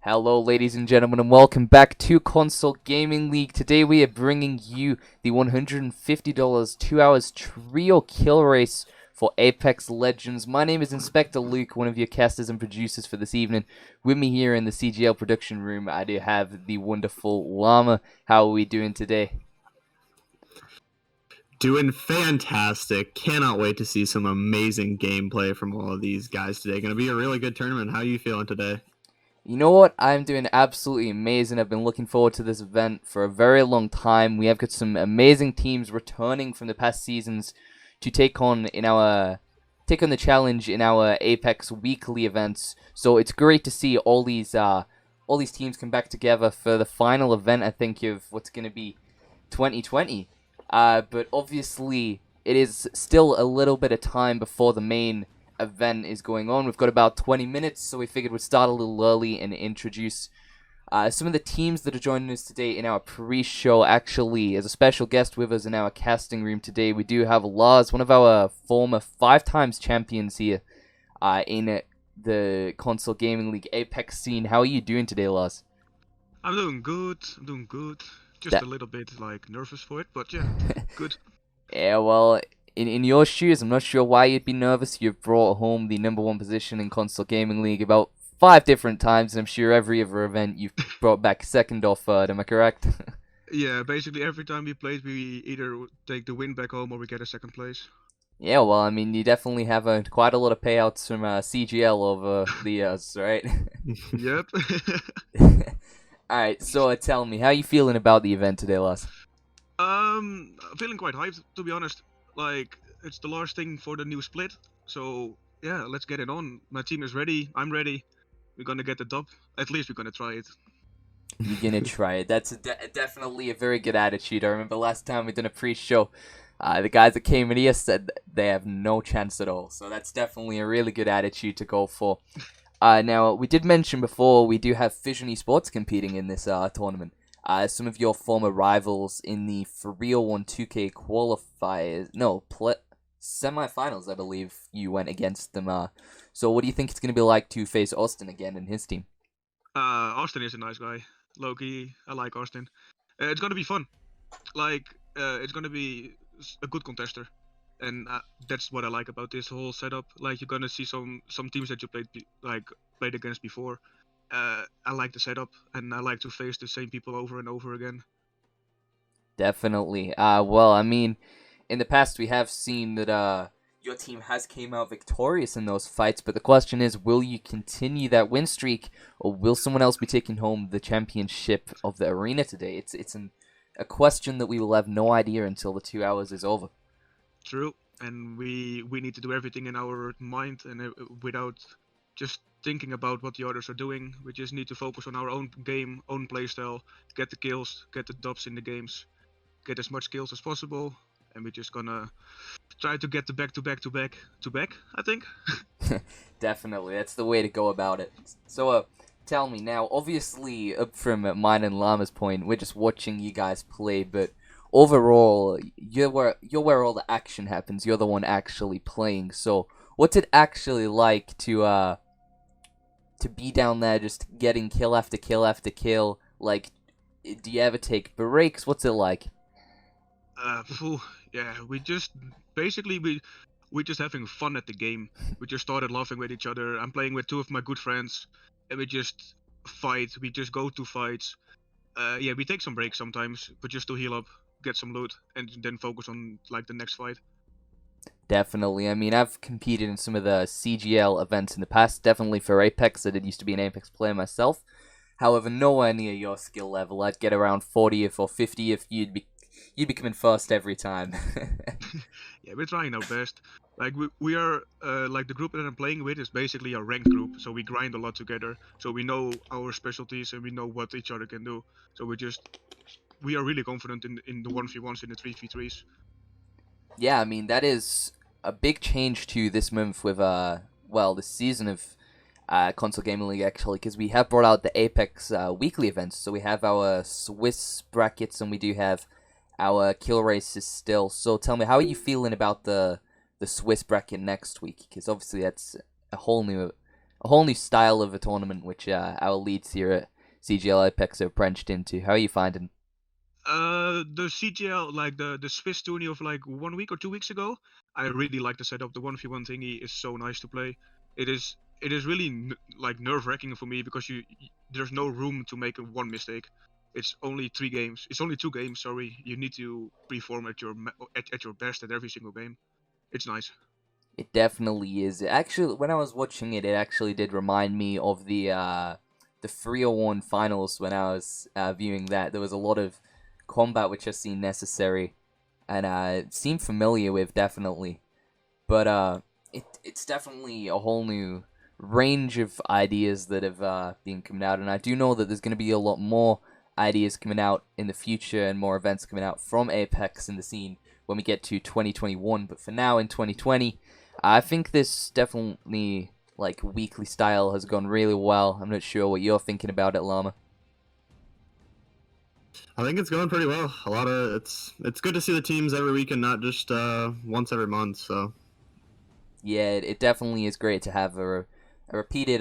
Hello, ladies and gentlemen, and welcome back to Console Gaming League. Today we are bringing you the $150 2 hours trio kill race for Apex Legends. My name is Inspector Luke, one of your casters and producers for this evening. With me here in the CGL production room, I do have the wonderful Llama. How are we doing today? Doing fantastic. Cannot wait to see some amazing gameplay from all of these guys today. Going to be a really good tournament. How are you feeling today? You know what? I'm doing absolutely amazing. I've been looking forward to this event for a very long time. We have got some amazing teams returning from the past seasons to take on the challenge in our Apex weekly events. So it's great to see all these teams come back together for the final event. I think of what's going to be 2020. But obviously it is still a little bit of time before the main event is going on. We've got about 20 minutes, so we figured we'd start a little early and introduce some of the teams that are joining us today in our pre-show. Actually, as a special guest with us in our casting room today, we do have Lars, one of our former 5 times champions here in the Console Gaming League Apex scene. How are you doing today, Lars? I'm doing good. Just That- a little bit nervous for it, but yeah, good. Yeah, well, in your shoes, I'm not sure why you'd be nervous. You've brought home the #1 position in Console Gaming League about 5 different times, and I'm sure every other event you've brought back second or third. Am I correct? Yeah, basically every time we played, we either take the win back home or we get a second place. Yeah, well, I mean, you definitely have quite a lot of payouts from CGL over the years, right? Yep. Alright, so tell me, how you feeling about the event today, Lars? I'm feeling quite hyped, to be honest. Like, it's the last thing for the new split, so yeah, let's get it on. My team is ready. I'm ready. We're gonna get the dub. At least we're gonna try it. You're gonna try it. That's definitely a very good attitude. I remember last time we did a pre-show, the guys that came in here said they have no chance at all. So that's definitely a really good attitude to go for. Now, we did mention before we do have Fission Esports competing in this tournament. Some of your former rivals in the 301 2K qualifiers, no, semifinals, I believe you went against them. So what do you think it's going to be like to face Austin again and his team? Austin is a nice guy. Loki, I like Austin. It's gonna be fun. Like, it's gonna be a good contester, and that's what I like about this whole setup. Like, you're gonna see some teams that you played against before. I like the setup, and I like to face the same people over and over again. Definitely. Well, I mean, in the past we have seen that your team has came out victorious in those fights, but the question is, will you continue that win streak, or will someone else be taking home the championship of the arena today? A question that we will have no idea until the 2 hours is over. True, and we need to do everything in our mind and without just thinking about what the others are doing. We just need to focus on our own game, own playstyle, get the kills, get the dubs in the games, get as much kills as possible, and we're just gonna try to get the back to back. I think. Definitely, that's the way to go about it. So, tell me now. Obviously, up from mine and Llama's point, we're just watching you guys play, but overall, you're where all the action happens. You're the one actually playing. So, what's it actually like to be down there, just getting kill after kill after kill? Like, do you ever take breaks? What's it like? Phew, yeah, we just basically we just having fun at the game. We just started laughing with each other. I'm playing with two of my good friends, and we just fight. We just go to fights. Yeah, we take some breaks sometimes, but just to heal up, get some loot, and then focus on like the next fight. Definitely. I mean, I've competed in some of the CGL events in the past. Definitely for Apex. I did used to be an Apex player myself. However, nowhere near your skill level. I'd get around 40th or 50th. You'd be coming first every time. Yeah, we're trying our best. Like we are like the group that I'm playing with is basically a ranked group, so we grind a lot together. So we know our specialties and we know what each other can do. So we are really confident in the 1v1s and the 3v3s. Yeah, I mean, that is a big change to this month with this season of Console Gaming League, actually, because we have brought out the Apex weekly events. So we have our Swiss brackets and we do have our kill races still. So tell me, how are you feeling about the Swiss bracket next week? Because obviously that's a whole new a whole new style of a tournament, which our leads here at CGL Apex have branched into. How are you finding? The CGL, like the Swiss tourney of like 1 week or 2 weeks ago, I really like the setup. The 1v1 thingy is so nice to play. It is really like nerve wracking for me because there's no room to make one mistake. It's only 3 games. It's only 2 games. Sorry, you need to perform at at your best at every single game. It's nice. It definitely is. Actually, when I was watching it, it actually did remind me of the 301 finals when I was viewing that. There was a lot of combat which I seen necessary and seemed familiar with, definitely. But it's definitely a whole new range of ideas that have been coming out, and I do know that there's going to be a lot more ideas coming out in the future and more events coming out from Apex in the scene when we get to 2021. But for now, in 2020, I think this definitely like weekly style has gone really well. I'm not sure what you're thinking about it, Llama. I think it's going pretty well. It's good to see the teams every week and not just once every month. So Yeah, it definitely is great to have a repeated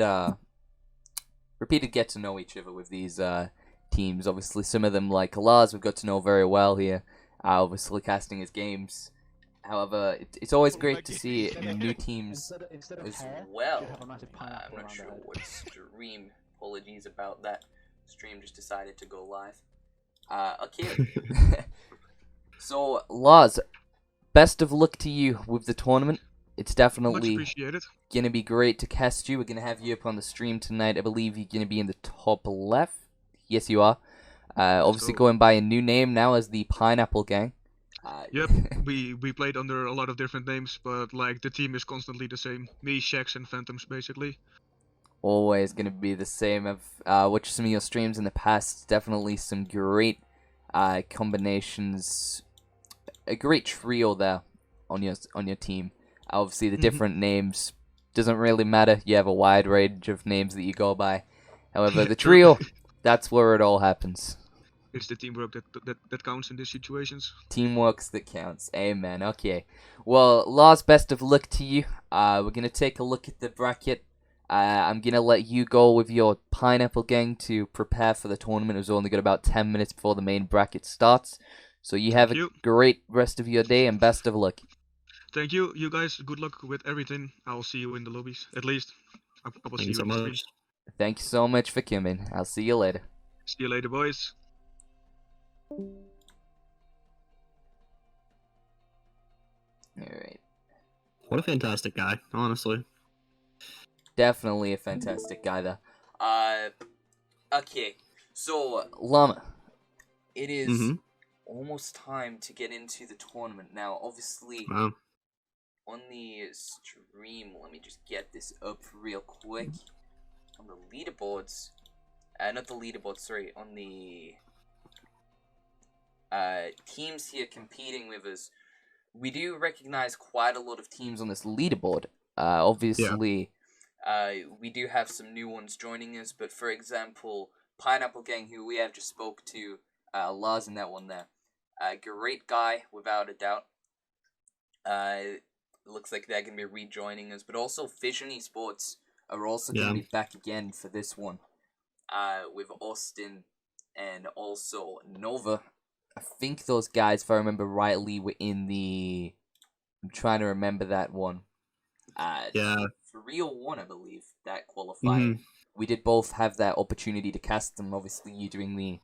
get to know each other with these teams. Obviously, some of them like Lars we've got to know very well here. Obviously, casting his games. However, it's always great to see new teams as well. I'm not sure what stream. Apologies about that. Stream just decided to go live. Okay. So, Lars, best of luck to you with the tournament. It's Much definitely appreciated. gonna be great to cast you. We're gonna have you up on the stream tonight. I believe you're gonna be in the top left. Yes, you are. Obviously, go. going by a new name now as the Pineapple Gang. Yep, we played under a lot of different names, but like the team is constantly the same. Me, Shax, and Phantoms basically. Always gonna be the same. I've watched some of your streams in the past. Definitely some great combinations. A great trio there on your team. Obviously, the different names doesn't really matter. You have a wide range of names that you go by. However, the trio, that's where it all happens. It's the teamwork that counts in these situations. Teamwork's that counts. Amen. Okay. Well, Lars, best of luck to you. We're gonna take a look at the bracket. I'm gonna let you go with your Pineapple Gang to prepare for the tournament. We've only got about 10 minutes before the main bracket starts. So you have a great rest of your day and best of luck. Thank you, you guys. Good luck with everything. I'll see you in the lobbies. At least, I will see thank you you so in the stream. much. Thank you so much for coming. I'll see you later. See you later, boys. Alright. What a fantastic guy, honestly. Definitely a fantastic guy there. Okay. So, Llama, it is almost time to get into the tournament. Now, obviously, Wow. on the stream, let me just get this up real quick. On the leaderboards, not the leaderboards, sorry, on the teams here competing with us, we do recognize quite a lot of teams on this leaderboard. Obviously, we do have some new ones joining us, but for example, Pineapple Gang, who we have just spoke to, Lars in that one there. Great guy, without a doubt. Looks like they're going to be rejoining us, but also Fission Esports are also going to be back again for this one, with Austin and also Nova. I think those guys, if I remember rightly, were in the... I'm trying to remember that one. 301, I believe, that qualifier. We did both have that opportunity to cast them. Obviously, you doing the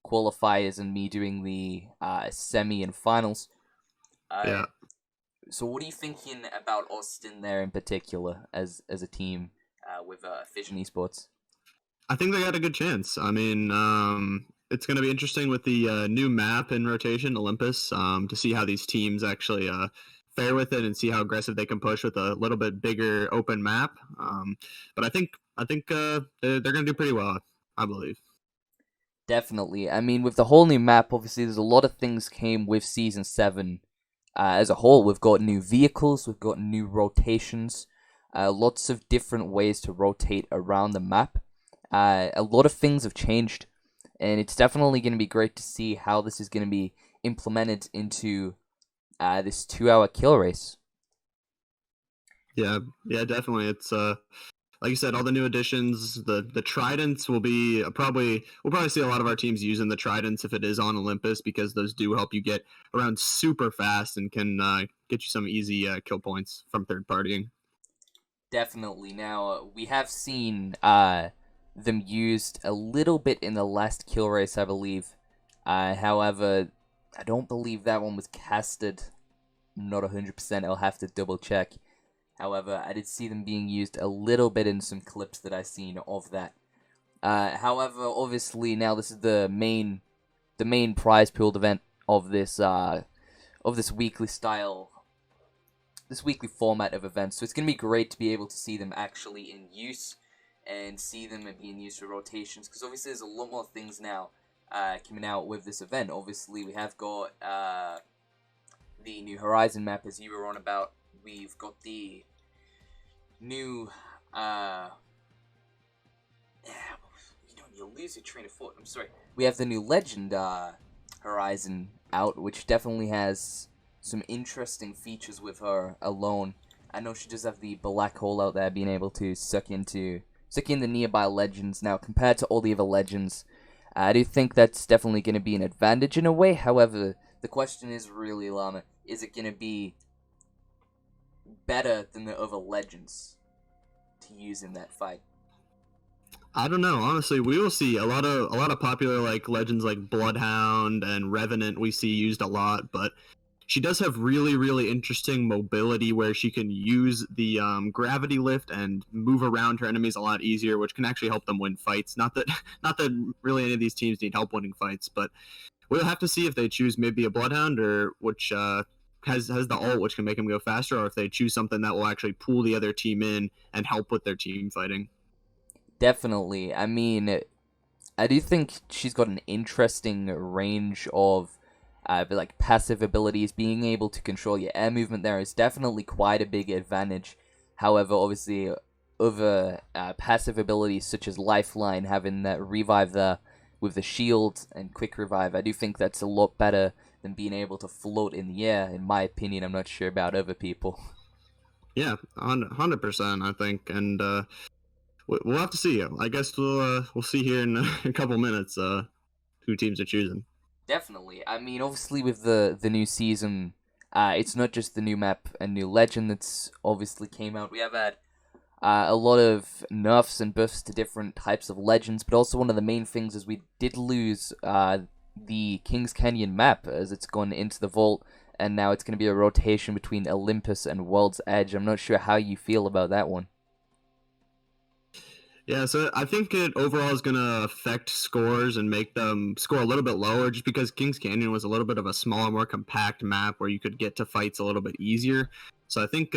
qualifiers and me doing the semi and finals. So what are you thinking about Austin there in particular as a team with Fission Esports? I think they got a good chance. I mean, it's going to be interesting with the new map in rotation, Olympus, to see how these teams actually fare with it and see how aggressive they can push with a little bit bigger open map. But I think they're going to do pretty well, I believe. Definitely. I mean, with the whole new map, obviously, there's a lot of things came with Season 7 as a whole. We've got new vehicles, we've got new rotations, lots of different ways to rotate around the map. A lot of things have changed, and it's definitely going to be great to see how this is going to be implemented into this 2-hour kill race. Yeah, definitely. It's like you said, all the new additions, the tridents will be we'll probably see a lot of our teams using the tridents if it is on Olympus, because those do help you get around super fast and can get you some easy kill points from third partying. Definitely. Now, we have seen them used a little bit in the last kill race, I believe. However, I don't believe that one was casted. Not 100%, I'll have to double check. However, I did see them being used a little bit in some clips that I seen of that. However, obviously now this is the main prize pooled event of this weekly style, this weekly format of events. So it's gonna be great to be able to see them actually in use and see them being used for rotations, because obviously there's a lot more things now coming out with this event. Obviously, we have got the new Horizon map, as you were on about. We've got the new you'll lose your train of thought. I'm sorry. We have the new Legend Horizon out, which definitely has some interesting features with her alone. I know she does have the black hole out there, being able to suck in the nearby legends. Now, compared to all the other legends, I do think that's definitely going to be an advantage in a way. However, the question is really, Llama, is it going to be better than the other legends to use in that fight? I don't know. Honestly, we will see a lot of popular like legends like Bloodhound and Revenant we see used a lot, but she does have really interesting mobility where she can use the gravity lift and move around her enemies a lot easier, which can actually help them win fights. Not that really any of these teams need help winning fights, but we'll have to see if they choose maybe a Bloodhound, or which has the ult, which can make them go faster, or if they choose something that will actually pull the other team in and help with their team fighting. Definitely. I mean, I do think she's got an interesting range of like passive abilities. Being able to control your air movement there is definitely quite a big advantage. However, obviously, other passive abilities such as Lifeline, having that revive there with the shield and quick revive, I do think that's a lot better than being able to float in the air, in my opinion. I'm not sure about other people. Yeah, 100%, I think, and we'll have to see. I guess we'll see here in a couple minutes who teams are choosing. Definitely. I mean, obviously with the new season, it's not just the new map and new legend that's obviously came out. We have had a lot of nerfs and buffs to different types of legends, but also one of the main things is we did lose the Kings Canyon map, as it's gone into the vault, and now it's going to be a rotation between Olympus and World's Edge. I'm not sure how you feel about that one. Yeah, so I think it overall is going to affect scores and make them score a little bit lower, just because Kings Canyon was a little bit of a smaller, more compact map where you could get to fights a little bit easier. So I think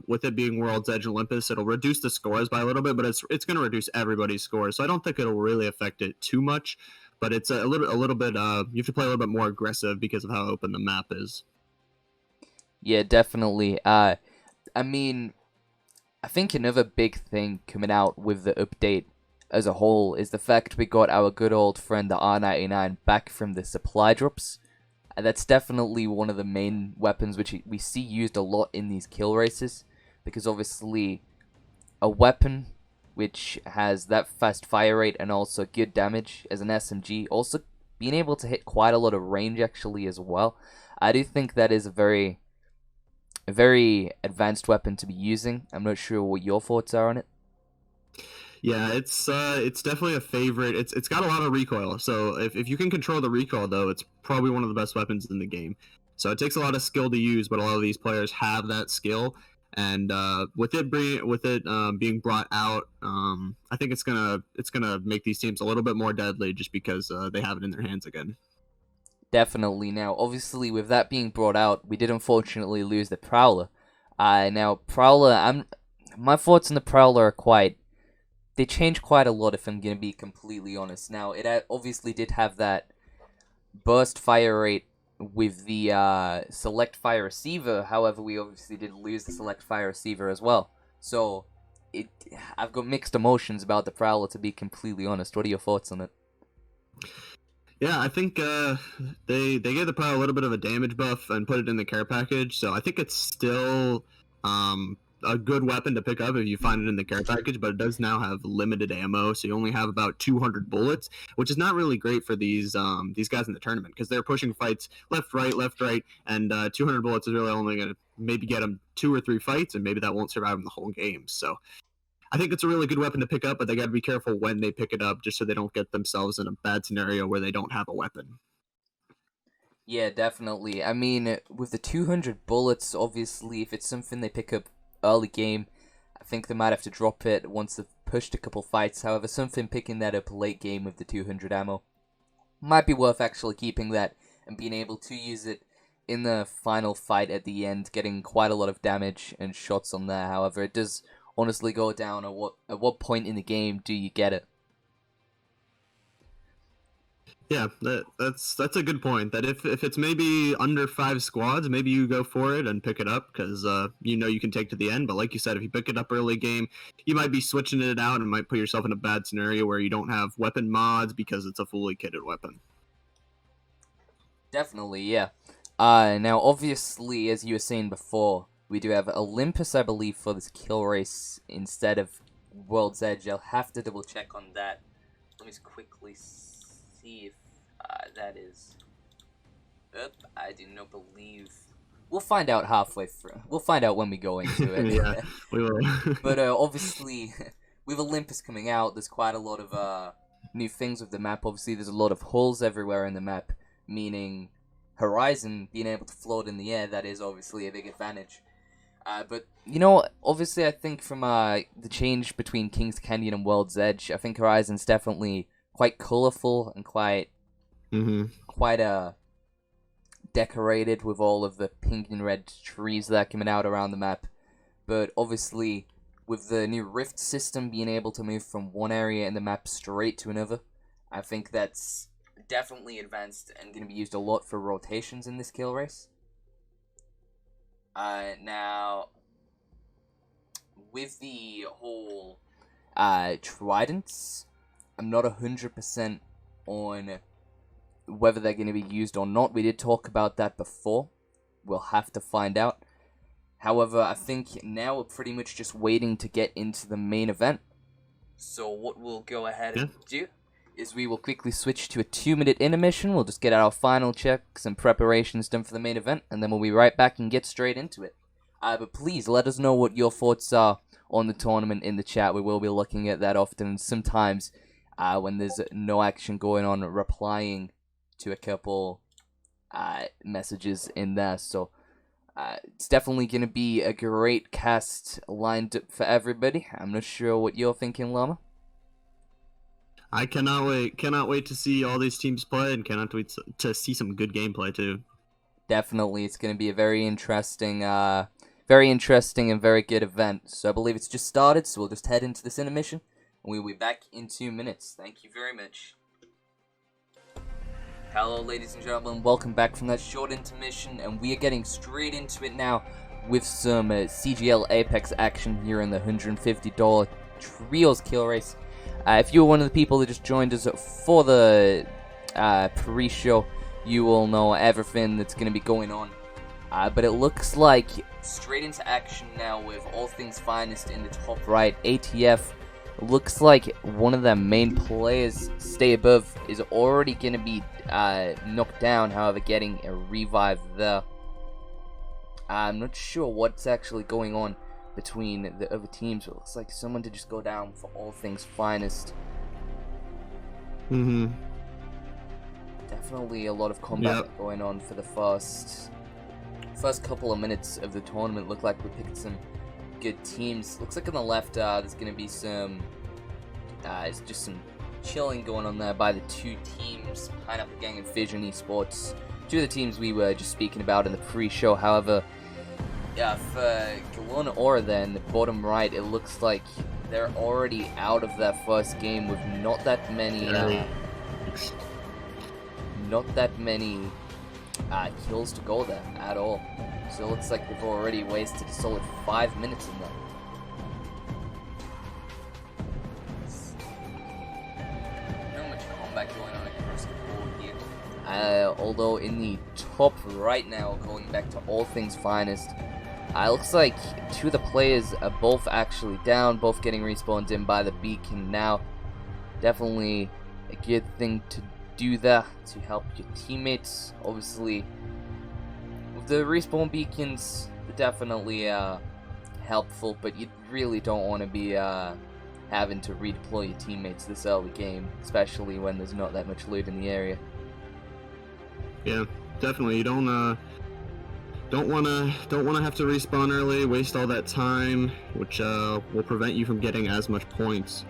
with it being World's Edge Olympus, it'll reduce the scores by a little bit, but it's going to reduce everybody's scores. So I don't think it'll really affect it too much, but it's a little bit you have to play a little bit more aggressive because of how open the map is. Yeah, definitely. I mean, I think another big thing coming out with the update as a whole is the fact we got our good old friend the R99 back from the supply drops. And that's definitely one of the main weapons which we see used a lot in these kill races, because obviously a weapon which has that fast fire rate and also good damage as an SMG, also being able to hit quite a lot of range actually as well. I do think that is a very advanced weapon to be using. I'm not sure what your thoughts are on it. Yeah, it's definitely a favorite. It's got a lot of recoil. So if you can control the recoil though, it's probably one of the best weapons in the game. So it takes a lot of skill to use, but a lot of these players have that skill. And with it being brought out, I think it's gonna make these teams a little bit more deadly, just because they have it in their hands again. Definitely. Now, obviously, with that being brought out, we did unfortunately lose the Prowler. Now Prowler, my thoughts on the Prowler are they changed quite a lot, if I'm gonna be completely honest. Now, it obviously did have that burst fire rate with the select fire receiver. However, we obviously did lose the select fire receiver as well. So, I've got mixed emotions about the Prowler, to be completely honest. What are your thoughts on it? Yeah, I think they gave the Prowler a little bit of a damage buff and put it in the care package. So I think it's still a good weapon to pick up if you find it in the care package, but it does now have limited ammo, so you only have about 200 bullets, which is not really great for these guys in the tournament because they're pushing fights left, right, and 200 bullets is really only going to maybe get them 2 or 3 fights, and maybe that won't survive them the whole game. So I think it's a really good weapon to pick up, but they got to be careful when they pick it up, just so they don't get themselves in a bad scenario where they don't have a weapon. Yeah, definitely. I mean, with the 200 bullets, obviously, if it's something they pick up early game, I think they might have to drop it once they've pushed a couple fights. However, something picking that up late game with the 200 ammo might be worth actually keeping that and being able to use it in the final fight at the end, getting quite a lot of damage and shots on there. However, it does honestly go down at what point in the game do you get it? Yeah, that's a good point. That if it's maybe under 5 squads, maybe you go for it and pick it up because you can take to the end. But like you said, if you pick it up early game, you might be switching it out and might put yourself in a bad scenario where you don't have weapon mods because it's a fully kitted weapon. Definitely, yeah. Now, obviously, as you were saying before, we do have Olympus, I believe, for this kill race instead of World's Edge. I'll have to double check on that. Let me just quickly see if that is up. I do not believe. We'll find out halfway through. We'll find out when we go into it. Yeah, we will. But obviously, with Olympus coming out, there's quite a lot of new things with the map. Obviously, there's a lot of holes everywhere in the map, meaning Horizon being able to float in the air, that is obviously a big advantage. But, obviously I think from the change between King's Canyon and World's Edge, I think Horizon's definitely quite colorful and quite decorated with all of the pink and red trees that are coming out around the map. But obviously, with the new rift system being able to move from one area in the map straight to another, I think that's definitely advanced and going to be used a lot for rotations in this kill race. Now, with the whole tridents, I'm not 100% on whether they're going to be used or not. We did talk about that before. We'll have to find out. However, I think now we're pretty much just waiting to get into the main event. So what we'll go ahead and do is we will quickly switch to a 2-minute intermission. We'll just get our final checks and preparations done for the main event, and then we'll be right back and get straight into it. But please let us know what your thoughts are on the tournament in the chat. We will be looking at that often, and sometimes when there's no action going on, replying to a couple messages in there. So it's definitely going to be a great cast lined up for everybody. I'm not sure what you're thinking, Llama. I cannot wait to see all these teams play, and cannot wait to see some good gameplay too. Definitely, it's going to be a very interesting and very good event. So I believe it's just started, so we'll just head into this intermission, and we'll be back in 2 minutes. Thank you very much. Hello, ladies and gentlemen, welcome back from that short intermission, and we are getting straight into it now with some CGL Apex action here in the $150 Trios kill race. If you were one of the people that just joined us for the pre-show, you will know everything that's going to be going on. But it looks like straight into action now with All Things Finest in the top right. ATF looks like one of their main players, Stay Above, is already going to be knocked down, however, getting a revive there. I'm not sure what's actually going on between the other teams. It looks like someone did just go down for All Things Finest. Definitely a lot of combat going on for the first couple of minutes of the tournament. Looked like we picked some good teams. Looks like on the left there's going to be some it's just some chilling going on there by the two teams, Pineapple Gang and Fission Esports, two of the teams we were just speaking about in the pre-show. However, for Galona Aura there in the bottom right, it looks like they're already out of their first game with not that many kills to go there at all. So it looks like they've already wasted a solid 5 minutes in there. Not much combat going on across the board here. Although in the top right now, going back to All Things Finest, Looks like two of the players are both actually down, both getting respawned in by the beacon now. Definitely a good thing to do that to help your teammates. Obviously, with the respawn beacons, they're definitely helpful, but you really don't want to be having to redeploy your teammates this early game, especially when there's not that much loot in the area. Yeah, definitely. You don't wanna have to respawn early, waste all that time, which will prevent you from getting as much points.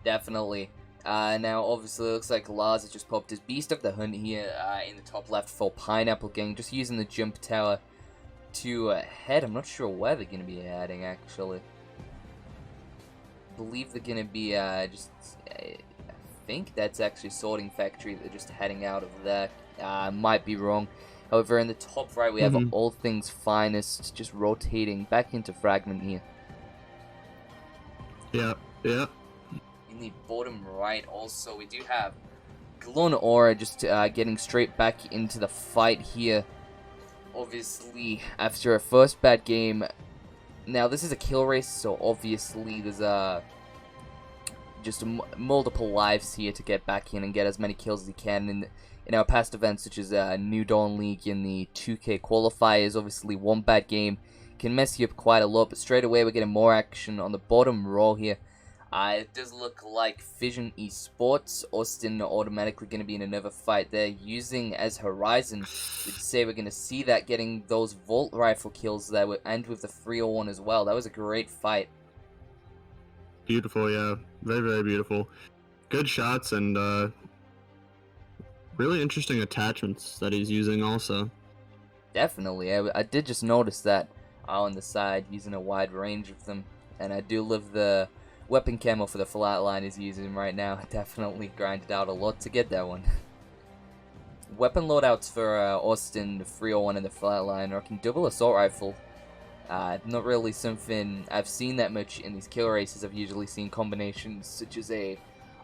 Definitely. Now, obviously, it looks like Lars has just popped his Beast of the Hunt here in the top left for Pineapple Gang, just using the jump tower to head. I'm not sure where they're going to be heading, actually. I believe they're going to be I think that's actually Sorting Factory. They're just heading out of there. Might be wrong. However, in the top right, we have All Things Finest just rotating back into Fragment here. Yeah. In the bottom right, also, we do have Glon Aura just getting straight back into the fight here. Obviously, after a first bad game. Now, this is a kill race, so obviously there's just multiple lives here to get back in and get as many kills as you can. In our past events, such as New Dawn League in the 2K qualifiers, obviously one bad game can mess you up quite a lot, but straight away we're getting more action on the bottom row here. It does look like Fission Esports, Austin automatically going to be in another fight there, using as Horizon. We'd say we're going to see that getting those Volt Rifle kills there, and with the 301 as well. That was a great fight. Beautiful, yeah. Very, very beautiful. Good shots and really interesting attachments that he's using also. Definitely. I did just notice that on the side, using a wide range of them. And I do love the weapon camo for the Flatline he's using right now. Definitely grinded out a lot to get that one. Weapon loadouts for Austin, the 301 and the Flatline, rocking double assault rifle. Not really something I've seen that much in these kill races. I've usually seen combinations such as a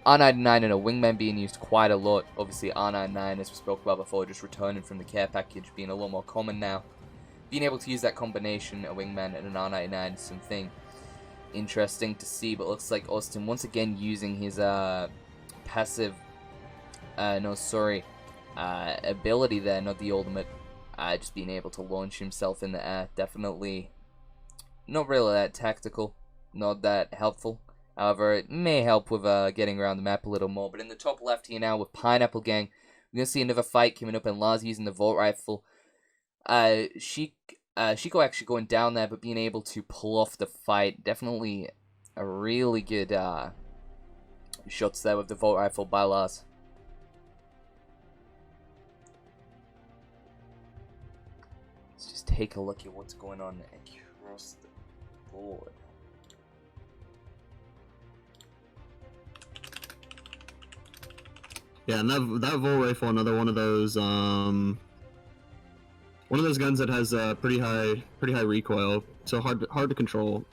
R99 and a wingman being used quite a lot. Obviously R99, as we spoke about before, just returning from the care package, being a lot more common now. Being able to use that combination, a wingman and an R99, is something interesting to see, but looks like Austin once again using his passive ability there, not the ultimate, just being able to launch himself in the air. Definitely not really that tactical, not that helpful. However, it may help with getting around the map a little more. But in the top left here now with Pineapple Gang, we're going to see another fight coming up, and Lars using the Volt Rifle. Shiko actually going down there, but being able to pull off the fight. Definitely a really good shots there with the Volt Rifle by Lars. Let's just take a look at what's going on across the board. Yeah, and that Volt Rifle, another one of those guns that has pretty high recoil, so hard to control.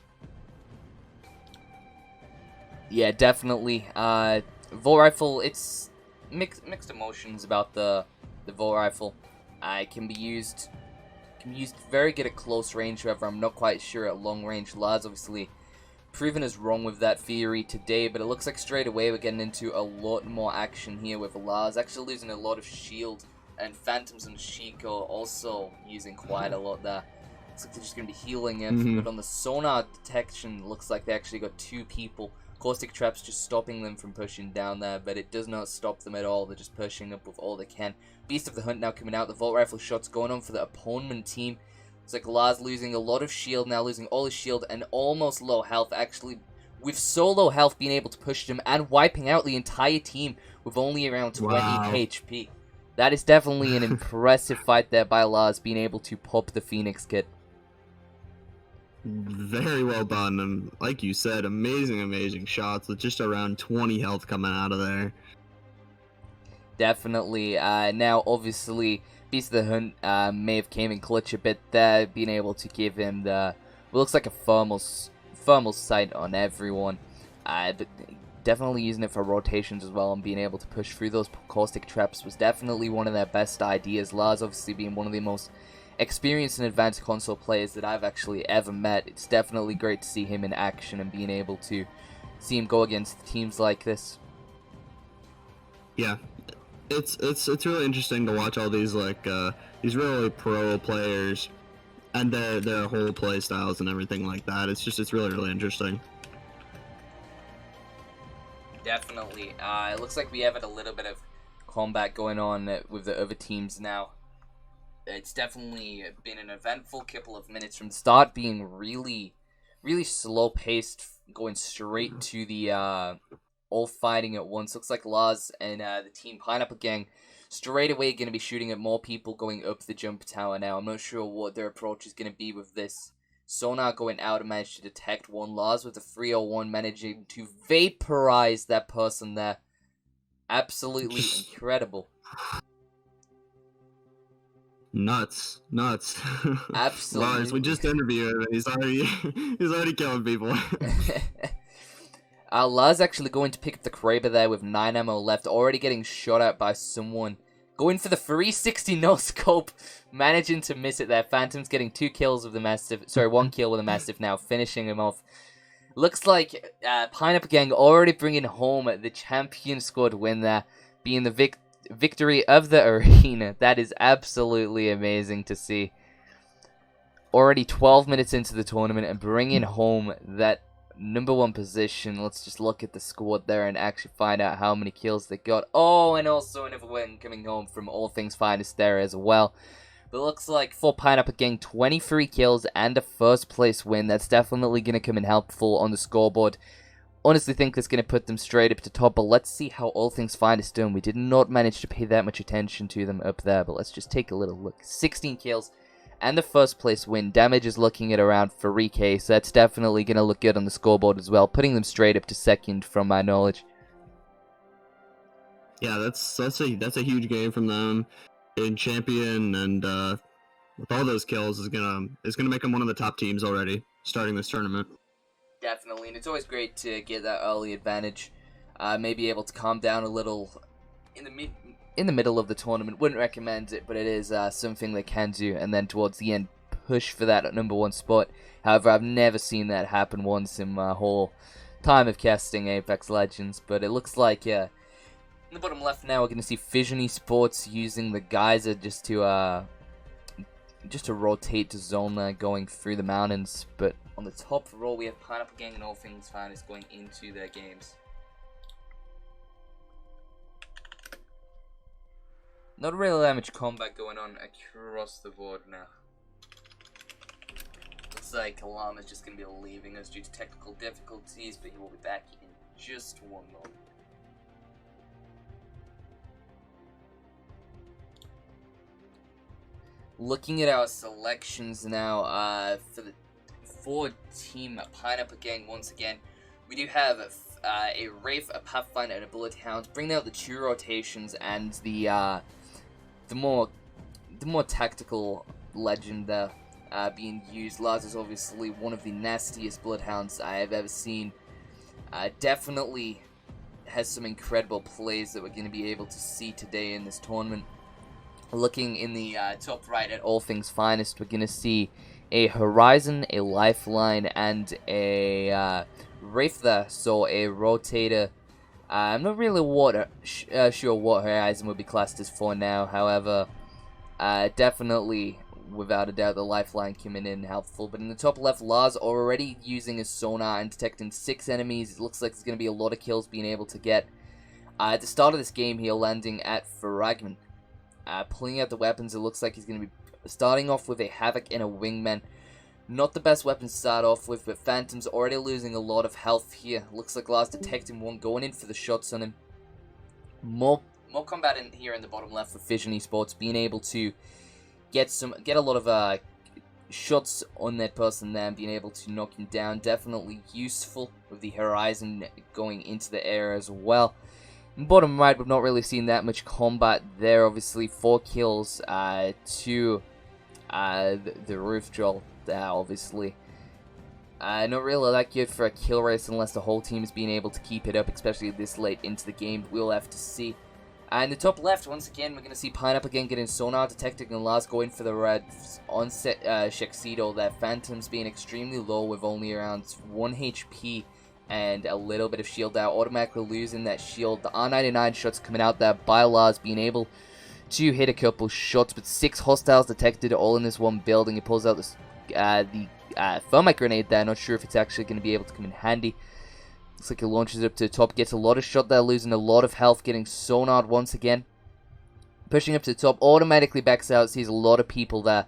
Yeah, definitely. Volt Rifle, it's mixed emotions about the Volt Rifle. It can be used very good at close range. However, I'm not quite sure at long range. Lars obviously proven us wrong with that theory today, but it looks like straight away we're getting into a lot more action here with Lars actually losing a lot of shield, and Phantoms and Shiko also using quite a lot there. Looks like they're just going to be healing him, but on the sonar detection, looks like they actually got two people. Caustic Trap's just stopping them from pushing down there, but it does not stop them at all. They're just pushing up with all they can. Beast of the Hunt now coming out. The Volt Rifle shots going on for the opponent team. It's like Lars losing a lot of shield now, losing all his shield and almost low health. Actually, with so low health, being able to push them and wiping out the entire team with only around 20 HP. That is definitely an impressive fight there by Lars, being able to pop the Phoenix kit. Very well done, and like you said, amazing shots with just around 20 health coming out of there. Definitely. Now, obviously, Beast of the Hunt may have came in clutch a bit there, being able to give him the what looks like a thermal sight on everyone. But definitely using it for rotations as well, and being able to push through those caustic traps was definitely one of their best ideas. Lars obviously being one of the most experienced and advanced console players that I've actually ever met. It's definitely great to see him in action and being able to see him go against teams like this. Yeah, it's really interesting to watch all these these really pro players and their whole play styles and everything like that. It's really interesting. Definitely. It looks like we have a little bit of combat going on with the other teams now. It's definitely been an eventful couple of minutes from the start, being really, really slow paced, going straight to the all fighting at once. Looks like Lars and the team Pineapple Gang straight away going to be shooting at more people going up the jump tower now. I'm not sure what their approach is going to be with this. Sonar going out and managed to detect one. Lars with the 301 managing to vaporize that person there. Absolutely incredible. Nuts. Absolutely. Lars, we just interviewed him and he's already killing people. Lars actually going to pick up the Kraber there with 9 ammo left, already getting shot at by someone. Going for the 360 no scope, managing to miss it there. Phantom's getting 2 kills with the Mastiff. Sorry, 1 kill with the Mastiff now, finishing him off. Looks like Pineapple Gang already bringing home the champion squad win there, being the victory of the arena. That is absolutely amazing to see. Already 12 minutes into the tournament and bringing home that #1 position. Let's just look at the squad there and actually find out how many kills they got. Oh, and also another win coming home from All Things Finest there as well. But it looks like for Pineapple Gang, 23 kills and a first place win. That's definitely going to come in helpful on the scoreboard. Honestly think that's going to put them straight up to top, but let's see how All Things Finest doing. We did not manage to pay that much attention to them up there, but let's just take a little look. 16 kills. And the first place win. Damage is looking at around 3k, so that's definitely going to look good on the scoreboard as well, putting them straight up to second from my knowledge. Yeah, that's a huge game from them in champion, and with all those kills is gonna make them one of the top teams already starting this tournament. Definitely, and it's always great to get that early advantage. Maybe able to calm down a little in the middle of the tournament. Wouldn't recommend it, but it is something they can do, and then towards the end push for that #1 spot. However, I've never seen that happen once in my whole time of casting Apex Legends, but it looks like in the bottom left now we're going to see Fission Esports using the Geyser just to rotate to zone there, going through the mountains. But on the top row we have Pineapple Gang and All Things Finest going into their games. Not really that much combat going on across the board now. Looks like Alarm is just going to be leaving us due to technical difficulties, but he will be back in just one moment. Looking at our selections now, for Team Pineapple Gang once again, we do have a Wraith, a Pathfinder, and a Bullet Hound. Bring out the 2 rotations and the more tactical legend there being used. Lars is obviously one of the nastiest Bloodhounds I have ever seen. Definitely has some incredible plays that we're going to be able to see today in this tournament. Looking in the top right at All Things Finest, we're going to see a Horizon, a Lifeline, and a Wraith there, so a Rotator. I'm not really sure what Horizon would be classed as for now, however, definitely, without a doubt, the Lifeline coming in helpful. But in the top left, Lars already using his sonar and detecting 6 enemies. It looks like there's going to be a lot of kills being able to get. At the start of this game here, landing at Fragment. Pulling out the weapons, it looks like he's going to be starting off with a Havoc and a Wingman. Not the best weapon to start off with, but Phantom's already losing a lot of health here. Looks like Lars detecting one, going in for the shots on him. More combat in here in the bottom left for Fission Esports, being able to get a lot of shots on that person there and being able to knock him down. Definitely useful with the Horizon going into the air as well. Bottom right, we've not really seen that much combat there. Obviously, 4 kills to the Roof Troll there, obviously. Not really that good for a kill race unless the whole team is being able to keep it up, especially this late into the game. We'll have to see. And the top left, once again, we're going to see Pineapple again getting sonar detecting and Lars going for the reds on Shexido. Their Phantoms being extremely low with only around 1 HP and a little bit of shield out. Automatically losing that shield. The R99 shots coming out there by Lars being able to hit a couple shots, but 6 hostiles detected all in this one building. He pulls out this, the thermite grenade there. Not sure if it's actually going to be able to come in handy. Looks like he launches it up to the top, gets a lot of shot there, losing a lot of health, getting sonared once again. Pushing up to the top, automatically backs out, sees a lot of people there.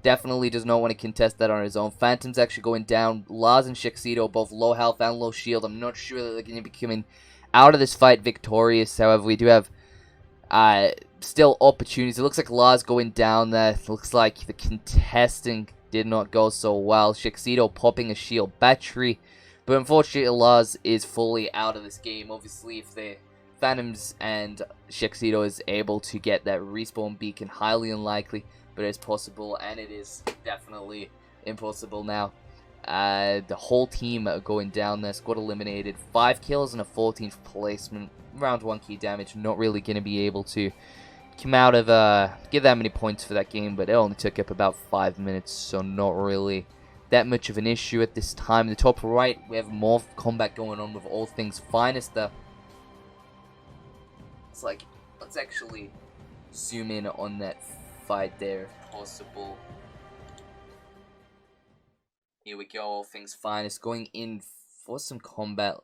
Definitely does not want to contest that on his own. Phantom's actually going down. Lars and Shexido, both low health and low shield. I'm not sure that they're going to be coming out of this fight victorious. However, we do have still opportunities. It looks like Lars going down there. It looks like the contesting did not go so well. Shexido popping a shield battery. But unfortunately, Lars is fully out of this game. Obviously, if the Phantoms and Shexido is able to get that respawn beacon, highly unlikely, but it's possible, and it is definitely impossible now. The whole team are going down there. Squad eliminated. 5 kills and a 14th placement. Round 1 key damage. Not really going to be able to come out of, give that many points for that game, but it only took up about 5 minutes, so not really that much of an issue at this time. In the top right, we have more combat going on with All Things Finest there. It's like, let's actually zoom in on that fight there if possible. Here we go, All Things Finest going in for some combat.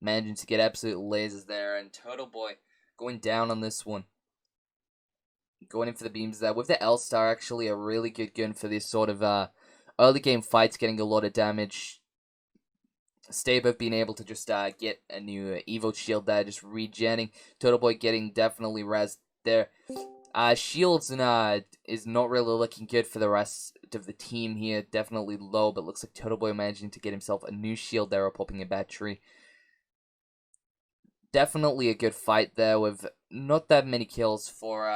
Managing to get absolute lasers there, and Turtle Boy going down on this one. Going in for the beams there. With the L-Star, actually a really good gun for this sort of early game fights, getting a lot of damage. Stabov being able to just get a new Evo shield there, just regenning. Turtle Boy getting definitely rezzed there. Shields and is not really looking good for the rest of the team here. Definitely low, but looks like Turtle Boy managing to get himself a new shield there, or popping a battery. Definitely a good fight there with not that many kills for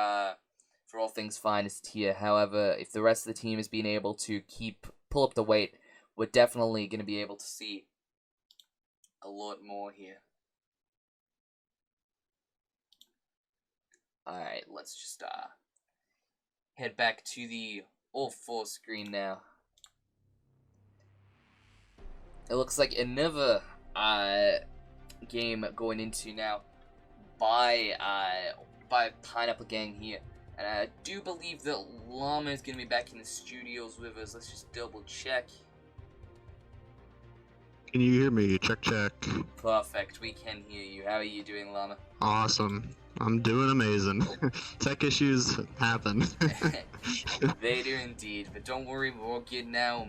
All Things Finest here. However, if the rest of the team is being able to pull up the weight, we're definitely going to be able to see a lot more here. Alright, let's just head back to the all 4 screen now. It looks like another game going into now by Pineapple Gang here. And I do believe that Llama is going to be back in the studios with us. Let's just double check. Can you hear me? Check, check. Perfect, we can hear you. How are you doing, Llama? Awesome. I'm doing amazing. Tech issues happen. They do indeed, but don't worry, we're all good now.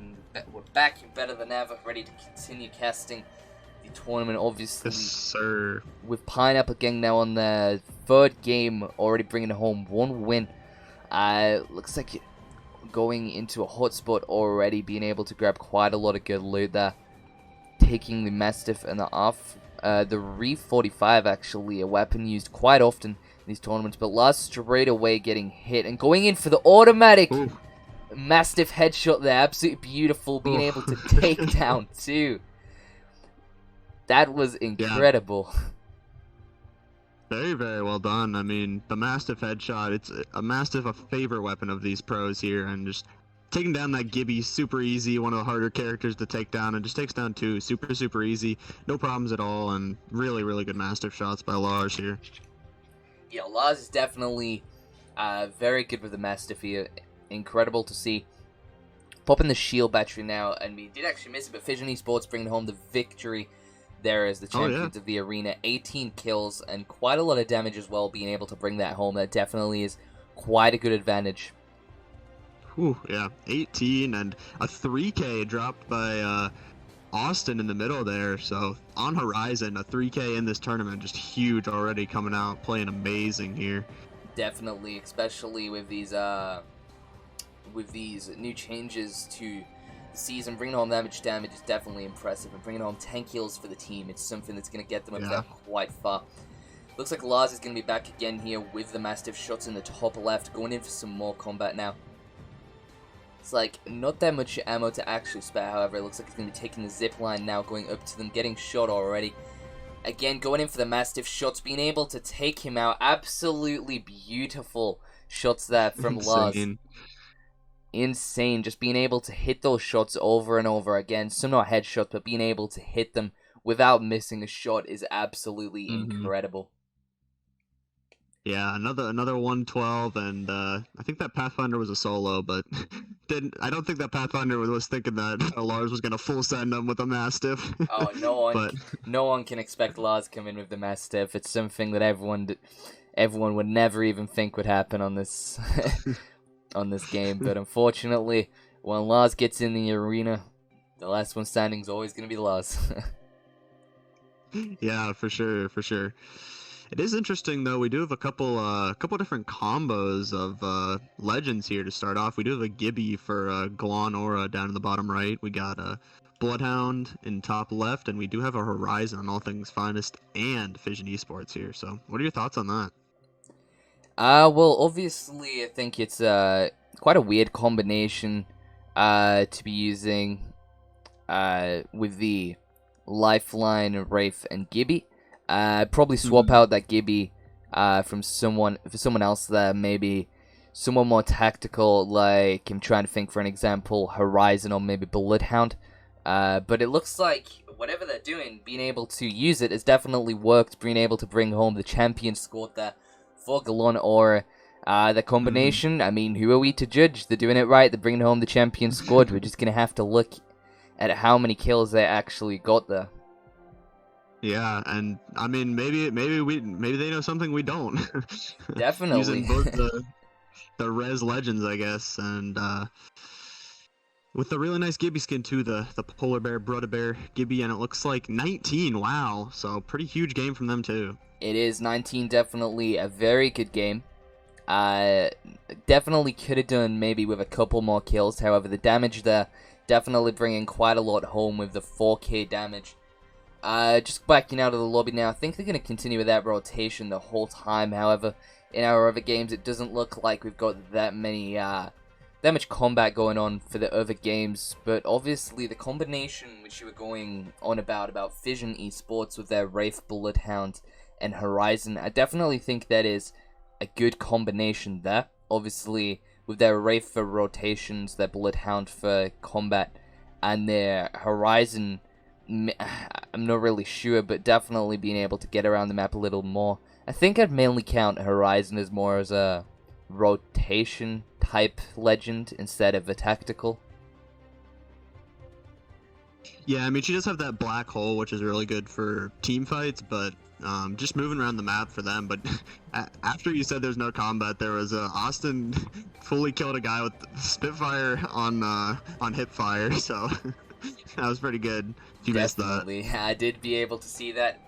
We're back and better than ever, ready to continue casting the tournament, obviously. Yes, sir. With Pineapple Gang now on their 3rd game, already bringing home 1 win. Looks like going into a hotspot already, being able to grab quite a lot of good loot there. Taking the Mastiff and the Reef 45, actually, a weapon used quite often in these tournaments, but Lars straight away getting hit and going in for the automatic Mastiff headshot there. Absolutely beautiful, being able to take down 2. That was incredible. Yeah. Very, very well done. I mean, the Mastiff headshot, it's a Mastiff, a favorite weapon of these pros here, and just taking down that Gibby, super easy, one of the harder characters to take down, and just takes down 2, super, super easy, no problems at all, and really, really good Mastiff shots by Lars here. Yeah, Lars is definitely very good with the Mastiff here. Incredible to see. Popping the shield battery now, and we did actually miss it, but Fission Esports bringing home the victory there as the champions of the arena. 18 kills and quite a lot of damage as well, being able to bring that home. That definitely is quite a good advantage. Whew, yeah, 18 and a 3K dropped by Austin in the middle there. So on horizon, a 3K in this tournament, just huge already coming out, playing amazing here. Definitely, especially with these new changes to the season. Bringing home that much damage is definitely impressive, and bringing home 10 kills for the team, it's something that's going to get them up there quite far. Looks like Lars is going to be back again here with the Mastiff shots in the top left, going in for some more combat now. It's like not that much ammo to actually spare, however. It looks like he's going to be taking the zip line now, going up to them, getting shot already. Again, going in for the Mastiff shots, being able to take him out. Absolutely beautiful shots there from Lars. Insane. Just being able to hit those shots over and over again. Some not headshots, but being able to hit them without missing a shot is absolutely incredible. Yeah, another 112, and I think that Pathfinder was a solo, but I don't think that Pathfinder was thinking that Lars was gonna full send him with a Mastiff. Oh, no one can expect Lars to come in with the Mastiff. It's something that everyone would never even think would happen on this on this game. But unfortunately, when Lars gets in the arena, the last one standing is always gonna be Lars. Yeah, for sure. It is interesting though. We do have a couple different combos of legends here to start off. We do have a Gibby for Glon Aura down in the bottom right. We got a Bloodhound in top left, and we do have a Horizon on All Things Finest and Fission Esports here. So, what are your thoughts on that? Well, obviously, I think it's quite a weird combination to be using with the Lifeline, Wraith, and Gibby. I'd probably swap out that Gibby for someone else there, maybe someone more tactical, like I'm trying to think for an example, Horizon or maybe Bloodhound. But it looks like whatever they're doing, being able to use it has definitely worked, being able to bring home the champion squad there for Glon Aura. The combination, I mean, who are we to judge? They're doing it right, they're bringing home the champion squad. We're just going to have to look at how many kills they actually got there. Yeah, and I mean, maybe they know something we don't. Definitely. Using both the res legends, I guess, and with the really nice Gibby skin too, the Polar Bear, Brudda Bear, Gibby, and it looks like 19. Wow, so pretty huge game from them too. It is 19, definitely a very good game. Definitely could have done maybe with a couple more kills. However, the damage there definitely bringing quite a lot home with the 4k damage. Just backing out of the lobby now. I think they're going to continue with that rotation the whole time. However, in our other games, it doesn't look like we've got that much combat going on for the other games. But obviously, the combination which you were going on about Fission Esports with their Wraith, Bloodhound, and Horizon, I definitely think that is a good combination there. Obviously, with their Wraith for rotations, their Bloodhound for combat, and their Horizon, I'm not really sure, but definitely being able to get around the map a little more. I think I'd mainly count Horizon as more as a rotation type legend instead of a tactical. Yeah, I mean, she does have that black hole, which is really good for team fights, but just moving around the map for them. But after you said there's no combat, there was Austin fully killed a guy with Spitfire on hipfire, so that was pretty good. If you missed that. Definitely, I did be able to see that.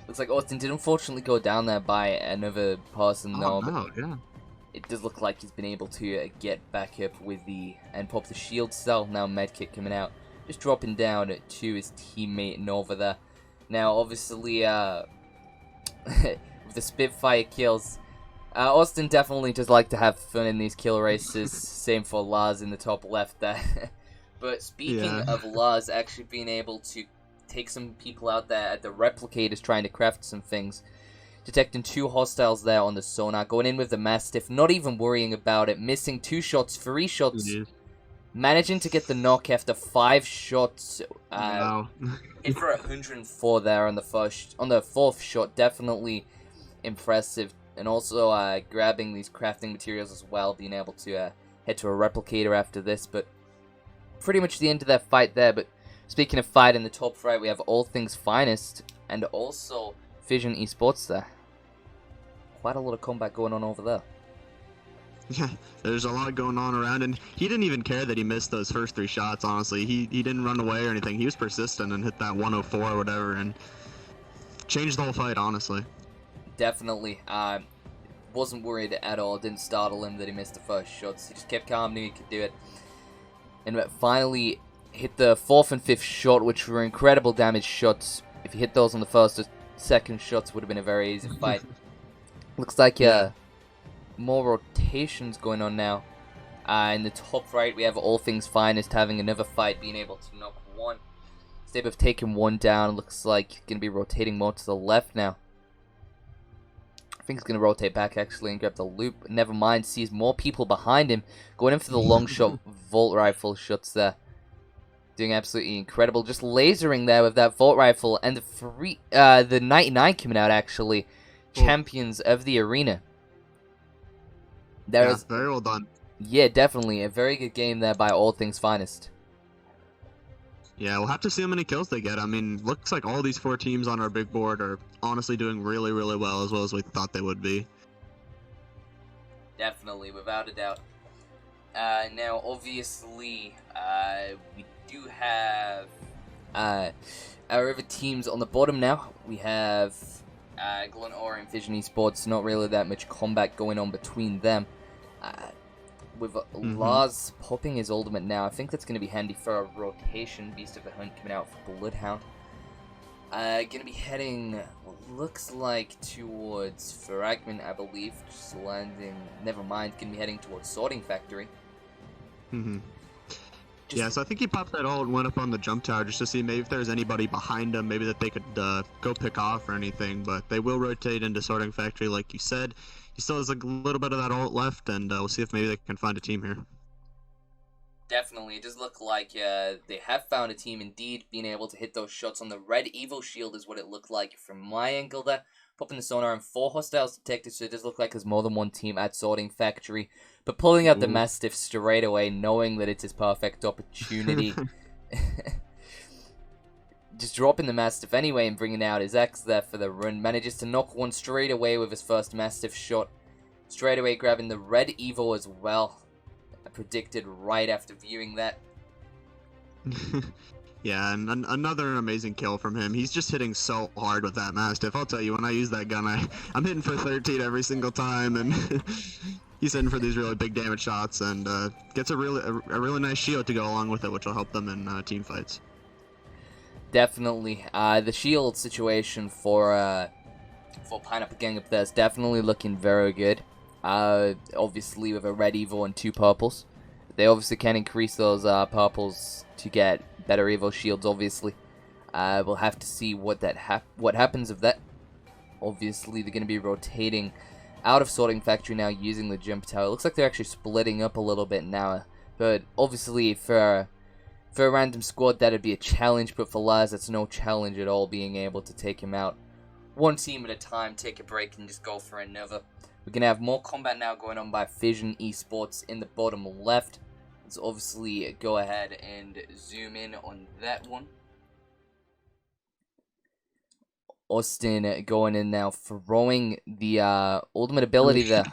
Looks like Austin did unfortunately go down there by another person, though. No, yeah. It does look like he's been able to get back up with and pop the shield cell. Now medkit coming out, just dropping down to his teammate Nova there. Now, obviously, with the Spitfire kills, Austin definitely does like to have fun in these kill races. Same for Lars in the top left there. But speaking of Lars actually being able to take some people out there at the replicators trying to craft some things, detecting 2 hostiles there on the sonar, going in with the Mastiff, not even worrying about it, missing 2 shots, 3 shots, managing to get the knock after 5 shots. Wow. Hit for 104 there on the 4th shot, definitely impressive. And also grabbing these crafting materials as well, being able to head to a replicator after this, but pretty much the end of that fight there. But speaking of fight, in the top right, we have All Things Finest and also Fission Esports there. Quite a lot of combat going on over there. Yeah, there's a lot going on around, and he didn't even care that he missed those first 3 shots, honestly. He didn't run away or anything. He was persistent and hit that 104 or whatever, and changed the whole fight, honestly. Definitely. Wasn't worried at all. Didn't startle him that he missed the first shots. He just kept calm, knew he could do it. And finally hit the 4th and 5th shot, which were incredible damage shots. If you hit those on the 1st or 2nd shots, would have been a very easy fight. Looks like more rotations going on now. In the top right, we have All Things Finest having another fight, being able to knock 1. Stay Above taking one down. Looks like going to be rotating more to the left now. I think he's going to rotate back actually and grab the loop. Never mind, sees more people behind him. Going in for the long shot, Volt Rifle shots there. Doing absolutely incredible. Just lasering there with that Volt Rifle. And the 99 coming out actually. Champions of the arena. Yeah, very well done. Yeah, definitely. A very good game there by All Things Finest. Yeah, we'll have to see how many kills they get. I mean, looks like all these 4 teams on our big board are honestly doing really, really well as we thought they would be. Definitely, without a doubt. Now, obviously, we do have our other teams on the bottom now. We have Glen Aura and Vision Esports. Not really that much combat going on between them. With Lars popping his ultimate now, I think that's going to be handy for a rotation. Beast of the Hunt coming out for Bloodhound. Going to be heading, looks like, towards Fragment, I believe. Just landing, never mind, going to be heading towards Sorting Factory. Yeah, so I think he popped that ult and went up on the jump tower just to see maybe if there's anybody behind him, maybe that they could go pick off or anything. But they will rotate into Sorting Factory, like you said. He still has a little bit of that ult left, and we'll see if maybe they can find a team here. Definitely, it does look like they have found a team indeed, being able to hit those shots on the red Evo shield is what it looked like from my angle there. Popping the sonar and 4 hostiles detected, so it does look like there's more than one team at Sorting Factory. But pulling out the Mastiff straight away, knowing that it's his perfect opportunity. Just dropping the Mastiff anyway and bringing out his X there for the run. Manages to knock one straight away with his first Mastiff shot. Straight away grabbing the red Evo as well. I predicted right after viewing that. Yeah, and another amazing kill from him. He's just hitting so hard with that Mastiff. I'll tell you, when I use that gun, I'm hitting for 13 every single time, and he's hitting for these really big damage shots, and gets a really nice shield to go along with it, which will help them in team fights. Definitely. The shield situation for Pineapple Gang up there is definitely looking very good. Obviously with a red Evo and 2 purples. They obviously can increase those purples to get better Evo shields, obviously. We'll have to see what happens of that. Obviously, they're going to be rotating out of Sorting Factory now using the jump tower. It looks like they're actually splitting up a little bit now. But obviously, for a random squad, that'd be a challenge. But for Lars, that's no challenge at all, being able to take him out one team at a time, take a break, and just go for another. We're going to have more combat now going on by Vision Esports in the bottom left. Let's obviously go ahead and zoom in on that one. Austin going in now, throwing the ultimate ability there.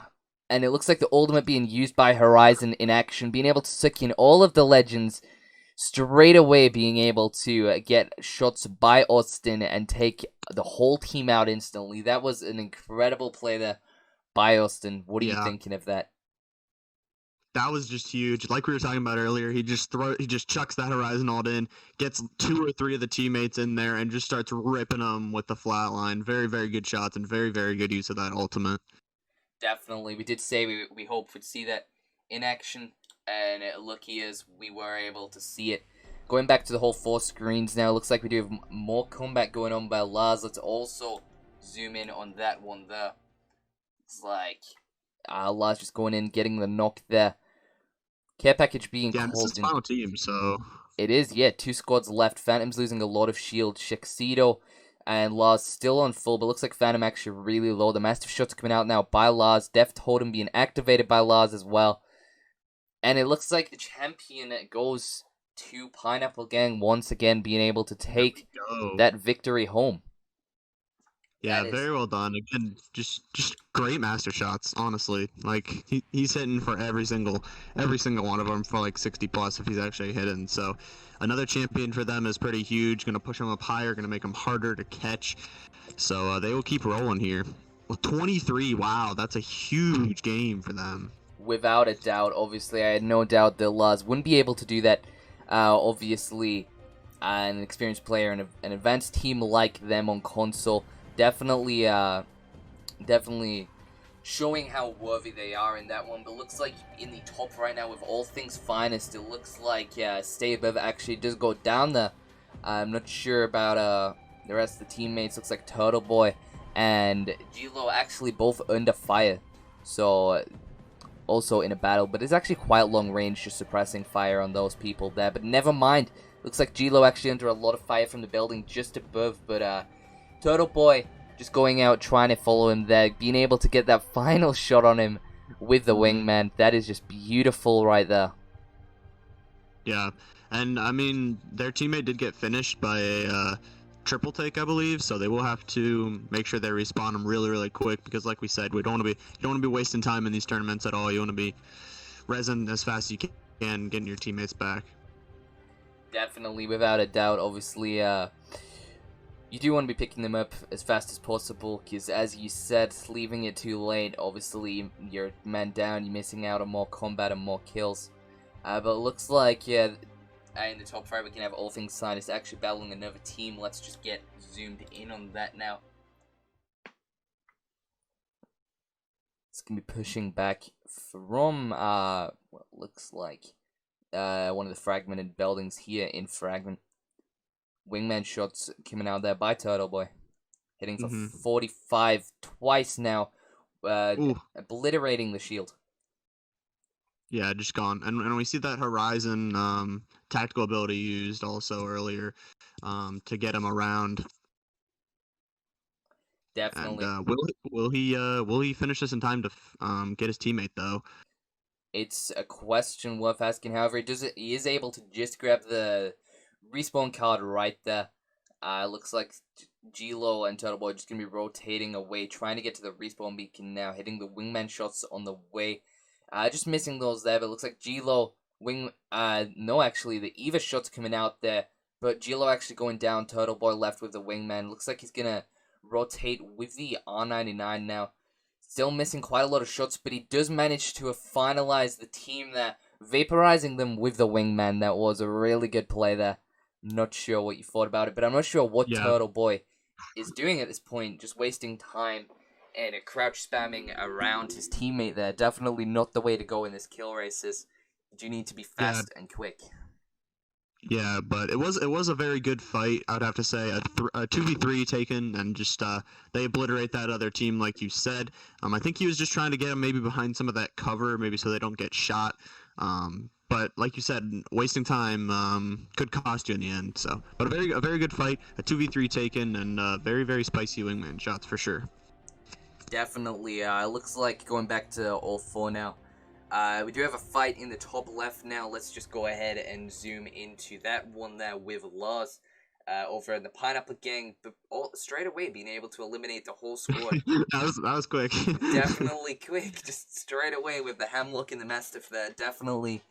And it looks like the ultimate being used by Horizon in action, being able to suck in all of the legends, straight away being able to get shots by Austin and take the whole team out instantly. That was an incredible play there by Austin. What are you thinking of that? That was just huge. Like we were talking about earlier, he just chucks that Horizon ult in, gets 2 or 3 of the teammates in there, and just starts ripping them with the flatline. Very, very good shots and very, very good use of that ultimate. Definitely. We did say we hoped we'd see that in action, and lucky as we were able to see it. Going back to the whole 4 screens now, looks like we do have more combat going on by Lars. Let's also zoom in on that one there. It's like Lars just going in, getting the knock there. Care package being called this is in. final team, so It is, yeah. 2 squads left. Phantom's losing a lot of shield. Shaxido and Lars still on full, but looks like Phantom actually really low. The Mastiff shots coming out now by Lars. Death Totem being activated by Lars as well. And it looks like the champion goes to Pineapple Gang once again, being able to take that victory home. Yeah, very well done. Again, just great master shots, honestly. Like he's hitting for every single one of them for like 60 plus if he's actually hitting. So another champion for them is pretty huge. Going to push them up higher. Going to make them harder to catch. So they will keep rolling here. Well, 23. Wow, that's a huge game for them. Without a doubt. Obviously, I had no doubt that Lars wouldn't be able to do that. Obviously, an experienced player and an advanced team like them on console. Definitely showing how worthy they are in that one. But looks like in the top right now with All Things Finest, it looks like Stay Above actually does go down there I'm not sure about the rest of the teammates. Looks like Turtle Boy and Gilo actually both under fire. So also in a battle, but it's actually quite long range, just suppressing fire on those people there. But never mind. Looks like Gilo actually under a lot of fire from the building just above, but Turtle Boy just going out trying to follow him there, being able to get that final shot on him with the wingman. That is just beautiful right there. Yeah, and I mean their teammate did get finished by a triple take, I believe, so they will have to make sure they respawn them really, really quick because, like we said, we don't want to be you don't want to be wasting time in these tournaments at all. You want to be resin as fast as you can, getting your teammates back. Definitely, without a doubt. Obviously, you do want to be picking them up as fast as possible, because as you said, leaving it too late, obviously you're man down, you're missing out on more combat and more kills. But it looks like, yeah, in the top 5 we can have All Things Scientist actually battling another team. Let's just get zoomed in on that now. It's going to be pushing back from, what looks like one of the fragmented buildings here in Fragment. Wingman shots coming out there by Turtle Boy. Hitting for 45 twice now, obliterating the shield. Yeah, just gone. And we see that Horizon tactical ability used also earlier to get him around. Definitely. And will he finish this in time to get his teammate though? It's a question worth asking. However, he is able to just grab the respawn card right there. Looks like Gilo and Turtle Boy are just going to be rotating away, trying to get to the respawn beacon now, hitting the wingman shots on the way. Just missing those there, but it looks like Gilo, no, actually, the Eva shot's coming out there, but Gilo actually going down, Turtle Boy left with the wingman. Looks like he's going to rotate with the R99 now. Still missing quite a lot of shots, but he does manage to finalize the team there, vaporizing them with the wingman. That was a really good play there. Not sure what you thought about it, but I'm not sure what Turtle Boy is doing at this point, just wasting time and crouch spamming around his teammate there. Definitely not the way to go in this kill races. You do need to be fast and quick. Yeah, but it was a very good fight. I would have to say a 2v3 taken, and just they obliterate that other team like you said. I think he was just trying to get them maybe behind some of that cover, maybe so they don't get shot. But like you said, wasting time could cost you in the end. So, but a very good fight, a 2v3 taken, and very, very spicy wingman shots for sure. Definitely. It looks like going back to all 4 now. We do have a fight in the top left now. Let's just go ahead and zoom into that one there with Lars over in the Pineapple Gang. But straight away being able to eliminate the whole squad. that was quick. Definitely quick. Just straight away with the Hemlock and the Mastiff there. Definitely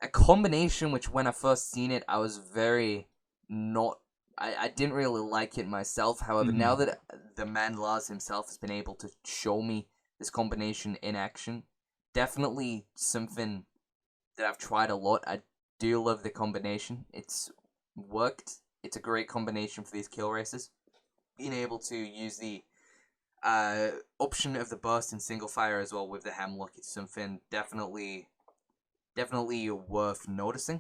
a combination which when I first seen it, I was very not... I didn't really like it myself. However, now that the man Lars himself has been able to show me this combination in action, definitely something that I've tried a lot. I do love the combination. It's worked. It's a great combination for these kill races. Being able to use the option of the burst and single fire as well with the Hemlock, it's something definitely worth noticing.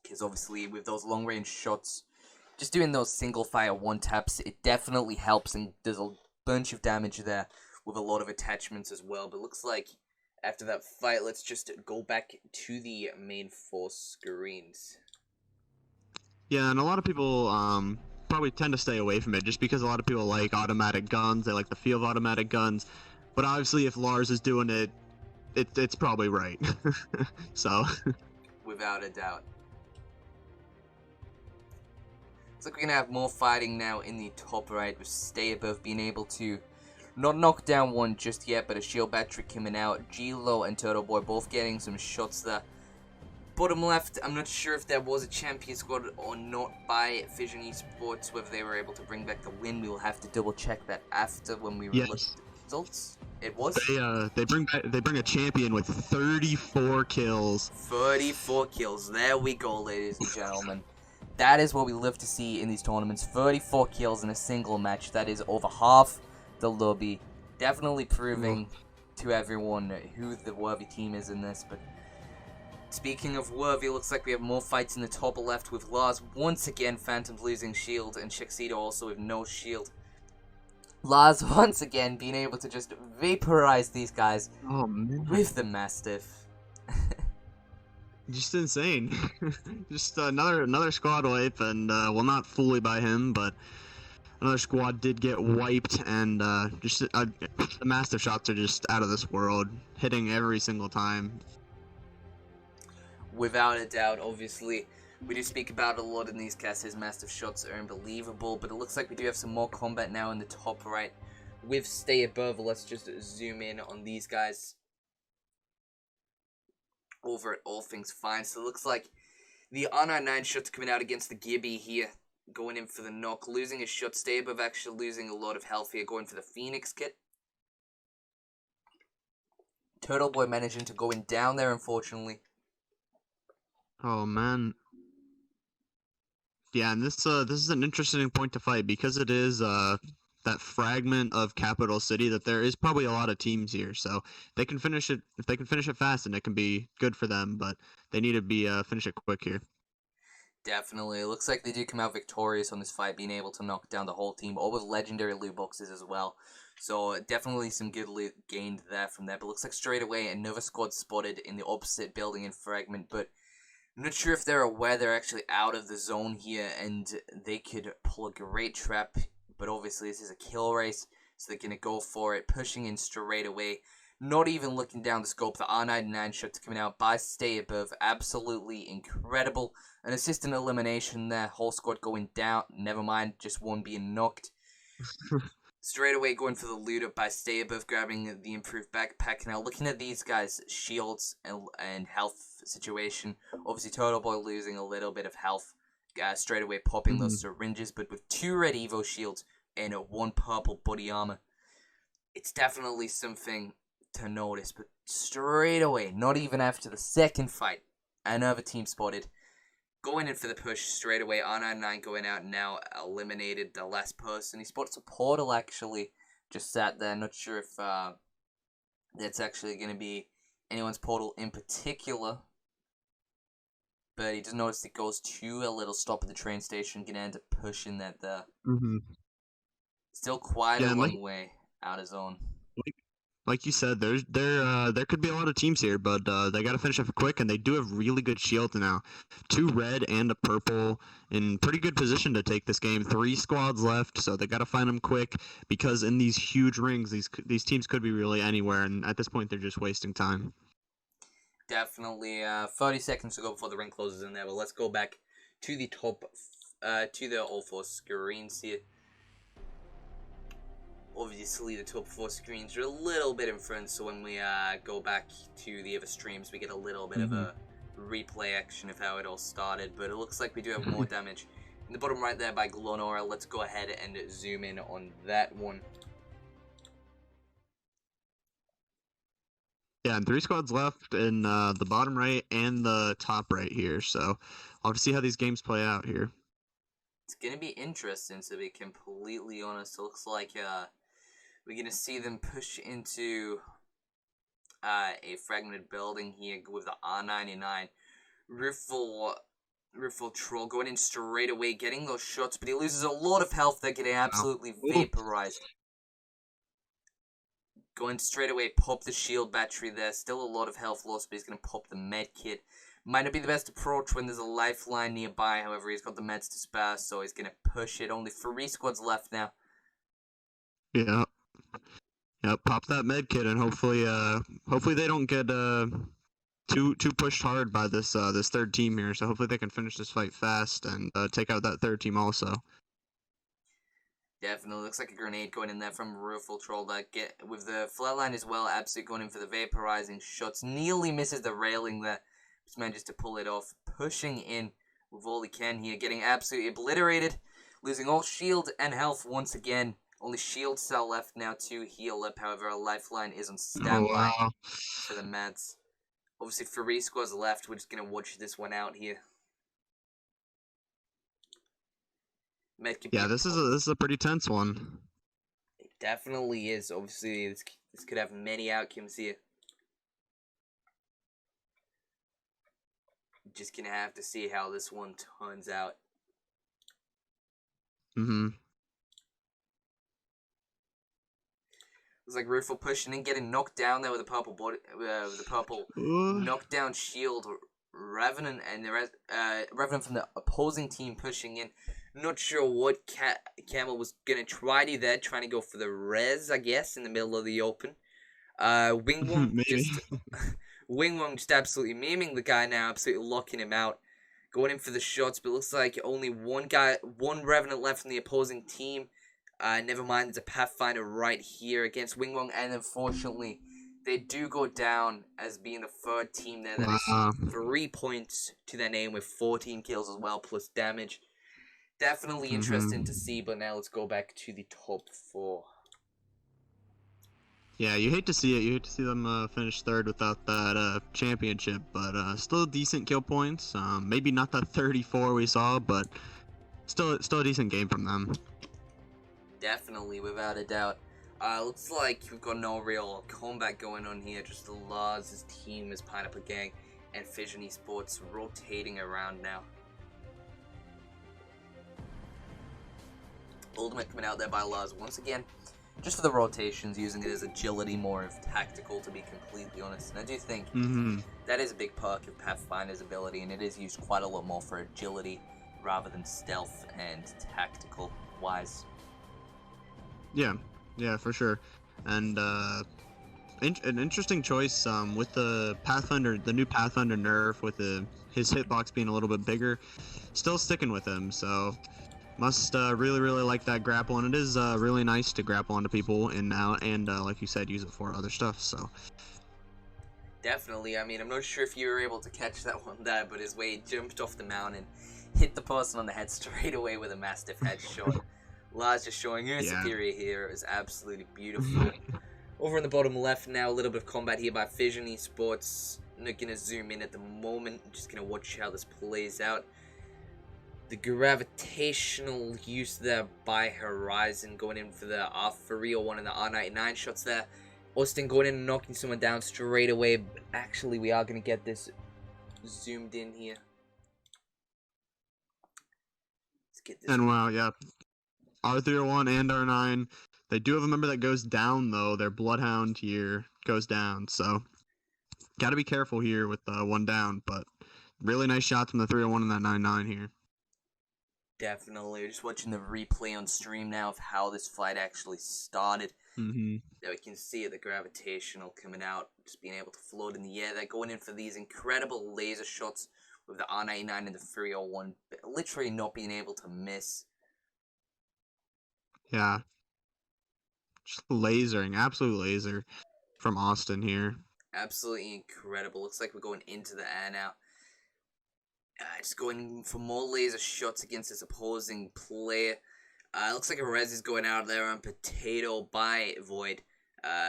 Because obviously with those long range shots, just doing those single fire one taps, it definitely helps and does a bunch of damage there with a lot of attachments as well. But looks like after that fight, let's just go back to the main 4 screens. Yeah, and a lot of people probably tend to stay away from it just because a lot of people like automatic guns. They like the feel of automatic guns. But obviously if Lars is doing it, it's probably right. So without a doubt. Looks like we're gonna have more fighting now in the top right with Stay Above being able to not knock down one just yet, but a shield battery coming out. Gilo and Turtle Boy both getting some shots there. Bottom left, I'm not sure if there was a champion squad or not by Fission Esports, whether they were able to bring back the win. We will have to double check that after when we look at the results. It was. They bring a champion with 34 kills. 34 kills. There we go, ladies and gentlemen. That is what we love to see in these tournaments. 34 kills in a single match. That is over half the lobby. Definitely proving to everyone who the worthy team is in this. But Speaking of Worthy, it looks like we have more fights in the top left with Lars once again Phantoms losing shield and Shixito also with no shield. Lars once again being able to just vaporize these guys Oh man, with the Mastiff. just insane. Just another squad wipe, and well, not fully by him, but another squad did get wiped, and the master shots are just out of this world, hitting every single time. Without a doubt, obviously. We do speak about it a lot in these casts. His massive shots are unbelievable, but it looks like we do have some more combat now in the top right with Stay Above. Let's just zoom in on these guys over at All Things Fine. So it looks like the R99 shots coming out against the Gibby here, going in for the knock, losing his shot. Stay Above actually losing a lot of health here, going for the Phoenix kit. Turtle Boy managing to go in down there, unfortunately. Oh man. Yeah, and this is an interesting point to fight because it is that fragment of Capital City that there is probably a lot of teams here, so they can finish it if they can finish it fast, and it can be good for them. But they need to be finish it quick here. Definitely. It looks like they do come out victorious on this fight, being able to knock down the whole team, all with legendary loot boxes as well. So definitely some good loot gained there from there. But it looks like straight away another squad spotted in the opposite building in Fragment, but I'm not sure if they're aware they're actually out of the zone here, and they could pull a great trap, but obviously this is a kill race, so they're going to go for it, pushing in straight away, not even looking down the scope. The R99 shots coming out by Stay Above, absolutely incredible. An assistant elimination there, whole squad going down, never mind, just one being knocked. Straight away going for the loot up by Stay Above, grabbing the improved backpack. Now looking at these guys' shields and health situation, obviously Turtle Boy losing a little bit of health, straight away popping those syringes, but with 2 red Evo shields and 1 purple body armor, it's definitely something to notice. But straight away, not even after the second fight, another team spotted. Going in for the push straight away. R99 going out now, eliminated the last person. He spots a portal actually, just sat there. Not sure if that's actually going to be anyone's portal in particular. But he just noticed it goes to a little stop at the train station. Going to end up pushing that there. Still quite a long way out of zone. Like you said, there could be a lot of teams here, but they got to finish up quick, and they do have really good shields now. 2 red and a purple in pretty good position to take this game. 3 squads left, so they got to find them quick because in these huge rings, these teams could be really anywhere, and at this point, they're just wasting time. Definitely. 30 seconds to go before the ring closes in there, but let's go back to the top, to the all 4 screens here. Obviously, the top 4 screens are a little bit in front, so when we go back to the other streams, we get a little bit of a replay action of how it all started. But it looks like we do have more damage in the bottom right there by Glonora. Let's go ahead and zoom in on that one. Yeah, and 3 squads left in the bottom right and the top right here, so I'll have to see how these games play out here. It's going to be interesting, to be completely honest. It looks like we're going to see them push into a fragmented building here with the R99. Riffle Troll going in straight away, getting those shots, but he loses a lot of health. They're getting absolutely vaporized. Going straight away, pop the shield battery there. Still a lot of health loss, but he's going to pop the med kit. Might not be the best approach when there's a lifeline nearby. However, he's got the meds to spare, so he's going to push it. Only 3 squads left now. Yeah. Yeah, pop that med kit, and hopefully they don't get too pushed hard by this this third team here. So hopefully they can finish this fight fast and take out that third team also. Definitely looks like a grenade going in there from Ruffle Troll. That get with the flatline as well. Absolutely going in for the vaporizing shots. Nearly misses the railing there. Just manages to pull it off. Pushing in with all he can here. Getting absolutely obliterated. Losing all shield and health once again. Only shield cell left now to heal up. However, a lifeline is on standby for the meds. Obviously, 3 squads left. We're just going to watch this one out here. Yeah, this is a pretty tense one. It definitely is. Obviously, this could have many outcomes here. Just gonna have to see how this one turns out. Mm-hmm. Looks like Rufo pushing in, getting knocked down there with a purple body, with a purple knockdown shield. Revenant and the Revenant from the opposing team pushing in. Not sure what Camel was gonna try to do there, trying to go for the res, I guess, in the middle of the open. Wingwong just absolutely memeing the guy now, absolutely locking him out, going in for the shots. But it looks like only one Revenant left from the opposing team. Never mind, there's a Pathfinder right here against Wingwong, and unfortunately, they do go down as being the third team there. That is 3 points to their name with 14 kills as well, plus damage. Definitely interesting to see, but now let's go back to the top 4. Yeah, you hate to see it. You hate to see them finish third without that championship, but still decent kill points. Maybe not that 34 we saw, but still a decent game from them. Definitely, without a doubt. Looks like we've got no real combat going on here, just the Lars' team as Pineapple Gang and Fission Esports rotating around now. Ultimate coming out there by Lars once again, just for the rotations, using it as agility more of tactical, to be completely honest. And I do think that is a big perk of Pathfinder's ability, and it is used quite a lot more for agility rather than stealth and tactical wise. Yeah, for sure. And an interesting choice with the Pathfinder, the new Pathfinder nerf, with his hitbox being a little bit bigger, still sticking with him. So must really like that grapple, and it is really nice to grapple onto people in now, and like you said, use it for other stuff. So definitely. I mean, I'm not sure if you were able to catch that one there, but his way jumped off the mountain, hit the person on the head straight away with a Mastiff headshot. Lars just showing her superior here. It was absolutely beautiful. Over in the bottom left now, a little bit of combat here by Fission Esports. Not going to zoom in at the moment. Just going to watch how this plays out. The gravitational use there by Horizon, going in for the R301 and the R99 shots there. Austin going in and knocking someone down straight away. Actually, we are going to get this zoomed in here. Let's get this. And wow, yeah. R301 and R9. They do have a member that goes down, though. Their Bloodhound here goes down, so got to be careful here with one down, but really nice shots from the 301 and that 99 here. Definitely. We're just watching the replay on stream now of how this fight actually started. There we can see the gravitational coming out, just being able to float in the air. They're going in for these incredible laser shots with the R99 and the 301, literally not being able to miss. Yeah. Just lasering, absolute laser from Austin here. Absolutely incredible. Looks like we're going into the air now. Just going for more laser shots against this opposing player. Looks like a res is going out there on Potato by Void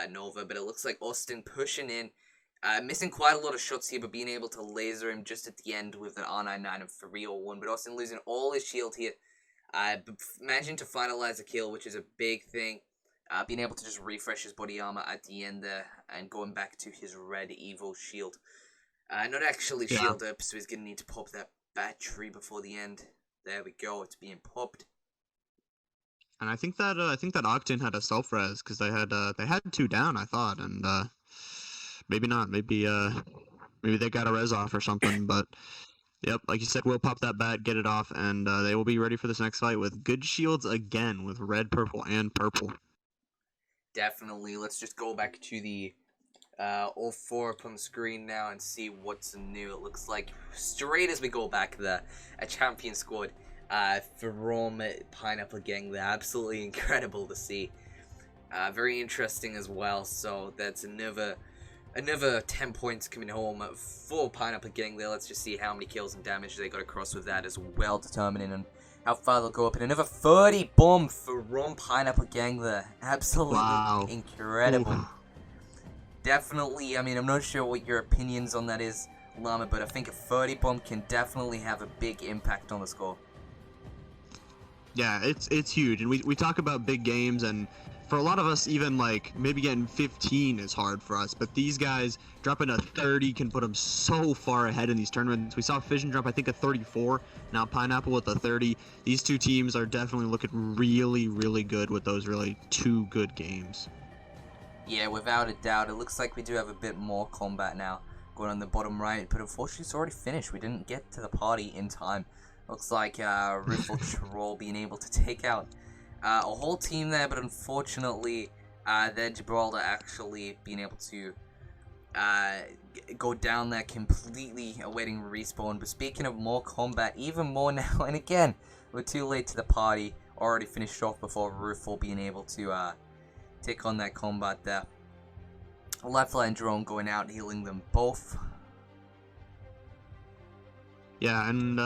Nova, but it looks like Austin pushing in. Missing quite a lot of shots here, but being able to laser him just at the end with an R99 and 301. But Austin losing all his shield here. Managing to finalize a kill, which is a big thing. Being able to just refresh his body armor at the end there, and going back to his red Evo shield. Not actually shield up, so he's going to need to pop that battery before the end. There we go, it's being popped. And I think that Octane had a self res, because they had 2 down, I thought, and maybe not, maybe they got a res off or something, but. Yep, like you said, we'll pop that bat, get it off, and they will be ready for this next fight with good shields again, with red, purple, and purple. Definitely. Let's just go back to the all 4 up on the screen now and see what's new. It looks like straight as we go back there, a champion squad for Rome Pineapple Gang. They're absolutely incredible to see. Very interesting as well. So that's another 10 points coming home for Pineapple Gang there. Let's just see how many kills and damage they got across with that as well, determining and how far they'll go up. And another 30 bomb for Ron Pineapple Gang there. Absolutely incredible. Ooh. Definitely, I mean, I'm not sure what your opinions on that is, Llama, but I think a 30 bomb can definitely have a big impact on the score. Yeah, it's huge. And we talk about big games, and for a lot of us, even like maybe getting 15 is hard for us. But these guys dropping a 30 can put them so far ahead in these tournaments. We saw Fission drop, I think, a 34. Now Pineapple with a 30. These two teams are definitely looking really, really good with those really two good games. Yeah, without a doubt. It looks like we do have a bit more combat now going on the bottom right, but unfortunately it's already finished. We didn't get to the party in time. Looks like Riffle Troll being able to take out a whole team there, but unfortunately then Gibraltar actually being able to go down there completely awaiting respawn. But speaking of more combat, even more now, and again, we're too late to the party, already finished off before Riffle being able to take on that combat there. Lifeline Drone going out, healing them both. Yeah, and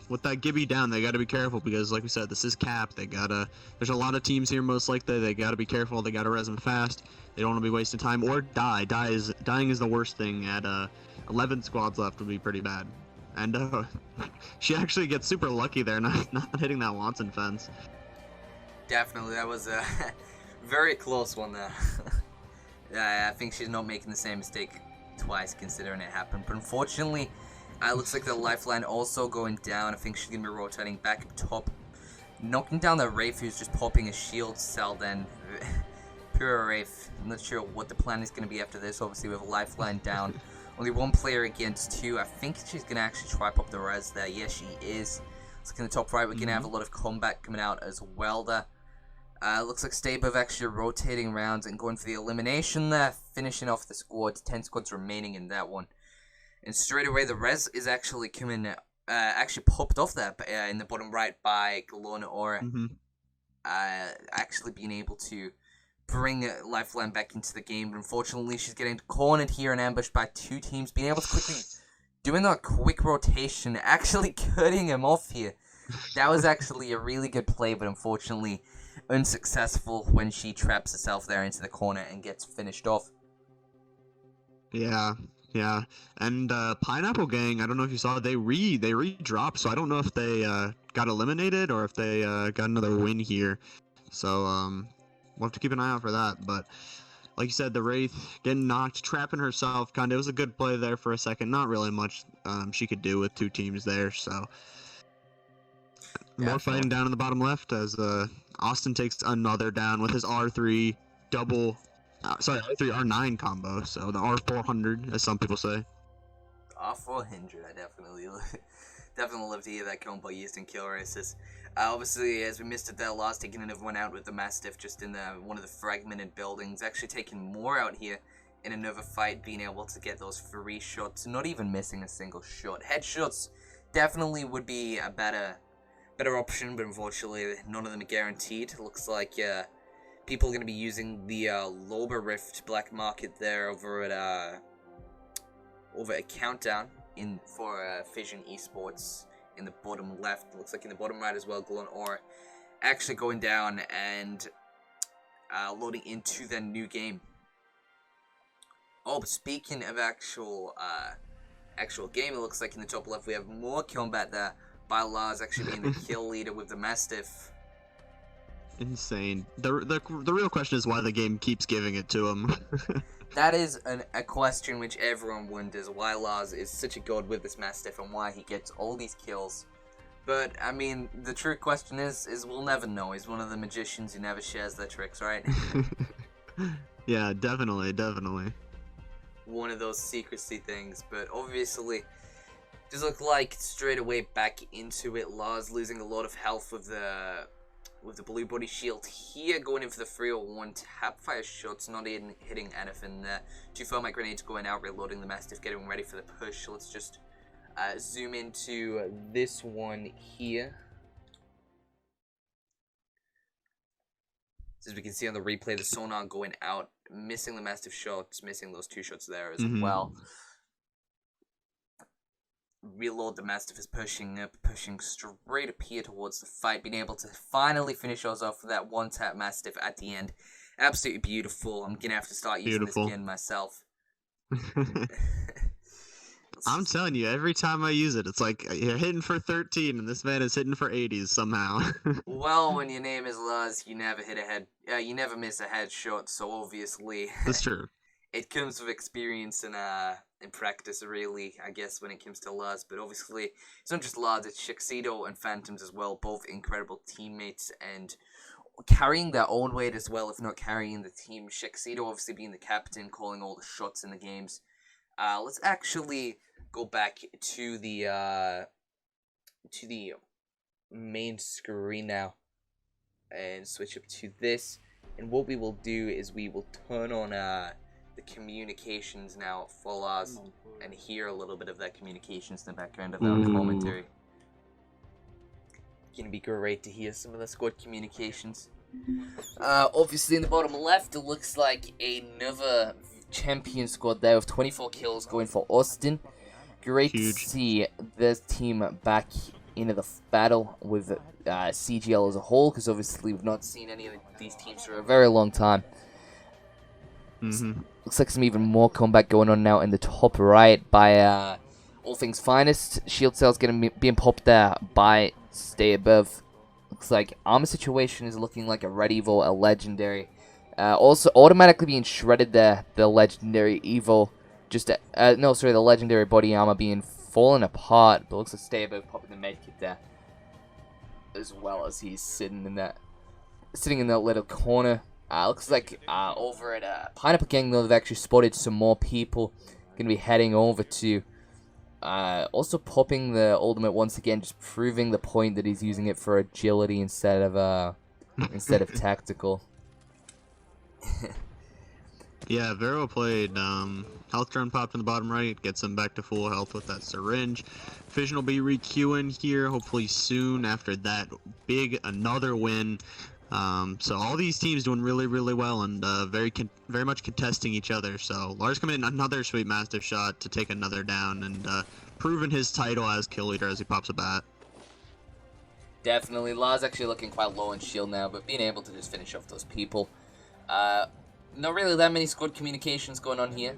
with that Gibby down, they got to be careful because, like we said, this is cap. There's a lot of teams here, most likely. They got to be careful. They got to res them fast. They don't want to be wasting time or die. Dying is the worst thing. At 11 squads left would be pretty bad. And she actually gets super lucky there, not hitting that Watson fence. Definitely, that was a very close one there. I think she's not making the same mistake twice considering it happened. But unfortunately, it looks like the lifeline also going down. I think she's going to be rotating back up top. Knocking down the Wraith, who's just popping a shield cell then. Pure Wraith. I'm not sure what the plan is going to be after this. Obviously, with lifeline down. Only one player against two. I think she's going to actually try pop the res there. Yes, she is. Looks like in the top right, we're going to have a lot of combat coming out as well there. Looks like Stabov actually rotating around and going for the elimination there, finishing off the squad. 10 squads remaining in that one. And straight away, the res is actually coming, actually popped off there in the bottom right by Galona Aura. Actually being able to bring Lifeline back into the game. But unfortunately, she's getting cornered here and ambushed by two teams. Being able to quickly, doing that quick rotation, actually cutting him off here. That was actually a really good play, but unfortunately unsuccessful when she traps herself there into the corner and gets finished off. Yeah, and Pineapple Gang, I don't know if you saw, they re-dropped, so I don't know if they got eliminated or if they got another win here. So we'll have to keep an eye out for that. But like you said, the Wraith getting knocked, trapping herself, it was a good play there for a second. Not really much she could do with two teams there, so more fighting down in the bottom left as Austin takes another down with his R3 double. R3 R9 combo, so the R400, as some people say. R400, I definitely love to hear that combo used in kill races. Obviously, as we missed it there last, taking another one out with the Mastiff just in one of the fragmented buildings. Actually taking more out here in another fight, being able to get those free shots, not even missing a single shot. Headshots definitely would be a better option, but unfortunately, none of them are guaranteed. It looks like people are going to be using the Loba Rift black market there over at Countdown for Fission Esports in the bottom left. It looks like in the bottom right as well, Glon Or actually going down and loading into the new game. Oh, but speaking of actual game, it looks like in the top left we have more combat there by Lars actually being the kill leader with the Mastiff. Insane. The real question is why the game keeps giving it to him. That is a question which everyone wonders, why Lars is such a god with this Mastiff and why he gets all these kills. But, I mean, the true question is we'll never know. He's one of the magicians who never shares their tricks, right? Yeah, definitely. One of those secrecy things, but obviously does look like straight away back into it. Lars losing a lot of health with the blue body shield here, going in for the 301 tap fire shots, not even hitting anything there. 2 thermite grenades going out, reloading the Mastiff, getting ready for the push. Let's just zoom into this one here. As we can see on the replay, the sonar going out, missing the Mastiff shots, missing those 2 shots there as well. Reload, the Mastiff is pushing straight up here towards the fight, being able to finally finish us off with that one-tap Mastiff at the end. Absolutely beautiful. I'm going to have to start using this again myself. Let's I'm telling you, every time I use it, it's like you're hitting for 13, and this man is hitting for 80s somehow. Well, when your name is Lars, you never hit a head. You never miss a headshot. So obviously, That's true. it comes with experience and in practice, really. I guess when it comes to Lars, but obviously it's not just Lars. It's Shuxido and Phantoms as well. Both incredible teammates and carrying their own weight as well, if not carrying the team. Shuxido obviously being the captain, calling all the shots in the games. Let's actually go back to the main screen now and switch up to this. And what we will do is we will turn on the communications now for us and hear a little bit of that communications in the background of our commentary. Gonna be great to hear some of the squad communications. Obviously in the bottom left, it looks like another champion squad there with 24 kills going for Austin. Great Huge. to see this team back into the battle with CGL as a whole, because obviously we've not seen any of these teams for a very long time. Looks like some even more combat going on now in the top right by All Things Finest. Shield Cell's being popped there by Stay Above. Looks like Armor Situation is looking like a Red Evo, a Legendary. Also automatically being shredded there, the Legendary Evo. The Legendary Body Armor being fallen apart, but looks like Stay Above popping the medkit there. As well as he's sitting in that little corner. Looks like over at Pineapple Gang, though, they've actually spotted some more people. Going to be heading over to also popping the ultimate once again, just proving the point that he's using it for agility instead of tactical. Yeah, Vero played. Health drone popped in the bottom right, gets him back to full health with that syringe. Fission will be re-queuing here, hopefully soon after that another win. So all these teams doing really, really well and very much contesting each other. So Lars coming in another sweet mastiff shot to take another down and proving his title as kill leader as he pops a bat. Definitely, Lars actually looking quite low in shield now, but being able to just finish off those people. Not really that many squad communications going on here,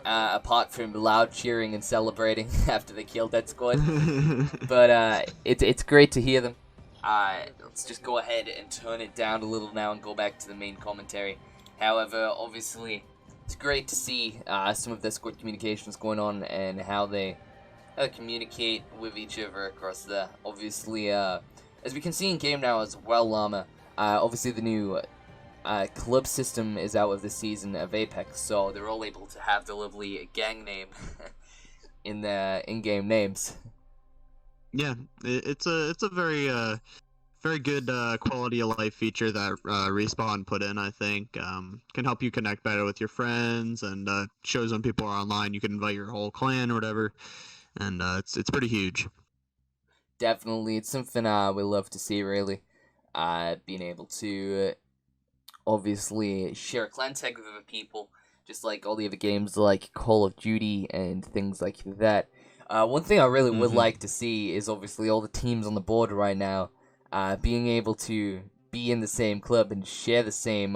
apart from loud cheering and celebrating after they killed that squad. But it's great to hear them. Let's just go ahead and turn it down a little now and go back to the main commentary. However, obviously, it's great to see some of the squad communications going on and how they communicate with each other across there. Obviously, as we can see in game now as well, Llama, obviously the new club system is out of the season of Apex, so they're all able to have the lovely gang name in the in-game names. Yeah, it's a very good quality of life feature that Respawn put in. I think can help you connect better with your friends and shows when people are online you can invite your whole clan or whatever, and it's pretty huge. Definitely, it's something we love to see, really. Being able to obviously share clan tag with other people, just like all the other games like Call of Duty and things like that. One thing I really would like to see is obviously all the teams on the board right now being able to be in the same club and share the same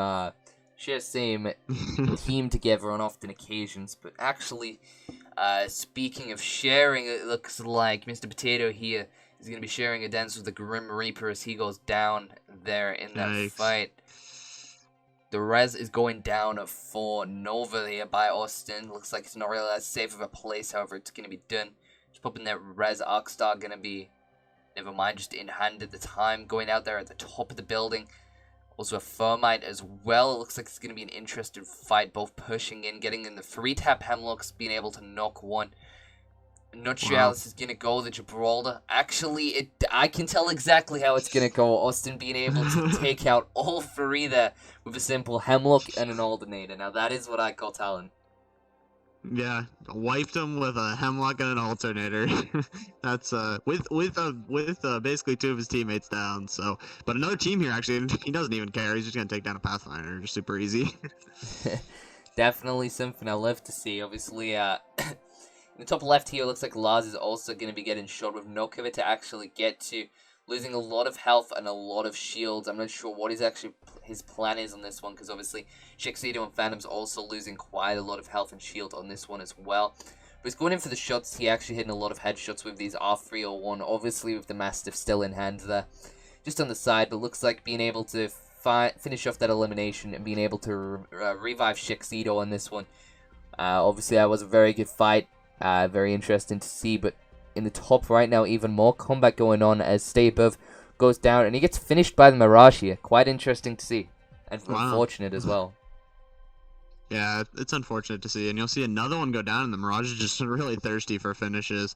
team together on often occasions. But actually, speaking of sharing, it looks like Mr. Potato here is going to be sharing a dance with the Grim Reaper as he goes down there in that fight. The res is going down for Nova here by Austin. Looks like it's not really that safe of a place, however, it's going to be done. Just popping that res. Arcstar going to be, never mind, just in hand at the time. Going out there at the top of the building. Also a Thermite as well. It looks like it's going to be an interesting fight. Both pushing in, getting in the 3-tap Hemlocks, being able to knock one. Not sure how this is going to go, the Gibraltar. Actually, I can tell exactly how it's going to go. Austin being able to take out all three there with a simple Hemlock and an Alternator. Now, that is what I call talent. Yeah, wiped him with a Hemlock and an Alternator. That's with basically two of his teammates down. So, but another team here actually, he doesn't even care. He's just gonna take down a Pathfinder, just super easy. Definitely something I love to see. Obviously, in the top left here, looks like Lars is also going to be getting shot with no cover to actually get to. Losing a lot of health and a lot of shields. I'm not sure what his plan is on this one, because obviously Shuxido and Phantom's also losing quite a lot of health and shield on this one as well. But he's going in for the shots. He actually hitting a lot of headshots with these R301, obviously with the Mastiff still in hand there. Just on the side, but looks like being able to finish off that elimination and being able to revive Shixito on this one. Obviously, that was a very good fight. Very interesting to see, but in the top right now, even more combat going on as Stay Above goes down, and he gets finished by the Mirage here. Quite interesting to see, and unfortunate as well. Yeah, it's unfortunate to see, and you'll see another one go down, and the Mirage is just really thirsty for finishes.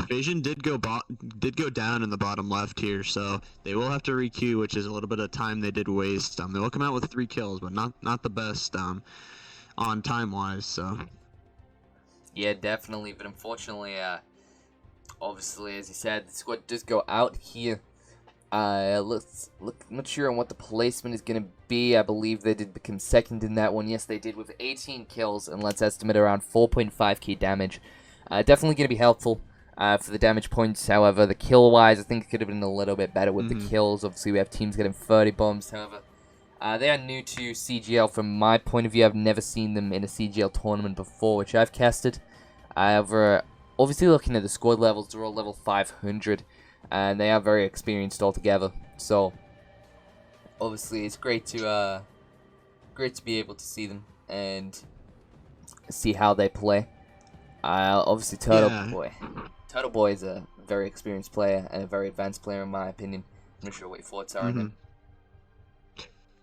Vision did go down in the bottom left here, so they will have to re-queue, which is a little bit of time they did waste. They will come out with 3 kills, but not the best on time-wise, so... Yeah, definitely, but unfortunately, obviously, as you said, the squad does go out here. Let's look. I'm not sure on what the placement is going to be. I believe they did become second in that one. Yes, they did with 18 kills, and let's estimate around 4.5k damage. Definitely going to be helpful for the damage points. However, the kill-wise, I think it could have been a little bit better with the kills. Obviously, we have teams getting 30 bombs. However, they are new to CGL from my point of view. I've never seen them in a CGL tournament before, which I've casted. However, obviously looking at the squad levels, they're all level 500, and they are very experienced altogether. So, obviously, it's great to be able to see them and see how they play. Obviously, Turtle Boy is a very experienced player and a very advanced player in my opinion. I'm not sure what your thoughts are on him.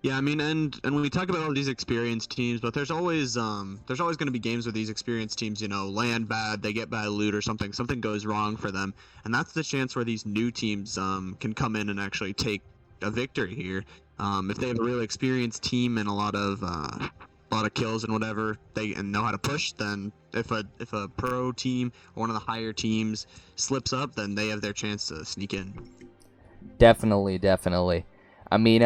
Yeah, I mean, and when we talk about all these experienced teams, but there's always going to be games where these experienced teams, land bad, they get bad loot or something goes wrong for them, and that's the chance where these new teams can come in and actually take a victory here. If they have a really experienced team and a lot of kills and whatever, and know how to push, then if a pro team or one of the higher teams slips up, then they have their chance to sneak in. Definitely. I mean,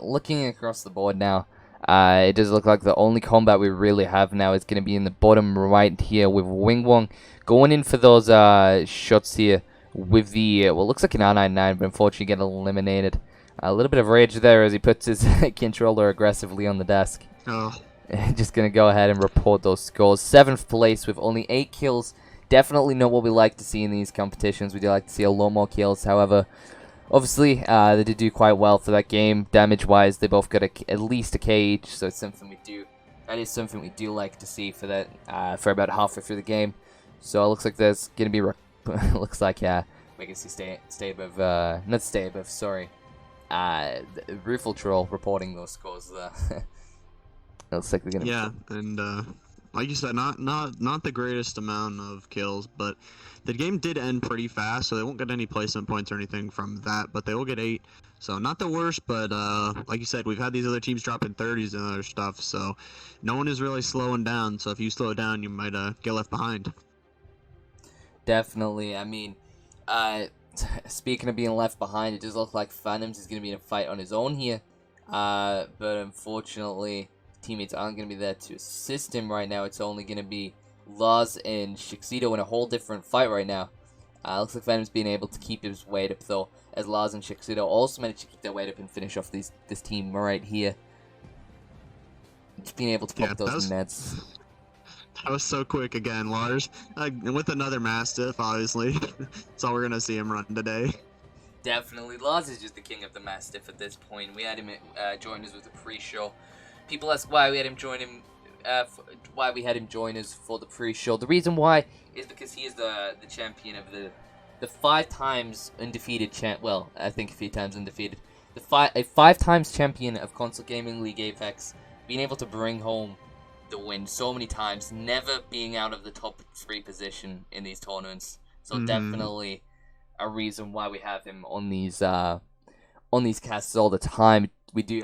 looking across the board now, it does look like the only combat we really have now is going to be in the bottom right here with Wing Wong going in for those shots here with the, looks like an R99, but unfortunately get eliminated. A little bit of rage there as he puts his controller aggressively on the desk. Oh. Just going to go ahead and report those scores. 7th place with only 8 kills. Definitely not what we like to see in these competitions. We do like to see a lot more kills. However, obviously, they did do quite well for that game. Damage-wise, they both got at least a K each, so it's something we do. That is something we do like to see for that. For about halfway through the game. So it looks like there's gonna be. Looks like we can see stay above. Not stay above. Sorry. Rueful Troll reporting those scores there. It looks like they're gonna. Yeah, and like you said, not the greatest amount of kills, but the game did end pretty fast, so they won't get any placement points or anything from that, but they will get 8. So not the worst, but like you said, we've had these other teams dropping 30s and other stuff, so no one is really slowing down. So if you slow down, you might get left behind. Definitely. I mean, speaking of being left behind, it does look like Phantoms is going to be in a fight on his own here, but unfortunately, teammates aren't going to be there to assist him right now. It's only going to be Lars and Shixito in a whole different fight right now. Looks like Phantom's being able to keep his weight up though, as Lars and Shixito also managed to keep their weight up and finish off this team right here. Just being able to pop those meds. That was so quick again, Lars. And with another Mastiff, obviously. That's all we're going to see him run today. Definitely. Lars is just the king of the Mastiff at this point. We had him join us with the pre-show. People ask why we had him join him. Why we had him join us for the pre-show. The reason why is because he is the champion of the 5 times undefeated well, I think a few times undefeated. A 5 times champion of Console Gaming League Apex, being able to bring home the win so many times, never being out of the top 3 position in these tournaments. So definitely a reason why we have him on these casts all the time. We do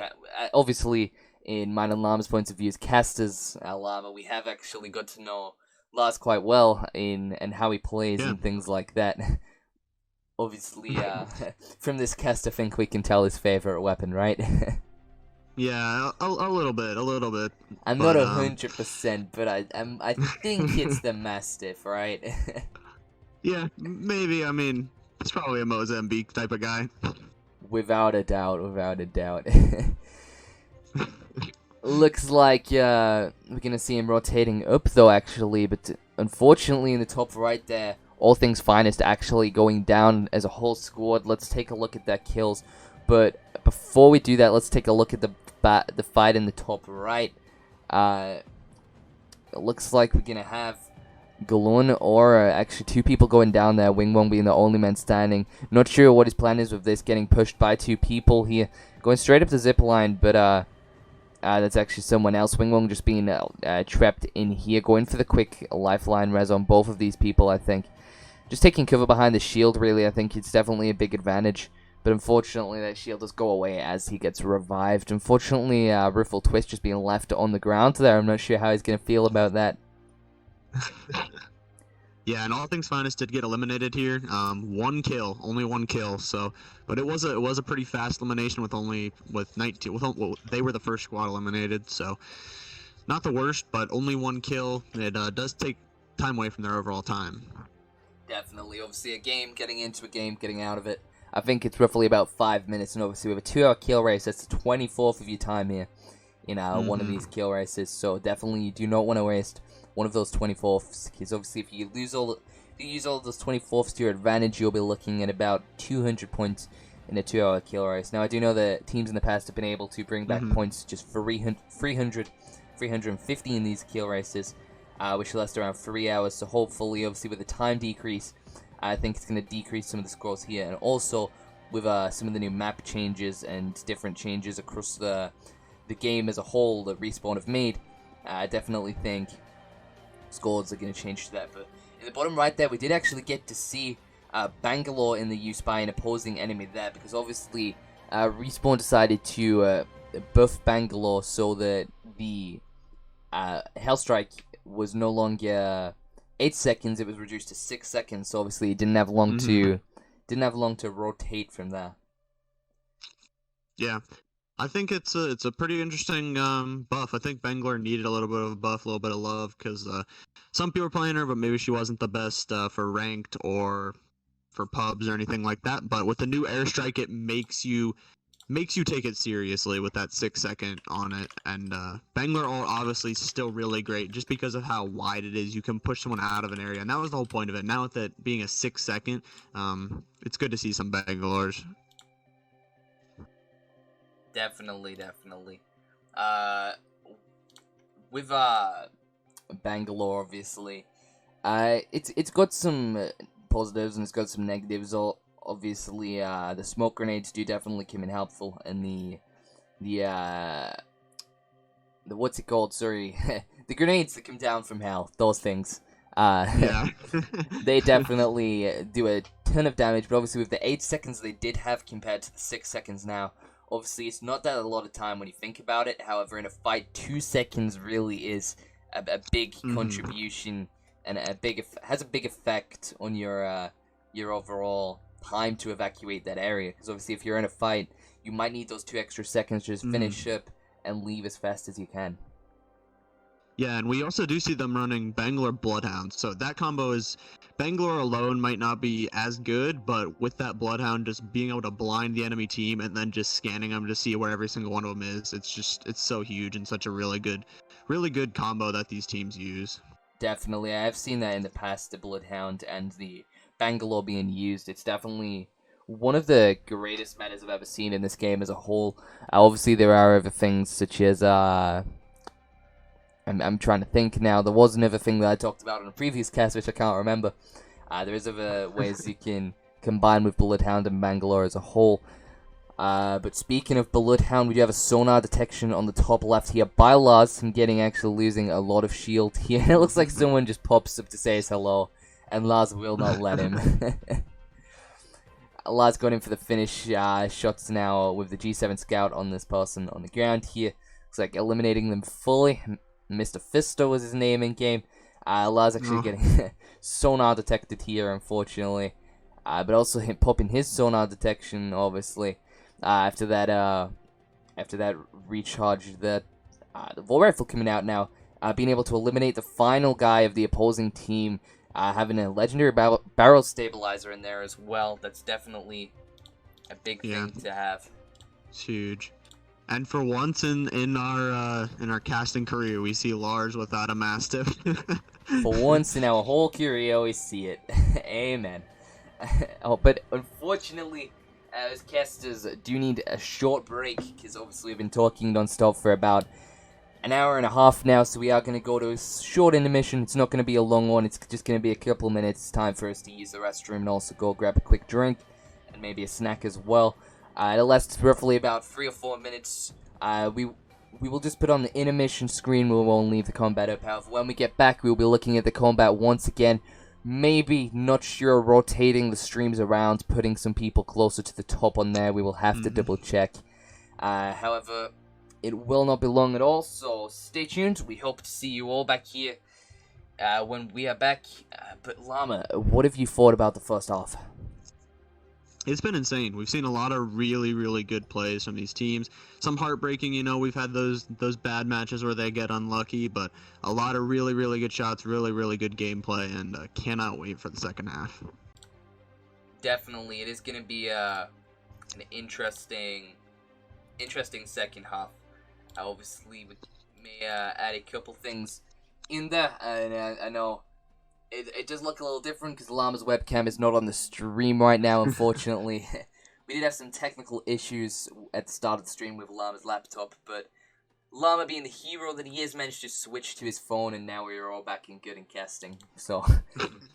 obviously. In mine and Llama's points of view as casters, Llama, we have actually got to know Lars quite well and how he plays and things like that. Obviously, from this cast, I think we can tell his favorite weapon, right? Yeah, a little bit. I'm not 100%, but I think it's the Mastiff, right? Yeah, maybe. I mean, it's probably a Mozambique type of guy. Without a doubt. Looks like we're gonna see him rotating up though, actually, but unfortunately, in the top right there, All Things Finest actually going down as a whole squad. Let's take a look at their kills. But before we do that, let's take a look at the fight in the top right. It looks like we're going to have Galun or actually two people going down there, Wingwong being the only man standing. Not sure what his plan is with this, getting pushed by two people here. Going straight up the zip line, but that's actually someone else. Wingwong just being trapped in here. Going for the quick lifeline res on both of these people, I think. Just taking cover behind the shield, really, I think it's definitely a big advantage. But unfortunately, that shield does go away as he gets revived. Unfortunately, Riffle Twist just being left on the ground there. I'm not sure how he's going to feel about that. Yeah, and All Things Finest did get eliminated here. One kill, only one kill. So, but it was a pretty fast elimination with 19. They were the first squad eliminated, so not the worst, but only one kill. It does take time away from their overall time. Definitely, obviously, a game, getting into a game, getting out of it. I think it's roughly about 5 minutes, and obviously we have a 2-hour kill race. That's the 24th of your time here in one of these kill races. So definitely, you do not want to waste one of those 24ths, because obviously if you use all of those 24ths to your advantage, you'll be looking at about 200 points in a 2-hour kill race. Now, I do know that teams in the past have been able to bring back points just 350 in these kill races, which last around 3 hours. So hopefully, obviously, with the time decrease, I think it's going to decrease some of the scores here. And also, with some of the new map changes and different changes across the game as a whole that Respawn have made, I definitely think scores are going to change to that. But in the bottom right there, we did actually get to see Bangalore in the use by an opposing enemy there, because obviously Respawn decided to buff Bangalore so that the Hellstrike was no longer 8 seconds, it was reduced to 6 seconds, so obviously it didn't have long to rotate from there. Yeah, I think it's a pretty interesting buff. I think Bangalore needed a little bit of a buff, a little bit of love, because some people were playing her, but maybe she wasn't the best for ranked or for pubs or anything like that. But with the new airstrike, it makes you take it seriously with that 6 second on it. And Bangalore are obviously still really great just because of how wide it is. You can push someone out of an area, and that was the whole point of it. Now with it being a 6 second, it's good to see some Bangalores. Definitely. With Bangalore, obviously, it's got some positives and it's got some negatives. Obviously, the smoke grenades do definitely come in helpful, and the what's it called? Sorry, the grenades that come down from hell. Those things. Yeah. They definitely do a ton of damage, but obviously with the 8 seconds they did have compared to the 6 seconds now, obviously it's not that a lot of time when you think about it. However, in a fight, 2 seconds really is a big contribution, and has a big effect on your overall time to evacuate that area. Because obviously if you're in a fight, you might need those 2 extra seconds to just finish up and leave as fast as you can. Yeah, and we also do see them running Bangalore Bloodhound. So that combo is, Bangalore alone might not be as good, but with that Bloodhound, just being able to blind the enemy team and then just scanning them to see where every single one of them is, it's so huge and such a really good combo that these teams use. Definitely, I've seen that in the past, the Bloodhound and the Bangalore being used. It's definitely one of the greatest metas I've ever seen in this game as a whole. Obviously, there are other things such as I'm trying to think now. There was another thing that I talked about in a previous cast, which I can't remember. There is other ways you can combine with Bloodhound and Bangalore as a whole. But speaking of Bloodhound, we do have a sonar detection on the top left here by Lars. Him actually losing a lot of shield here. It looks like someone just pops up to say his hello, and Lars will not let him. Lars got in for the finish shots now with the G7 Scout on this person on the ground here. Looks like eliminating them fully. Mr. Fisto was his name in game. Lars actually getting sonar detected here, unfortunately. But also him popping his sonar detection, obviously. After that recharge, the Vol Rifle coming out now, being able to eliminate the final guy of the opposing team, having a legendary barrel stabilizer in there as well. That's definitely a big thing to have. It's huge. And for once in our casting career, we see Lars without a mastiff. For once in our whole career, we see it. Amen. Oh, but unfortunately, as casters do need a short break, because obviously we've been talking non-stop for about an hour and a half now, so we are going to go to a short intermission. It's not going to be a long one, it's just going to be a couple of minutes. Time for us to use the restroom and also go grab a quick drink, and maybe a snack as well. It'll last roughly about 3 or 4 minutes. We will just put on the intermission screen, we won't leave the combat up. However, when we get back, we'll be looking at the combat once again. Maybe, not sure, rotating the streams around, putting some people closer to the top on there. We will have to double check. However, it will not be long at all, so stay tuned. We hope to see you all back here when we are back. But Llama, what have you thought about the first half? It's been insane. We've seen a lot of really, really good plays from these teams. Some heartbreaking, we've had those bad matches where they get unlucky, but a lot of really, really good shots, really, really good gameplay, and cannot wait for the second half. Definitely, it is going to be an interesting second half. Obviously, we may add a couple things in there, and I know it does look a little different because Llama's webcam is not on the stream right now, unfortunately. We did have some technical issues at the start of the stream with Llama's laptop, but Llama, being the hero that he is, managed to switch to his phone, and now we are all back in good in casting. So,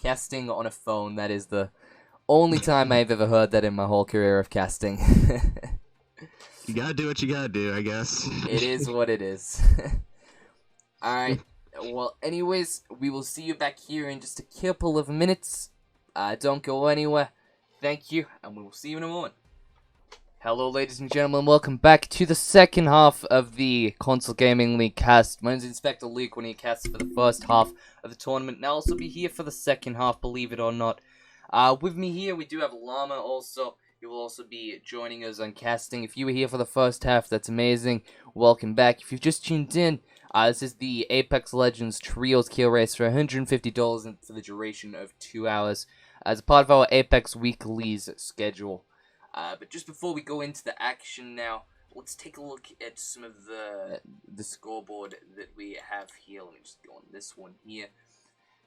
casting on a phone, that is the only time I've ever heard that in my whole career of casting. You gotta do what you gotta do, I guess. It is what it is. Alright, well, anyways, we will see you back here in just a couple of minutes. Don't go anywhere. Thank you, and we will see you in a moment. Hello, ladies and gentlemen, welcome back to the second half of the Console Gaming League cast. My name is Inspector Luke, when he casts for the first half of the tournament, and I'll also be here for the second half, believe it or not. With me here, we do have Llama also. He will also be joining us on casting. If you were here for the first half, that's amazing. Welcome back. If you've just tuned in, this is the Apex Legends Trios Kill Race for $150 for the duration of 2 hours as a part of our Apex Weeklies schedule. But just before we go into the action now, let's take a look at some of the scoreboard that we have here. Let me just go on this one here.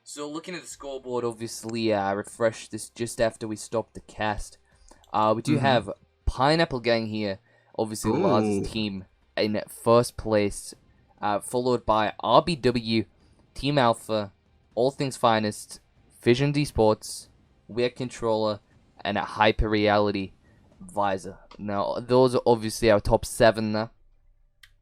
So looking at the scoreboard, obviously, refresh this just after we stop the cast. We do have Pineapple Gang here, obviously Lars' team, in first place, followed by RBW, Team Alpha, All Things Finest, Vision Esports, Weird Controller, and a Hyper Reality Visor. Now, those are obviously our top 7 there.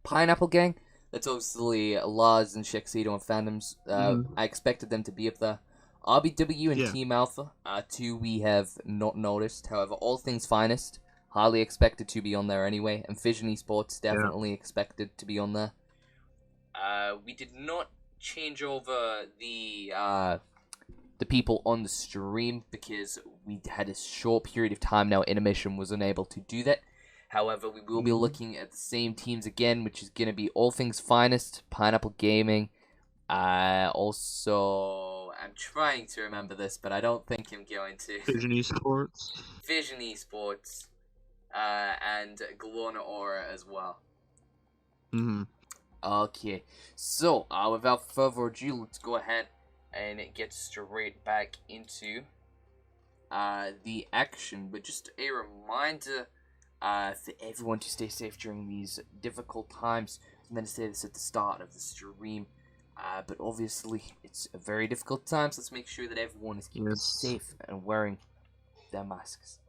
Pineapple Gang, that's obviously Lars and Shexito and Phantoms. I expected them to be up there. RBW and Team Alpha, 2 we have not noticed. However, All Things Finest, highly expected to be on there anyway. And Vision Esports, definitely expected to be on there. We did not change over the people on the stream because we had a short period of time now. Intermission was unable to do that. However, we will be looking at the same teams again, which is going to be All Things Finest, Pineapple Gaming, also, I'm trying to remember this, but I don't think I'm going to. Vision Esports. Vision Esports, and Glorna Aura as well. Okay, so, without further ado, let's go ahead and get straight back into the action. But just a reminder for everyone to stay safe during these difficult times. I'm going to say this at the start of the stream. But obviously, it's a very difficult time, so let's make sure that everyone is keeping safe and wearing their masks.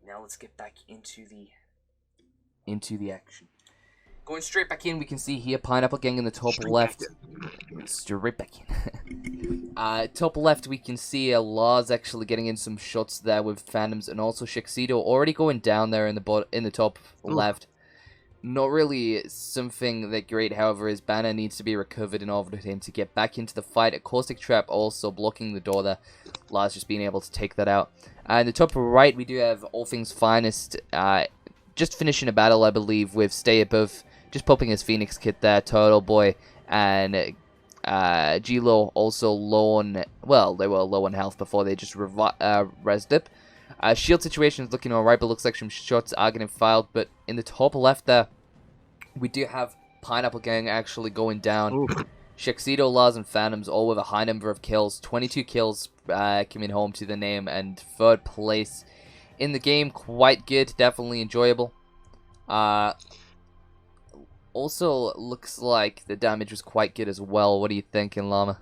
Now let's get back into the action. Going straight back in, we can see here Pineapple Gang in the top left. Straight back in. Top left, we can see Lars actually getting in some shots there with Phantoms, and also Shexito already going down there in the top left. Not really something that great, however, his banner needs to be recovered in order for him to get back into the fight. A Caustic Trap also blocking the door there. Lars just being able to take that out. In the top right, we do have All Things Finest, just finishing a battle, I believe, with Stay Above, just popping his Phoenix kit there, Turtle Boy, and G-Lo also low on, well, they were low on health before they just rezzed up. Shield situation is looking alright, but looks like some shots are getting filed. But in the top left there, We do have Pineapple Gang actually going down. Ooh. Shaxito, Lars, and Phantoms all with a high number of kills. 22 kills coming home to the name, and third place in the game. Quite good, definitely enjoyable. Also, looks like the damage was quite good as well. What are you thinking, Llama?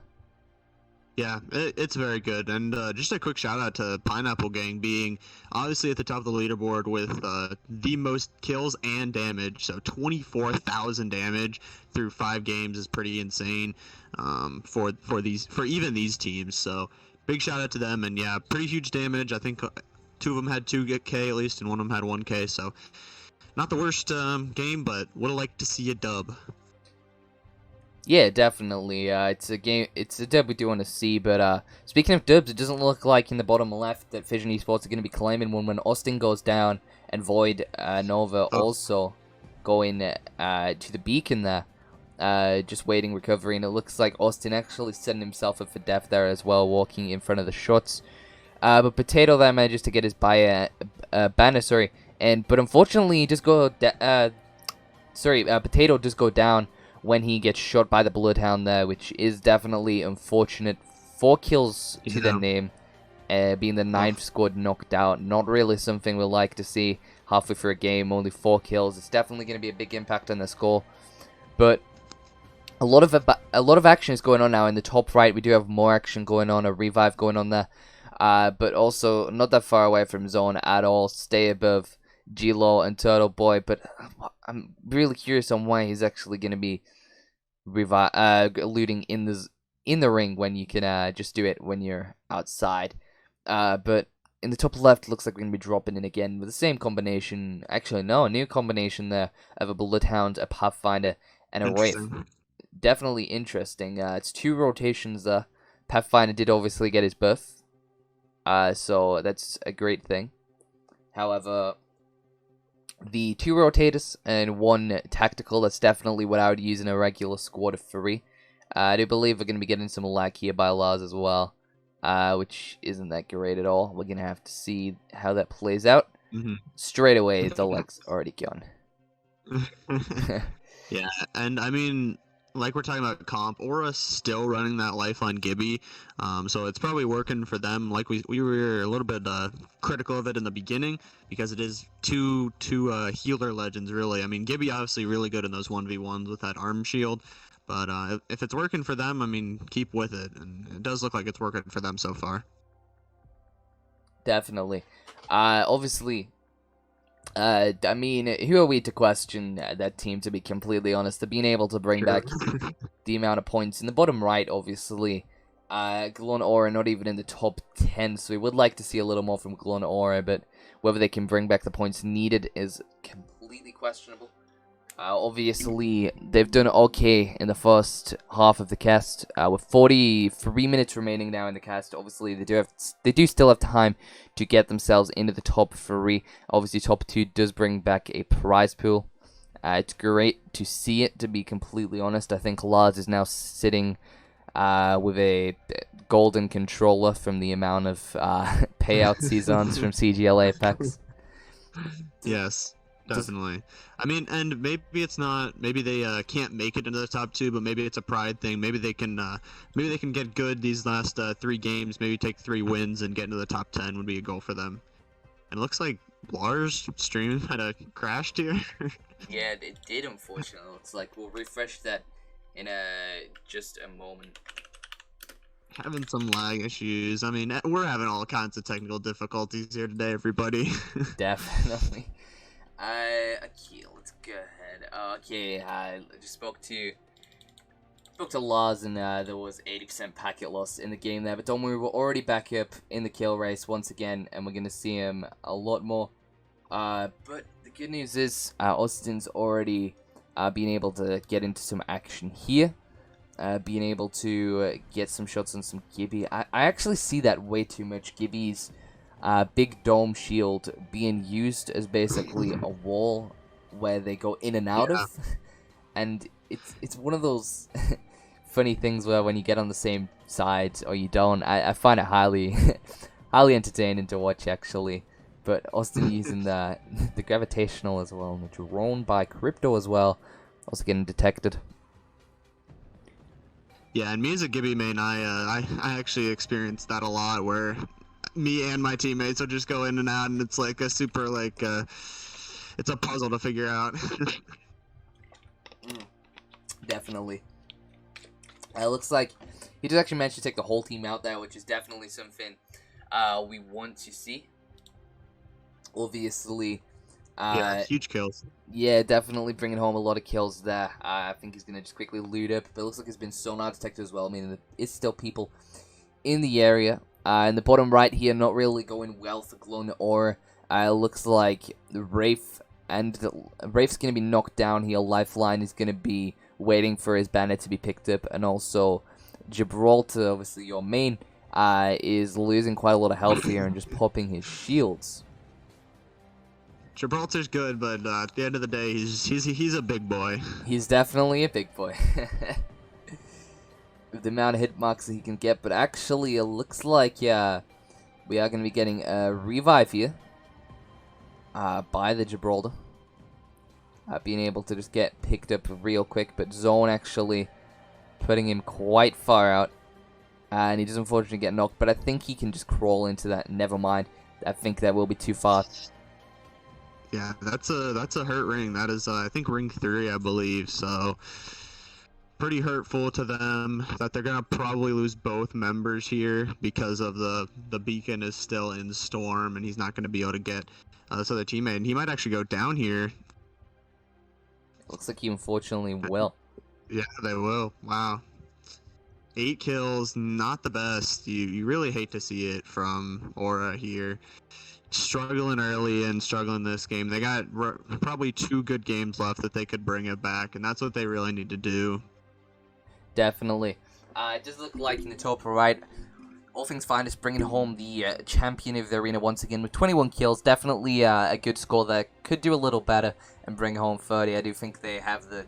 Yeah, it's very good. And just a quick shout out to Pineapple Gang being obviously at the top of the leaderboard with the most kills and damage. So 24,000 damage through 5 games is pretty insane for even these teams. So big shout out to them. And yeah, pretty huge damage. I think 2 of them had 2K at least, and one of them had 1K. So not the worst game, but would have liked to see a dub. Yeah, definitely. It's a game. It's a dub we do want to see. But speaking of dubs, it doesn't look like in the bottom left that Fission Esports are going to be claiming one when Austin goes down and Void Nova also going to the beacon there. Just waiting recovery, and it looks like Austin actually setting himself up for death there as well, walking in front of the shots. But Potato there manages to get his banner, but unfortunately he just Potato does go down when he gets shot by the Bloodhound there, which is definitely unfortunate. 4 kills to the name, being the 9th squad knocked out. Not really something we like to see halfway through a game, only 4 kills. It's definitely going to be a big impact on the score. But a lot of action is going on now in the top right. We do have more action going on, a revive going on there. But also not that far away from zone at all. Stay above G-Law and Turtle Boy, but I'm really curious on why he's actually going to be looting in the ring when you can just do it when you're outside. But in the top left, looks like we're going to be dropping in again with the same combination. Actually, no, a new combination there of a Bloodhound, a Pathfinder, and a Wraith. Definitely interesting. It's 2 rotations there. Pathfinder did obviously get his buff, so that's a great thing. However, the 2 rotators and 1 tactical, that's definitely what I would use in a regular squad of 3. I do believe we're going to be getting some lag here by Lars as well, which isn't that great at all. We're going to have to see how that plays out. Straight away, the lag's already gone. Yeah, and I mean, like we're talking about comp, Aura's still running that Lifeline Gibby, so it's probably working for them. Like we were a little bit critical of it in the beginning because it is two healer legends, really. I mean, Gibby obviously really good in those 1v1s with that arm shield, but if it's working for them, I mean, keep with it, and it does look like it's working for them so far. Definitely. Obviously, I mean, who are we to question that team, to be completely honest? To being able to bring back the amount of points. In the bottom right, obviously, Glon Aura not even in the top 10, so we would like to see a little more from Glon Aura, but whether they can bring back the points needed is completely questionable. Obviously, they've done okay in the first half of the cast, with 43 minutes remaining now in the cast. Obviously, they do still have time to get themselves into the top 3. Obviously, top 2 does bring back a prize pool. It's great to see it, to be completely honest. I think Lars is now sitting with a golden controller from the amount of payouts he's on from CGL Apex. Yes. Definitely. I mean, and maybe it's not. Maybe they can't make it into the top 2, but maybe it's a pride thing. Maybe they can get good these last 3 games. Maybe take 3 wins and get into the top 10 would be a goal for them. And it looks like Lars' stream had a crashed here. Yeah, it did. Unfortunately, looks like we'll refresh that in just a moment. Having some lag issues. I mean, we're having all kinds of technical difficulties here today, everybody. Definitely. Okay, let's go ahead. Okay, I just spoke to Lars, and there was 80% packet loss in the game there, but don't worry, we're already back up in the kill race once again, and we're going to see him a lot more. But the good news is, Austin's already being able to get into some action here, being able to get some shots on some Gibby. I actually see that way too much. Gibby's big dome shield being used as basically a wall where they go in and out of, and it's one of those funny things where when you get on the same side or you don't, I find it highly entertaining to watch actually. But Austin using the gravitational as well, and the drone by Crypto as well, Also getting detected. Yeah, and me as a Gibby main, I actually experienced that a lot, where me and my teammates will just go in and out, and it's like a super it's a puzzle to figure out. Definitely. It looks like he did actually manage to take the whole team out there, which is definitely something we want to see. Obviously, Yeah, huge kills. yeah, definitely bringing home a lot of kills there. I think he's going to just quickly loot up, but it looks like it's been sonar detected as well, meaning that it's still people in the area. In the bottom right here, not really going well for Glowing Aura. Looks like Wraith Wraith's going to be knocked down here. Lifeline is going to be waiting for his banner to be picked up, and also Gibraltar, obviously your main, is losing quite a lot of health here and just popping his shields. Gibraltar's good, but at the end of the day, he's a big boy. He's definitely a big boy. With the amount of hit marks that he can get, but actually it looks like we are going to be getting a revive here by the Gibraltar. Being able to just get picked up real quick, but Zone actually putting him quite far out. And he does unfortunately get knocked, but I think he can just crawl into that. Never mind. I think that will be too far. Yeah, that's a hurt ring. That is, I think, ring 3, I believe. So, pretty hurtful to them that they're gonna probably lose both members here because of the beacon is still in storm and he's not gonna be able to get this other teammate. And he might actually go down here. Looks like he unfortunately will. Yeah, they will. Wow. 8 kills, not the best. You really hate to see it from Aura here. Struggling early and struggling this game. They got probably 2 good games left that they could bring it back, and that's what they really need to do. Definitely. It does look like in the top right, All Things Fine is bringing home the champion of the arena once again with 21 kills. Definitely a good score there. Could do a little better and bring home 30. I do think they have the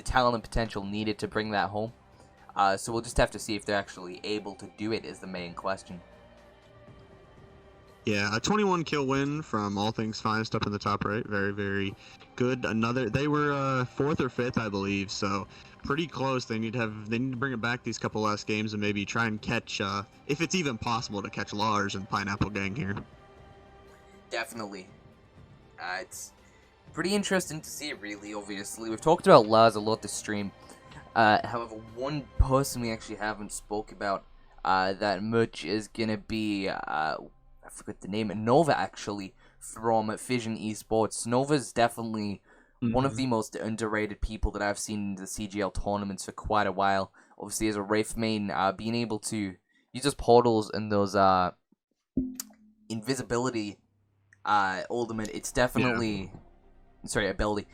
talent and potential needed to bring that home. So we'll just have to see if they're actually able to do it is the main question. Yeah, a 21 kill win from All Things Finest up in the top right. Very, very good. They were 4th or 5th, I believe, so pretty close. They need to bring it back these couple last games and maybe try and catch, if it's even possible to catch Lars and Pineapple Gang here. Definitely. It's pretty interesting to see, really, obviously. We've talked about Lars a lot this stream. However, one person we actually haven't spoke about that much is going to be, I forget the name, Nova, actually, from Fission Esports. Nova's definitely one of the most underrated people that I've seen in the CGL tournaments for quite a while. Obviously, as a Wraith main, being able to use those portals and those invisibility ultimate, it's definitely... Sorry, ability.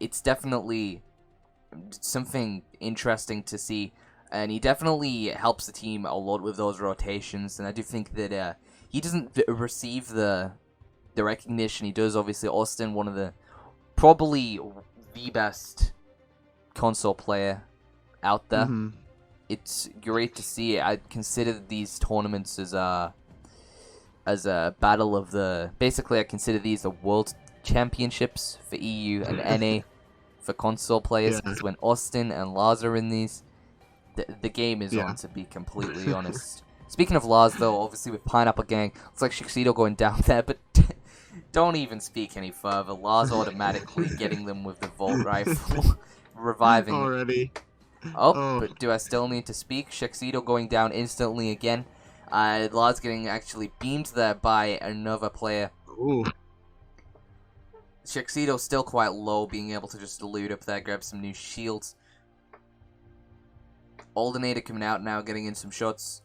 It's definitely something interesting to see, and he definitely helps the team a lot with those rotations, and I do think that he doesn't receive the recognition he does. Obviously, Austin, one of the probably the best console player out there. It's great to see. I consider these tournaments as a battle of the... Basically, I consider these the world championships for EU and NA for console players, because when Austin and Lars are in these, the game is on, to be completely honest. Speaking of Lars, though, obviously with Pineapple Gang, looks like Shuxido going down there, but don't even speak any further. Lars automatically getting them with the Volt Rifle, reviving already. But do I still need to speak? Shuxido going down instantly again. Lars getting actually beamed there by another player. Ooh. Shuxido still quite low, being able to just loot up there, grab some new shields. Alderator coming out now, getting in some shots.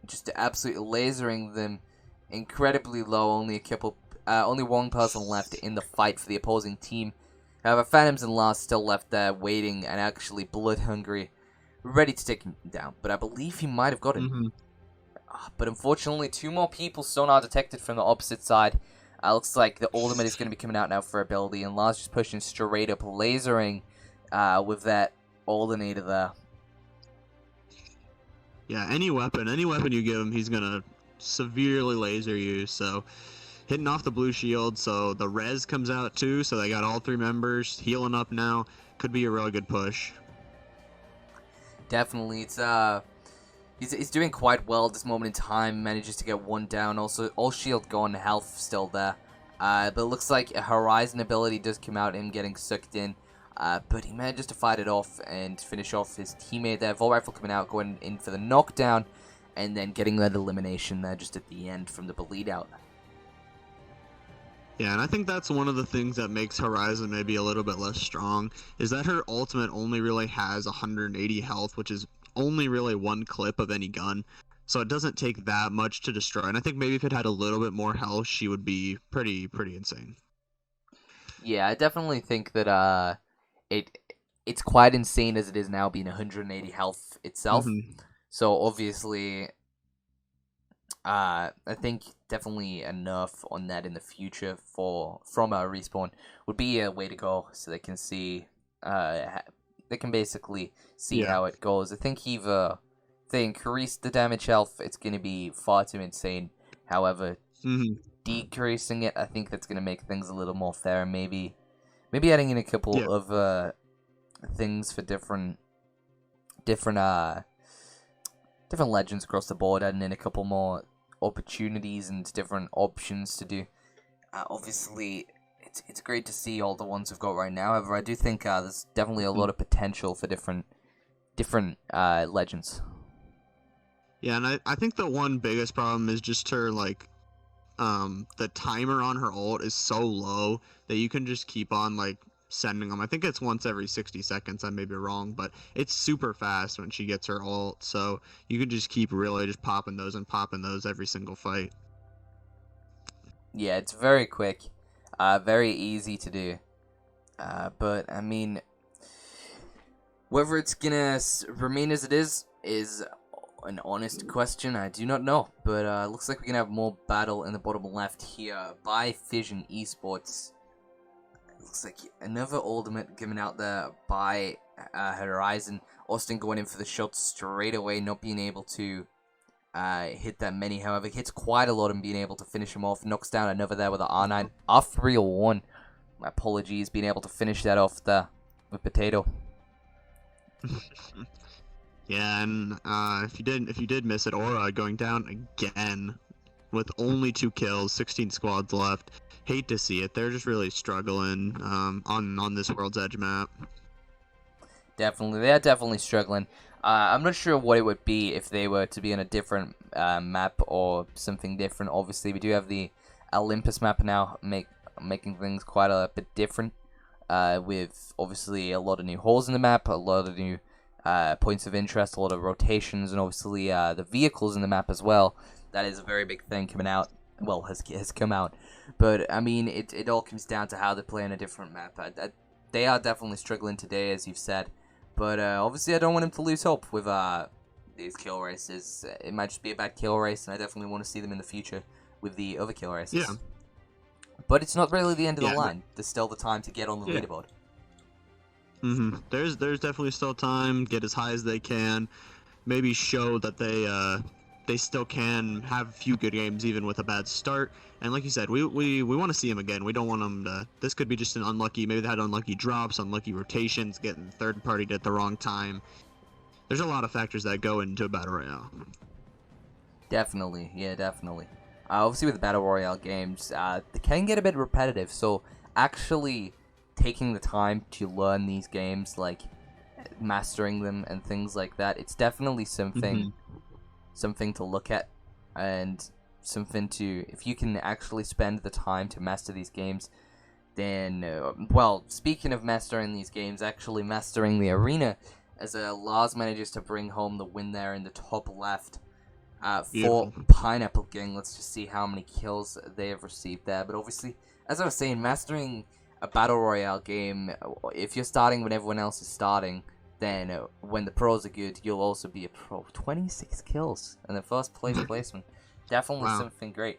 Just absolutely lasering them incredibly low. Only one person left in the fight for the opposing team. However, Phantoms and Lars still left there, waiting and actually blood hungry, ready to take him down. But I believe he might have got it. But unfortunately, 2 more people sonar detected from the opposite side. Looks like the ultimate is going to be coming out now for ability, and Lars just pushing straight up, lasering with that Alderator there. Yeah, any weapon you give him, he's gonna severely laser you. So, hitting off the blue shield, so the res comes out too. So they got all 3 members healing up now. could be a really good push. Definitely, he's doing quite well at this moment in time. Manages to get one down. Also, all shield gone, health still there. But it looks like a Horizon ability does come out, him getting sucked in. But he manages to fight it off and finish off his teammate there. Volt Rifle coming out, going in for the knockdown, and then getting that elimination there just at the end from the bleed out. Yeah, and I think that's one of the things that makes Horizon maybe a little bit less strong, is that her ultimate only really has 180 health, which is only really one clip of any gun. So it doesn't take that much to destroy. And I think maybe if it had a little bit more health, she would be pretty insane. Yeah, I definitely think that it's quite insane as it is now, being 180 health itself. Mm-hmm. So obviously, I think definitely enough on that in the future from Respawn would be a way to go, so they can see, they can basically see how it goes. I think they increase the damage health, it's going to be far too insane. However, decreasing it, I think that's going to make things a little more fair. Maybe adding in a couple of things for different legends across the board, adding in a couple more opportunities and different options to do. Obviously, it's great to see all the ones we've got right now. However, I do think there's definitely a lot of potential for different legends. Yeah, and I think the one biggest problem is just her, like, the timer on her ult is so low that you can just keep on, like, sending them. I think it's once every 60 seconds, I may be wrong, but it's super fast when she gets her ult, so you can just keep really just popping those every single fight. Yeah, it's very quick, very easy to do, but, I mean, whether it's gonna remain as it is an honest question. I do not know, but looks like we're gonna have more battle in the bottom left here by Fission Esports. Looks like another ultimate given out there by Horizon. Austin going in for the shot straight away, not being able to hit that many. However, hits quite a lot and being able to finish him off. Knocks down another there with an R9. R301. My apologies, being able to finish that off there with Potato. Yeah, and if you did miss it, Aura going down again with only 2 kills, 16 squads left. Hate to see it. They're just really struggling on this World's Edge map. Definitely, they are definitely struggling. I'm not sure what it would be if they were to be on a different map or something different. Obviously, we do have the Olympus map now, making things quite a bit different. With obviously a lot of new holes in the map, a lot of new points of interest, a lot of rotations, and obviously the vehicles in the map as well. That is a very big thing coming out. Well, has come out. But, I mean, it all comes down to how they play on a different map. They are definitely struggling today, as you've said. But, obviously, I don't want them to lose hope with these kill races. It might just be a bad kill race, and I definitely want to see them in the future with the other kill races. Yeah. But it's not really the end of the line. There's still the time to get on the leaderboard. There's definitely still time. Get as high as they can. Maybe show that they still can have a few good games even with a bad start. And like you said, we want to see them again. We don't want them to. This could be just an unlucky. Maybe they had unlucky drops, unlucky rotations, getting third party at the wrong time. There's a lot of factors that go into a battle royale. Definitely, yeah, definitely. Obviously, with the battle royale games, they can get a bit repetitive. So actually taking the time to learn these games, like mastering them and things like that, it's definitely something to look at, and something to, if you can actually spend the time to master these games, then well, speaking of mastering these games, actually mastering the arena, as Lars manages to bring home the win there in the top left for Pineapple Gang. Let's just see how many kills they have received there. But obviously, as I was saying, mastering a battle royale game, if you're starting when everyone else is starting, then when the pros are good, you'll also be a pro. 26 kills and the first place placement. Definitely something great.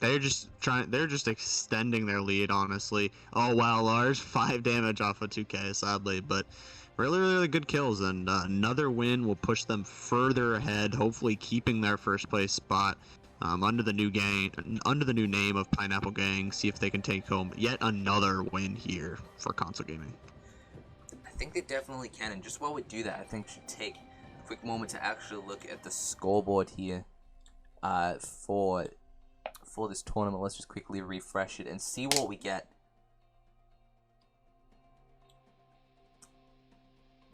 They're just extending their lead, honestly. Oh wow, Lars, 5 damage off of 2K, sadly, but really good kills, and another win will push them further ahead, hopefully keeping their first place spot. under the new name of Pineapple Gang. See if they can take home yet another win here for console gaming. I think they definitely can, and just while we do that, I think we should take a quick moment to actually look at the scoreboard here for this tournament. Let's just quickly refresh it and see what we get.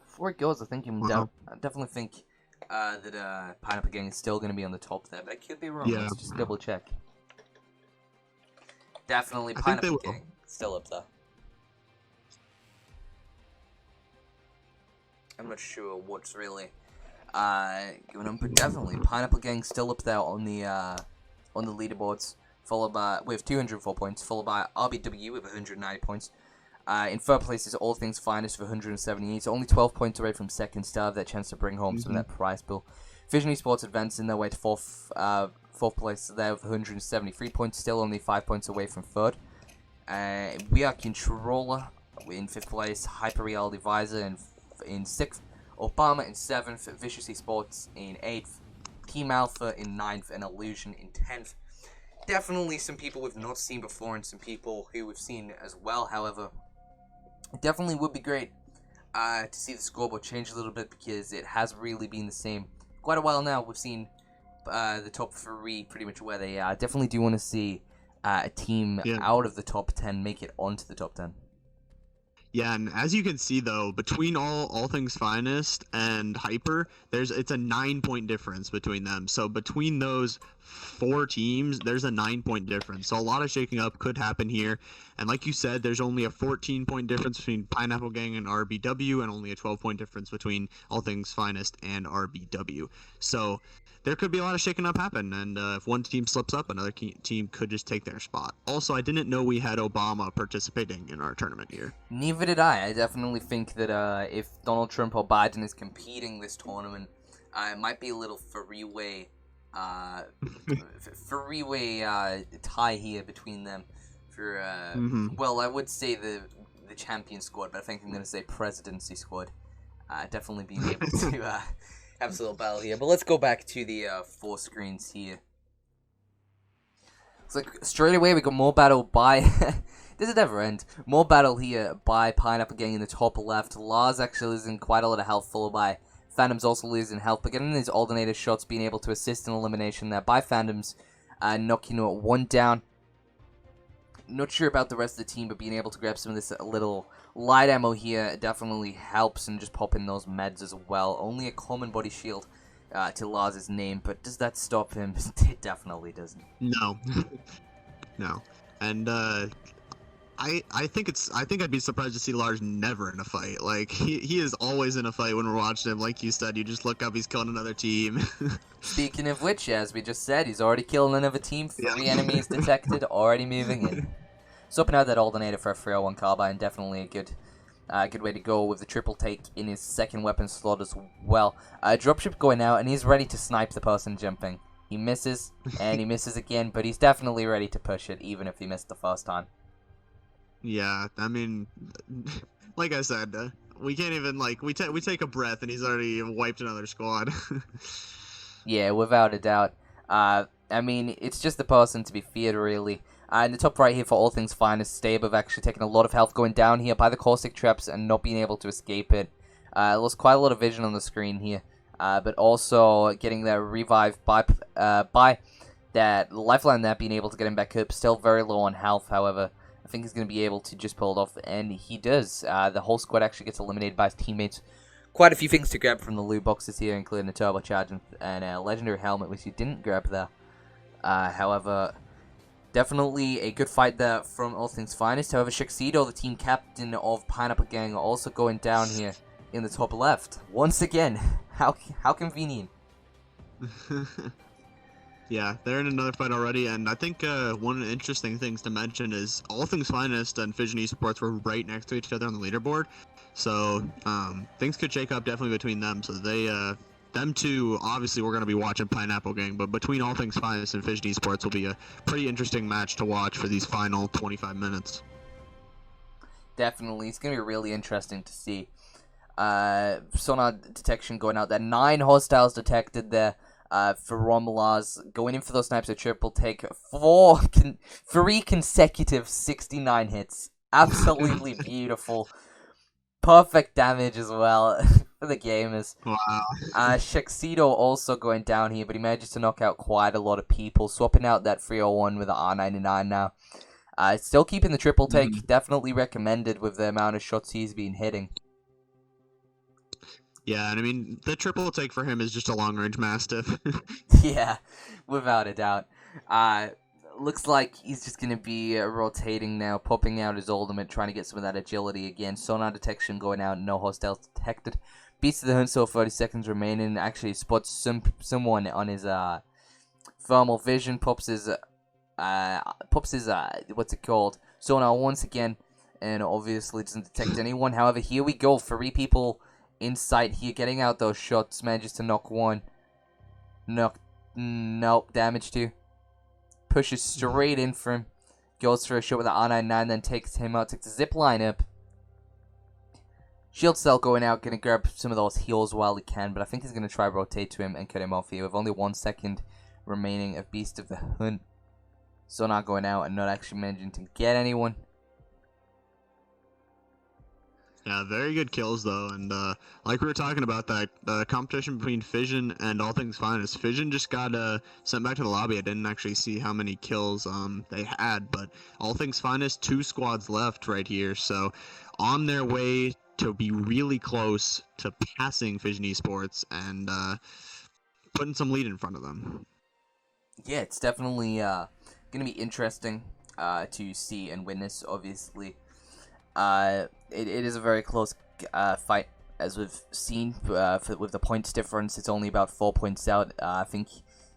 Before it goes, I think I definitely think that Pineapple Gang is still going to be on the top there, but I could be wrong. Yeah. Let's just double check. Definitely I think they Pineapple will. Gang still up there. I'm not sure what's really going on, but definitely Pineapple Gang still up there on the leaderboards, followed by with 204 points, followed by RBW with 190 points. In third place is All Things Finest with 178, so only 12 points away from second. Still have that chance to bring home some of that prize pool. Vision Esports advancing their way to fourth place there with 173 points, still only 5 points away from third. We are Controller in fifth place, Hyper Reality Visor in sixth, Obama in seventh, Vicious Esports in eighth, Team Alpha in ninth, and Illusion in 10th. Definitely some people we've not seen before and some people who we've seen as well. However, it definitely would be great to see the scoreboard change a little bit, because it has really been the same quite a while now. We've seen the top three pretty much where they are. Definitely do want to see a team out of the top 10 make it onto the top 10. Yeah, and as you can see though, between all things Finest and Hyper, it's a 9-point difference between them. So between those 4 teams, there's a 9-point difference. So a lot of shaking up could happen here. And like you said, there's only a 14-point difference between Pineapple Gang and RBW, and only a 12-point difference between All Things Finest and RBW. So there could be a lot of shaking up happen, and if one team slips up, another team could just take their spot. Also, I didn't know we had Obama participating in our tournament here. Neither did I. I definitely think that if Donald Trump or Biden is competing this tournament, it might be a little three-way tie here between them. For well, I would say the champion squad, but I think I'm going to say presidency squad. Definitely being able to have a little battle here. But let's go back to the 4 screens here. It's like straight away we got more battle by does it ever end? More battle here by Pineapple Gang in the top left. Lars actually losing quite a lot of health, followed by Phantoms also losing health, but getting these alternator shots, being able to assist in elimination there by Phantoms, knocking one down. Not sure about the rest of the team, but being able to grab some of this little light ammo here definitely helps, and just pop in those meds as well. Only a common body shield to Lars' name, but does that stop him? It definitely doesn't. No. No. And I think I'd be surprised to see Lars never in a fight. Like he is always in a fight when we're watching him. Like you said, you just look up, he's killing another team. Speaking of which, as we just said, he's already killing another team. 3 enemies detected, already moving in. Swapping out that alternator for a 301 carbine, definitely a good way to go with the triple take in his second weapon slot as well. Dropship going out, and he's ready to snipe the person jumping. He misses, and he misses again, but he's definitely ready to push it, even if he missed the first time. Yeah, I mean, like I said, we can't even, like, we take a breath and he's already wiped another squad. Yeah, without a doubt. I mean, it's just the person to be feared, really. In the top right here for All Things Finest, Stabov actually taking a lot of health going down here by the caustic traps and not being able to escape it. Lost quite a lot of vision on the screen here, but also getting that revive by that lifeline there, being able to get him back up. Still very low on health, however. I think he's going to be able to just pull it off, and he does. The whole squad actually gets eliminated by his teammates. Quite a few things to grab from the loot boxes here, including a turbocharge and a legendary helmet, which he didn't grab there. However, definitely a good fight there from All Things Finest. However, Shaxido, the team captain of Pineapple Gang, also going down here in the top left. Once again, how convenient. Yeah, they're in another fight already, and I think one of the interesting things to mention is All Things Finest and Fission Esports were right next to each other on the leaderboard, so things could shake up definitely between them. So them two, obviously we're going to be watching Pineapple Gang, but between All Things Finest and Fission Esports will be a pretty interesting match to watch for these final 25 minutes. Definitely, it's going to be really interesting to see. Sonar detection going out there. 9 hostiles detected there. for Romulars, going in for those snipes at triple take. 3 consecutive 69 hits. Absolutely beautiful. Perfect damage as well for the gamers. Wow. Shaxido also going down here, but he manages to knock out quite a lot of people, swapping out that 301 with the R99 now. Still keeping the triple take, definitely recommended with the amount of shots he's been hitting. Yeah, and I mean, the triple take for him is just a long-range Mastiff. Yeah, without a doubt. Looks like he's just going to be rotating now, popping out his ultimate, trying to get some of that agility again. Sonar detection going out, no hostiles detected. Beast of the Hunt, so 30 seconds remaining. Actually spots someone on his thermal vision, pops his what's it called? Sonar once again, and obviously doesn't detect anyone. However, here we go, 3 people in sight here, getting out those shots, manages to knock one. Nope, damage 2. Pushes straight in for him. Goes for a shot with the R99, then takes him out, takes the zip line up. Shield Cell going out, gonna grab some of those heals while he can, but I think he's gonna try rotate to him and cut him off here with only 1 second remaining of Beast of the Hunt. Sonar going out and not actually managing to get anyone. Yeah, very good kills though, and like we were talking about that competition between Fission and All Things Finest. Fission just got sent back to the lobby. I didn't actually see how many kills they had, but All Things Finest, 2 squads left right here, so on their way to be really close to passing Fission Esports and putting some lead in front of them. Yeah, it's definitely gonna be interesting to see and witness. Obviously, it is a very close fight, as we've seen. With the points difference, it's only about 4 points out. I think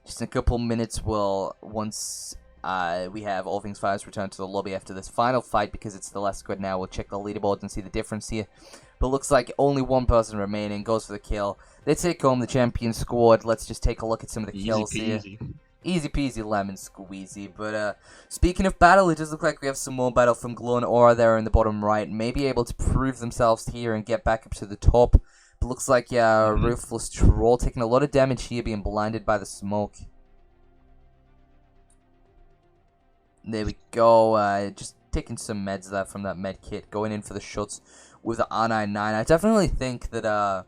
just in a couple minutes, once we have All Things Fires return to the lobby after this final fight, because it's the last squad now, we'll check the leaderboards and see the difference here. But looks like only 1 person remaining, goes for the kill. They take home the champion squad. Let's just take a look at some of the kills here. Easy peasy lemon squeezy. But speaking of battle, it does look like we have some more battle from Glow and Aura there in the bottom right. Maybe able to prove themselves here and get back up to the top. But looks like, yeah, Ruthless Troll taking a lot of damage here, being blinded by the smoke. There we go. Just taking some meds there from that med kit. Going in for the shots with the R99. I definitely think that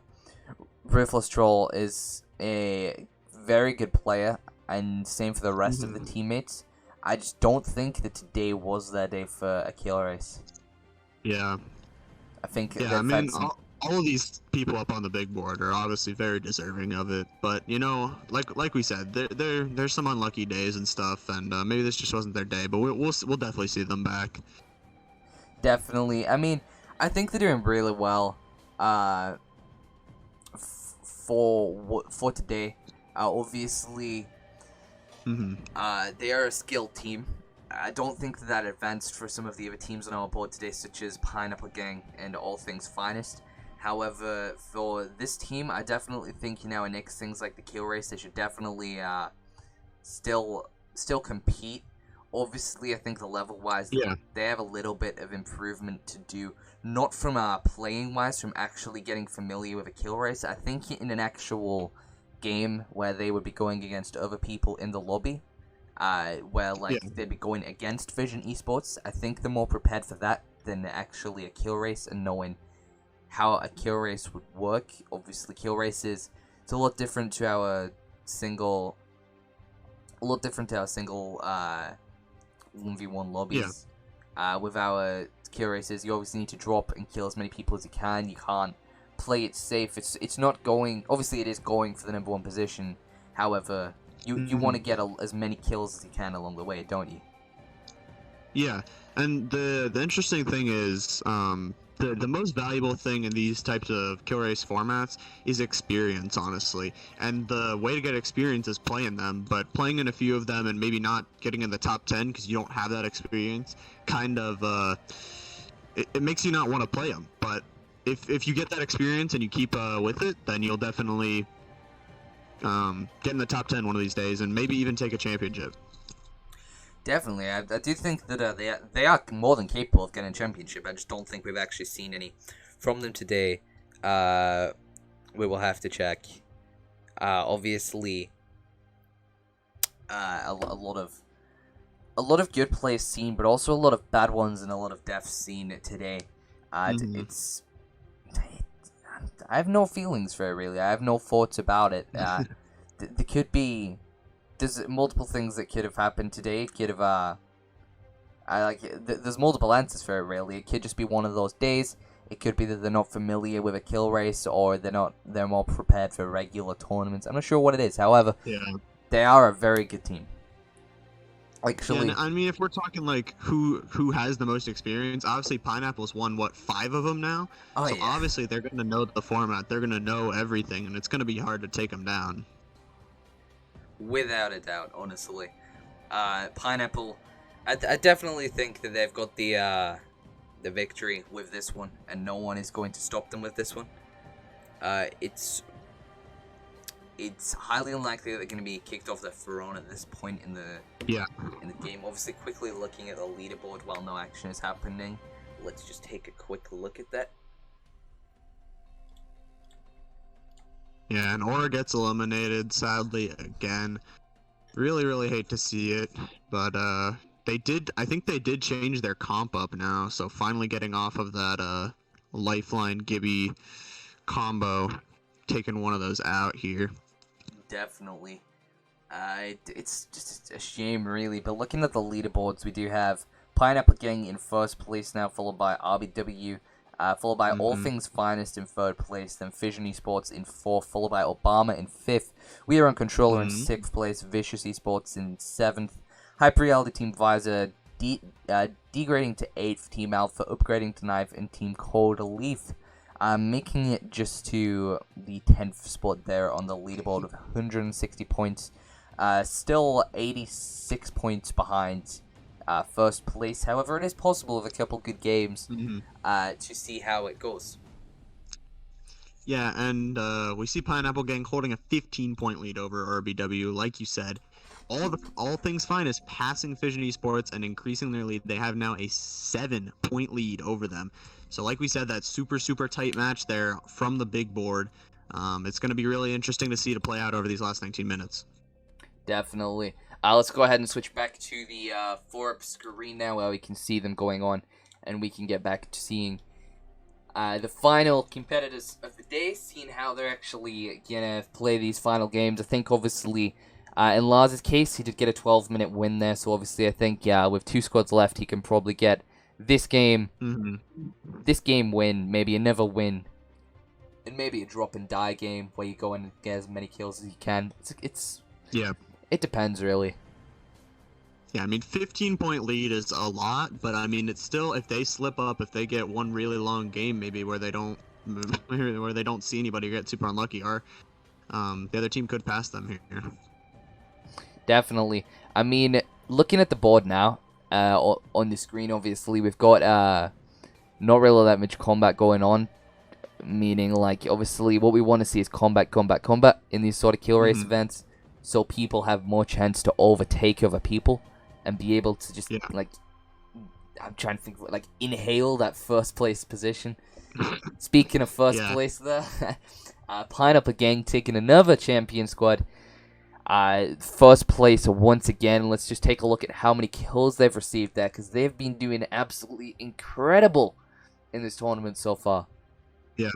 Ruthless Troll is a very good player. And same for the rest of the teammates. I just don't think that today was their day for a kill race. Yeah. I think. Yeah, I mean, all of these people up on the big board are obviously very deserving of it. But you know, like we said, there's some unlucky days and stuff, and maybe this just wasn't their day. But we'll definitely see them back. Definitely. I mean, I think they're doing really well. For today, obviously. They are a skilled team. I don't think that advanced for some of the other teams on our board today, such as Pineapple Gang and All Things Finest. However, for this team, I definitely think, you know, in next things like the kill race, they should definitely still compete. Obviously, I think the level-wise, they have a little bit of improvement to do. Not from playing-wise, from actually getting familiar with a kill race. I think in an actual game where they would be going against other people in the lobby, where they'd be going against Fission Esports. I think they're more prepared for that than actually a kill race and knowing how a kill race would work. Obviously, kill races, it's a lot different to our single 1v1 lobbies. With our kill races, you obviously need to drop and kill as many people as you can. You can't play it safe. It's not going. Obviously, it is going for the number 1 position. However, you want to get as many kills as you can along the way, don't you? Yeah, and the interesting thing is, the most valuable thing in these types of kill race formats is experience, honestly. And the way to get experience is playing them, but playing in a few of them and maybe not getting in the top 10 because you don't have that experience, kind of it makes you not want to play them. But if you get that experience and you keep with it, then you'll definitely get in the top 10 one of these days and maybe even take a championship. Definitely, I do think that they are more than capable of getting a championship. I just don't think we've actually seen any from them today. We will have to check. Obviously, a lot of good plays seen, but also a lot of bad ones and a lot of deaths seen today. I have no feelings for it, really. I have no thoughts about it. There's multiple things that could have happened today. It could have, there's multiple answers for it, really. It could just be one of those days. It could be that they're not familiar with a kill race, or they're more prepared for regular tournaments. I'm not sure what it is. However, they are a very good team. Actually, yeah, I mean, if we're talking like who has the most experience, obviously Pineapple's won 5 of them now. So obviously they're going to know the format. They're going to know everything, and it's going to be hard to take them down. Without a doubt, honestly. Pineapple, I definitely think that they've got the victory with this one, and no one is going to stop them with this one. It's highly unlikely that they're going to be kicked off their throne at this point in the game. Obviously, quickly looking at the leaderboard while no action is happening. Let's just take a quick look at that. Yeah, and Aura gets eliminated, sadly, again. Really, really hate to see it, but I think they did change their comp up now, so finally getting off of that Lifeline Gibby combo, taking one of those out here. Definitely. It's just a shame, really, but looking at the leaderboards, we do have Pineapple Gang in first place now, followed by RBW, followed by All Things Finest in third place, then Fission Esports in fourth, followed by Obama in fifth. We are on Controller in sixth place, Vicious Esports in seventh, Hyper Reality Team Visor degrading to eighth, Team Alpha upgrading to ninth, and Team Cold Leaf making it just to the 10th spot there on the leaderboard with 160 points. Still 86 points behind first place. However, it is possible with a couple good games to see how it goes. Yeah, and we see Pineapple Gang holding a 15-point lead over RBW, like you said. All Things Finest passing Fission Esports and increasing their lead. They have now a 7-point lead over them. So like we said, that super, super tight match there from the big board. It's going to be really interesting to see to play out over these last 19 minutes. Definitely. Let's go ahead and switch back to the 4-up screen now where we can see them going on. And we can get back to seeing the final competitors of the day, seeing how they're actually going to play these final games. I think, obviously, in Lars's case, he did get a 12-minute win there. So, obviously, I think with 2 squads left, he can probably get this game win, maybe another win, and maybe a drop and die game where you go in and get as many kills as you can. It depends, really. Yeah, I mean, 15-point lead is a lot, but I mean, it's still, if they slip up, if they get one really long game, maybe where they don't see anybody or get super unlucky, or the other team could pass them here. Definitely. I mean, looking at the board now, on the screen, obviously, we've got not really that much combat going on, meaning, like, obviously, what we want to see is combat in these sort of kill race events, so people have more chance to overtake other people and be able to just, like, I'm trying to think, like, inhale that first place position. Speaking of first place there, Pineapple Gang taking another champion squad. First place once again. Let's just take a look at how many kills they've received there, because they've been doing absolutely incredible in this tournament so far. Yeah,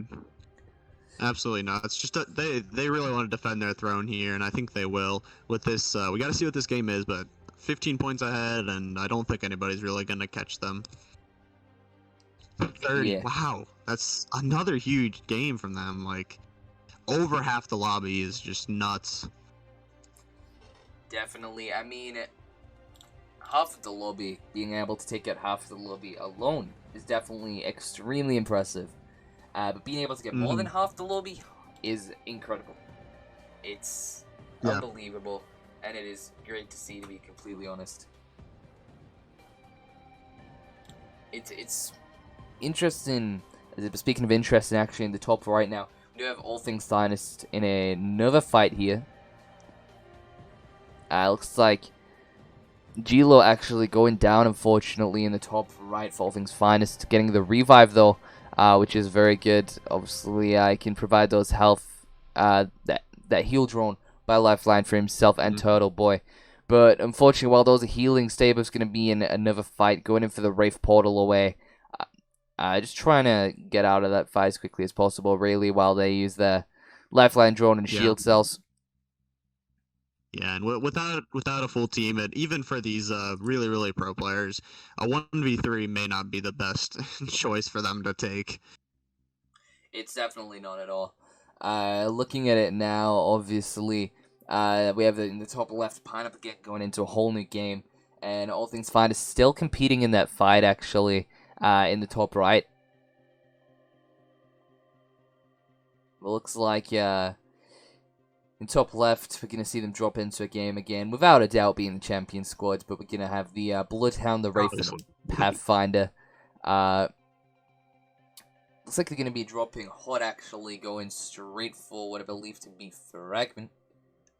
absolutely not. It's just that they really want to defend their throne here, and I think they will. With this, we got to see what this game is, but 15 points ahead, and I don't think anybody's really going to catch them. 30, wow, that's another huge game from them. Like, over half the lobby is just nuts. Definitely. I mean, half of the lobby, being able to take out half of the lobby alone is definitely extremely impressive. But being able to get more than half the lobby is incredible. It's unbelievable, and it is great to see, to be completely honest. It's interesting. Speaking of interesting, actually, in the top right now, we do have All Things Finest in another fight here. Looks like Gilo actually going down, unfortunately, in the top right for All Things Finest. Getting the revive, though, which is very good. Obviously, I can provide those health, that heal drone by Lifeline for himself and Turtle Boy. But unfortunately, while those are healing, Stable's going to be in another fight, going in for the Wraith Portal away. Just trying to get out of that fight as quickly as possible, really, while they use their Lifeline Drone and Shield Cells. Yeah, and without a full team, and even for these really pro players, a 1v3 may not be the best choice for them to take. It's definitely not at all. Looking at it now, obviously, we have in the top left Pineapple again going into a whole new game, and All Things Fine is still competing in that fight, actually, in the top right. It looks like, in top left, we're going to see them drop into a game again, without a doubt being the champion squads, but we're going to have the Bloodhound, the Wraith, and Pathfinder. Looks like they're going to be dropping Hot, actually, going straight for what I believe to be Fragment.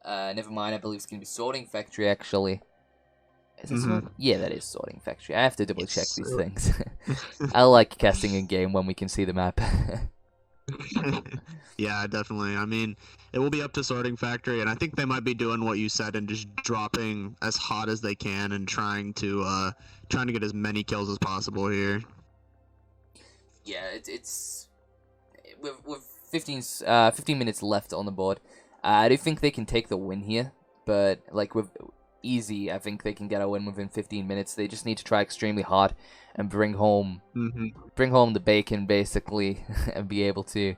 Never mind, I believe it's going to be Sorting Factory, actually. Is it Yeah, that is Sorting Factory. I have to double check these things. I like casting in game when we can see the map. Yeah, definitely. I mean, it will be up to Sorting Factory, and I think they might be doing what you said and just dropping as hot as they can and trying to get as many kills as possible here. Yeah, it's with 15 minutes left on the board. I do think they can take the win here, but like with easy, I think they can get a win within 15 minutes. They just need to try extremely hard and bring home the bacon, basically, and be able to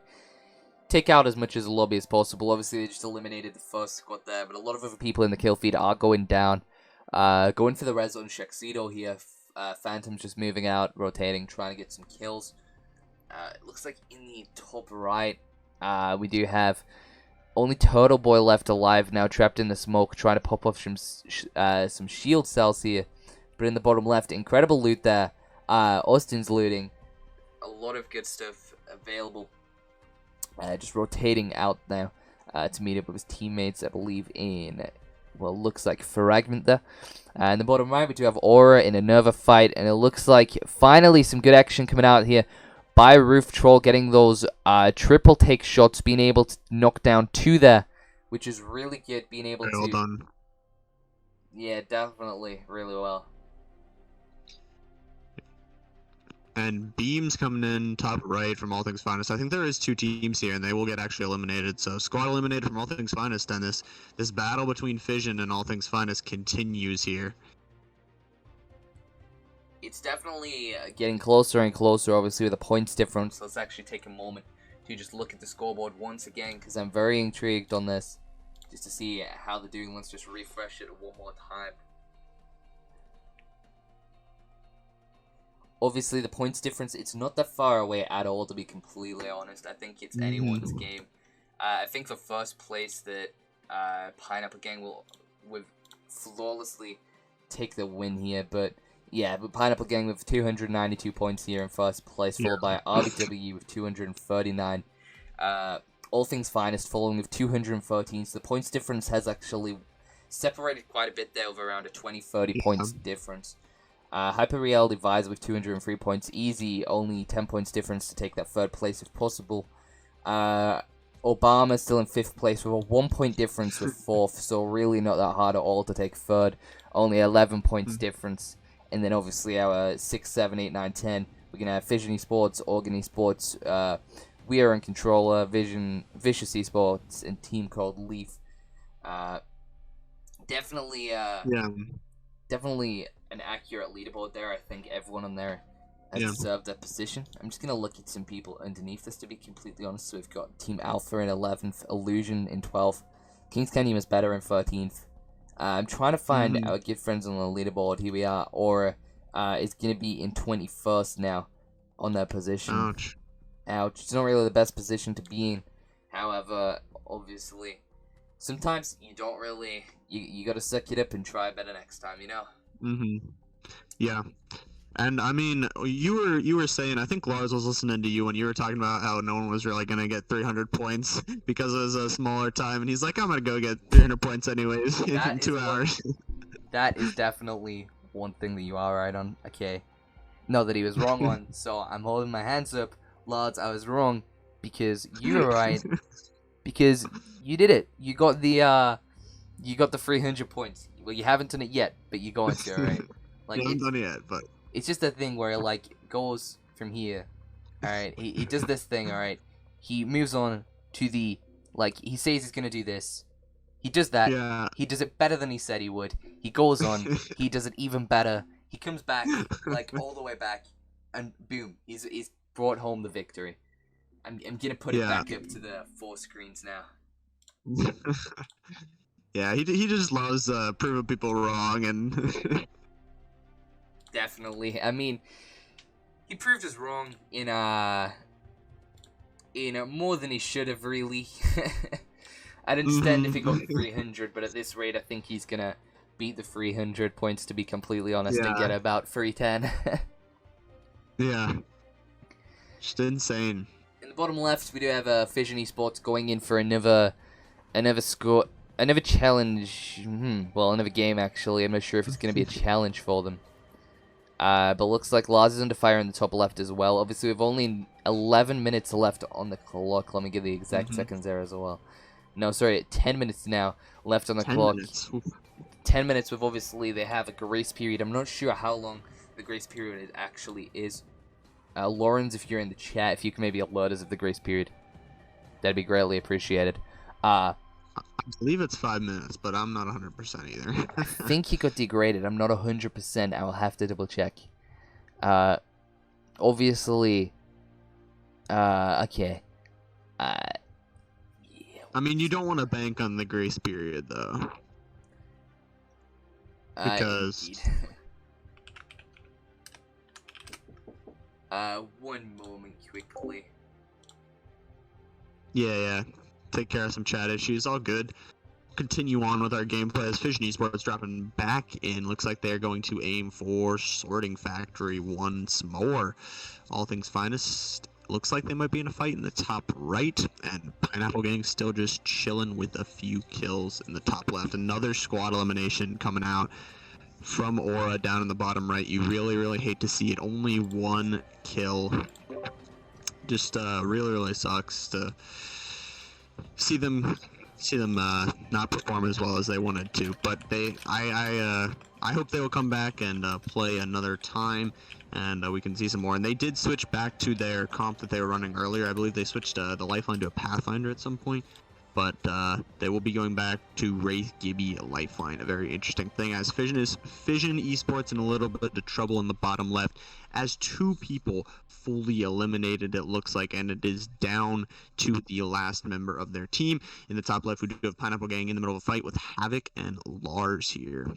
take out as much as the lobby as possible. Obviously, they just eliminated the first squad there, but a lot of other people in the kill feed are going down. Going for the res on Shaxido here. Phantom's just moving out, rotating, trying to get some kills. It looks like in the top right, we do have only Turtle Boy left alive now, trapped in the smoke, trying to pop off some shield cells here. But in the bottom left, incredible loot there. Austin's looting. A lot of good stuff available. Just rotating out now to meet up with his teammates, I believe, in, well, looks like Fragment there. In the bottom right, we do have Aura in another fight, and it looks like finally some good action coming out here by Roof Troll, getting those triple take shots, being able to knock down 2 there, which is really good, being able to... Well done. Yeah, definitely, really well. And Beams coming in top right from All Things Finest. I think there is 2 teams here, and they will get actually eliminated. So squad eliminated from All Things Finest, and this battle between Fission and All Things Finest continues here. It's definitely getting closer and closer, obviously, with the points difference. Let's actually take a moment to just look at the scoreboard once again, because I'm very intrigued on this, just to see how they're doing. Let's just refresh it one more time. Obviously, the points difference, it's not that far away at all, to be completely honest. I think it's anyone's game. I think the first place that Pineapple Gang will flawlessly take the win here, but yeah, but Pineapple Gang with 292 points here in first place, followed by RBW with 239. All Things Finest following with 213, so the points difference has actually separated quite a bit there, with around a 20-30 points difference. Hyper Reality Visor with 203 points. Easy, only 10 points difference to take that third place if possible. Obama still in 5th place with a 1 point difference with 4th, so really not that hard at all to take 3rd. Only 11 points difference. And then obviously our 6, 7, 8, 9, 10. We're going to have Fission Esports, Organ Esports, We Are in Controller, Vicious Esports, and Team called Leaf. Definitely an accurate leaderboard there. I think everyone on there has deserved their position. I'm just going to look at some people underneath this, to be completely honest. So we've got Team Alpha in 11th, Illusion in 12th, King's Canyon is better in 13th. I'm trying to find our good friends on the leaderboard. Here we are. Aura is going to be in 21st now on that position. Ouch. It's not really the best position to be in. However, obviously, sometimes you don't really... You got to suck it up and try better next time, you know? Yeah. And I mean, you were saying, I think Lars was listening to you when you were talking about how no one was really gonna get 300 points because it was a smaller time, and he's like, I'm gonna go get 300 points anyways in 2 hours. That is definitely one thing that you are right on. Okay, no, that he was wrong on. So I'm holding my hands up, Lars. I was wrong because you were right because you did it. You got the 300 points. Well, you haven't done it yet, but you're going to, alright? Like, I haven't done it yet, but it's just a thing where, like, goes from here, alright? He does this thing, alright? He moves on to the, like, he says he's gonna do this. He does that. yeah. He does it better than he said he would. He goes on. He does it even better. He comes back, like, all the way back, and boom, he's brought home the victory. I'm gonna put it Yeah. back up to the 4 screens now. Yeah, he just loves proving people wrong, and Definitely. I mean, he proved us wrong in more than he should have, really. I'd understand if he got 300, but at this rate, I think he's gonna beat the 300 points, to be completely honest, and Yeah. get about 310. yeah, just insane. In the bottom left, we do have Fission Esports going in for another challenge. Well, another game, actually. I'm not sure if it's going to be a challenge for them. But looks like Lars is under fire in the top left as well. Obviously, we've only 11 minutes left on the clock. Let me give the exact seconds there as well. No, sorry, 10 minutes now left on the 10 clock. minutes. Oof. 10 minutes with, obviously, they have a grace period. I'm not sure how long the grace period actually is. Lawrence, if you're in the chat, if you can maybe alert us of the grace period, that'd be greatly appreciated. I believe it's 5 minutes, but I'm not 100% either. I think he got degraded. I'm not 100%. I will have to double check. Obviously, okay. Yeah. I mean, you don't want to bank on the grace period, though. Because- Indeed. One moment, quickly. Yeah. Take care of some chat issues. All good. Continue on with our gameplay as Fission Esports dropping back in. Looks like they're going to aim for Sorting Factory once more. All things finest. Looks like they might be in a fight in the top right, and Pineapple Gang still just chilling with a few kills in the top left. Another squad elimination coming out from Aura down in the bottom right. You really hate to see it. Only 1 kill. Just really sucks to see them not perform as well as they wanted to. But I hope they will come back and play another time, and we can see some more. And they did switch back to their comp that they were running earlier. I believe they switched the Lifeline to a Pathfinder at some point. But they will be going back to Wraith Gibby Lifeline, a very interesting thing, as Fission Esports in a little bit of trouble in the bottom left, as 2 people fully eliminated, it looks like, and it is down to the last member of their team. In the top left, we do have Pineapple Gang in the middle of a fight with Havoc and Lars here.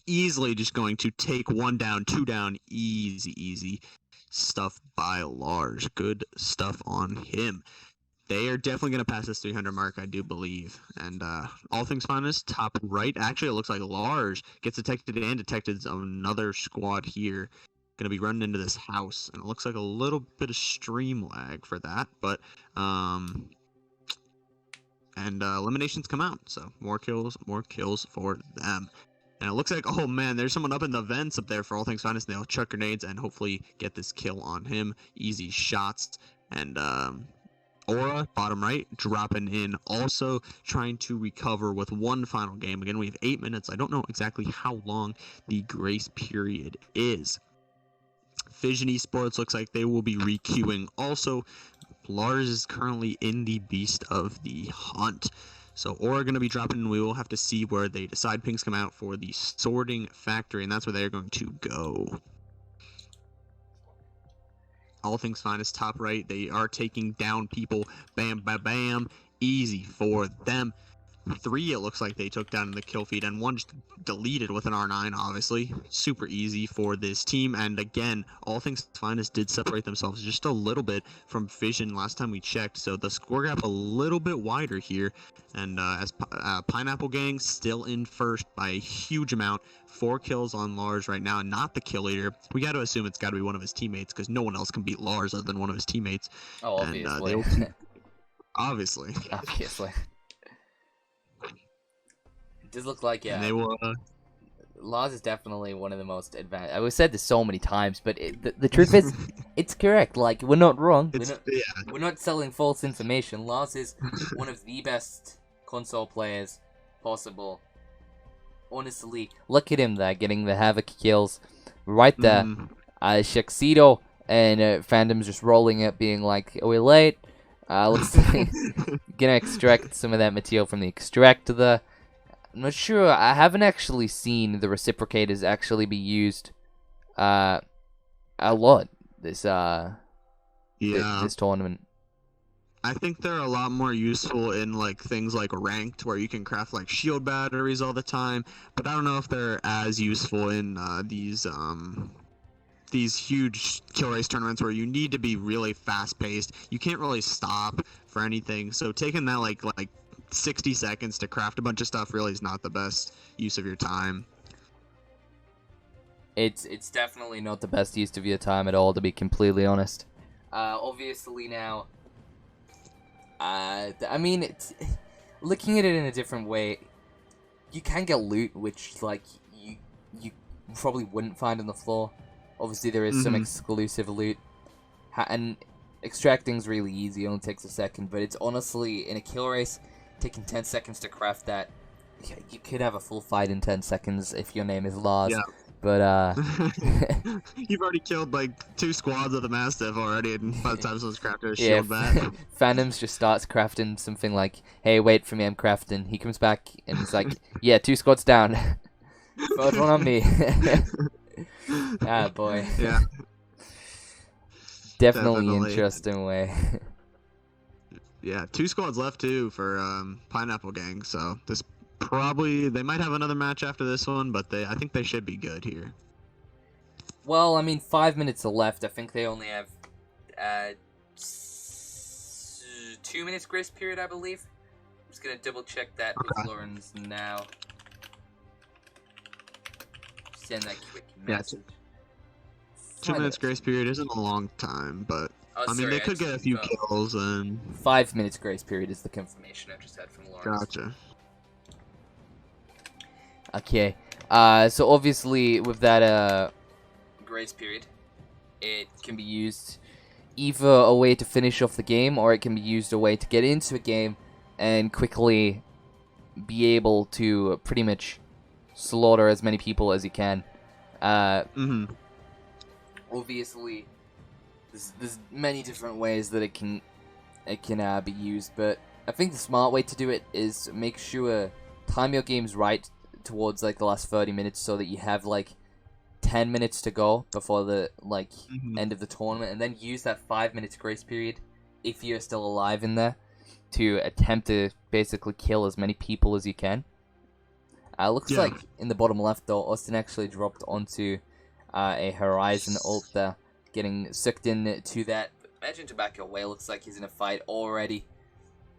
Easily just going to take 1 down, 2 down, easy stuff by Lars. Good stuff on him. They are definitely going to pass this 300 mark, I do believe. And all things finest, top right. Actually, it looks like Lars gets detected and detected another squad here. Going to be running into this house. And it looks like a little bit of stream lag for that. But, eliminations come out. So more kills for them. And it looks like, oh man, there's someone up in the vents up there for all things finest. They'll chuck grenades and hopefully get this kill on him. Easy shots. And, Aura, bottom right, dropping in, also trying to recover with 1 final game. Again, we have 8 minutes. I don't know exactly how long the grace period is. Fission Esports looks like they will be requeuing. Also, Lars is currently in the Beast of the Hunt. So Aura going to be dropping, and we will have to see where they decide pings come out for the Sorting Factory, and that's where they're going to go. All things finest, top right. They are taking down people. Bam, bam, bam. Easy for them. 3, it looks like they took down in the kill feed, and 1 just deleted with an R9, obviously. Super easy for this team. And again, all things finest did separate themselves just a little bit from Fission last time we checked. So the score gap a little bit wider here. And as Pineapple Gang still in first by a huge amount. 4 kills on Lars right now, not the kill leader. We got to assume it's got to be one of his teammates, because no one else can beat Lars other than one of his teammates. Oh, And, obviously. they will keep- obviously. Obviously. It does look like, And they will... Lars is definitely one of the most advanced. I've said this so many times, but the truth is, it's correct. Like, we're not wrong. We're not selling false information. Lars is one of the best console players possible. honestly, look at him there, getting the Havoc kills right there. Mhm. Shaxito and Fandom's just rolling it, being like, "Are we late?" Looks like gonna extract some of that material from the extractor there. I'm not sure. I haven't actually seen the reciprocators actually be used a lot this Yeah. this tournament. I think they're a lot more useful in like things like ranked, where you can craft like shield batteries all the time. But I don't know if they're as useful in these huge kill race tournaments where you need to be really fast paced. You can't really stop for anything. So taking that like 60 seconds to craft a bunch of stuff really is not the best use of your time. It's definitely not the best use of your time at all, to be completely honest. Obviously now, I mean, looking at it in a different way, you can get loot which like you probably wouldn't find on the floor. Obviously, there is some Mhm. exclusive loot, and extracting's really easy. It only takes a second, but it's honestly in a kill race, taking 10 seconds to craft that. You could have a full fight in 10 seconds if your name is Lars. Yeah. But You've already killed like 2 squads of the Mastiff already, and by the time someone's crafted a yeah, shield bat. Phantoms just starts crafting something like, "Hey, wait for me, I'm crafting." He comes back and he's like, "Yeah, 2 squads down. Third one on me." Ah, boy. Yeah. Definitely Definitely. interesting way. Yeah, 2 squads left too for Pineapple Gang. So this probably they might have another match after this one, but I think they should be good here. Well, I mean, 5 minutes are left. I think they only have 2 minutes grace period, I believe. I'm just gonna double check that Okay. with Lawrence now. Send that quick Yeah, message. 2 minutes grace period isn't a long time, but Oh, I mean sorry, they could just get a few confirmed. kills and 5 minutes grace period is the confirmation I just had from Lawrence. gotcha. Okay. So obviously with that grace period, it can be used either a way to finish off the game, or it can be used a way to get into a game and quickly be able to pretty much slaughter as many people as you can. Mhm. Obviously, there's many different ways that it can be used, but I think the smart way to do it is make sure time your games right towards like the last 30 minutes, so that you have like 10 minutes to go before the like Mhm. end of the tournament, and then use that 5 minutes grace period if you're still alive in there to attempt to basically kill as many people as you can. Looks Yeah. like in the bottom left though, Austin actually dropped onto a Horizon ult there, getting sucked into that Legend Tobacco Whale. Looks like he's in a fight already.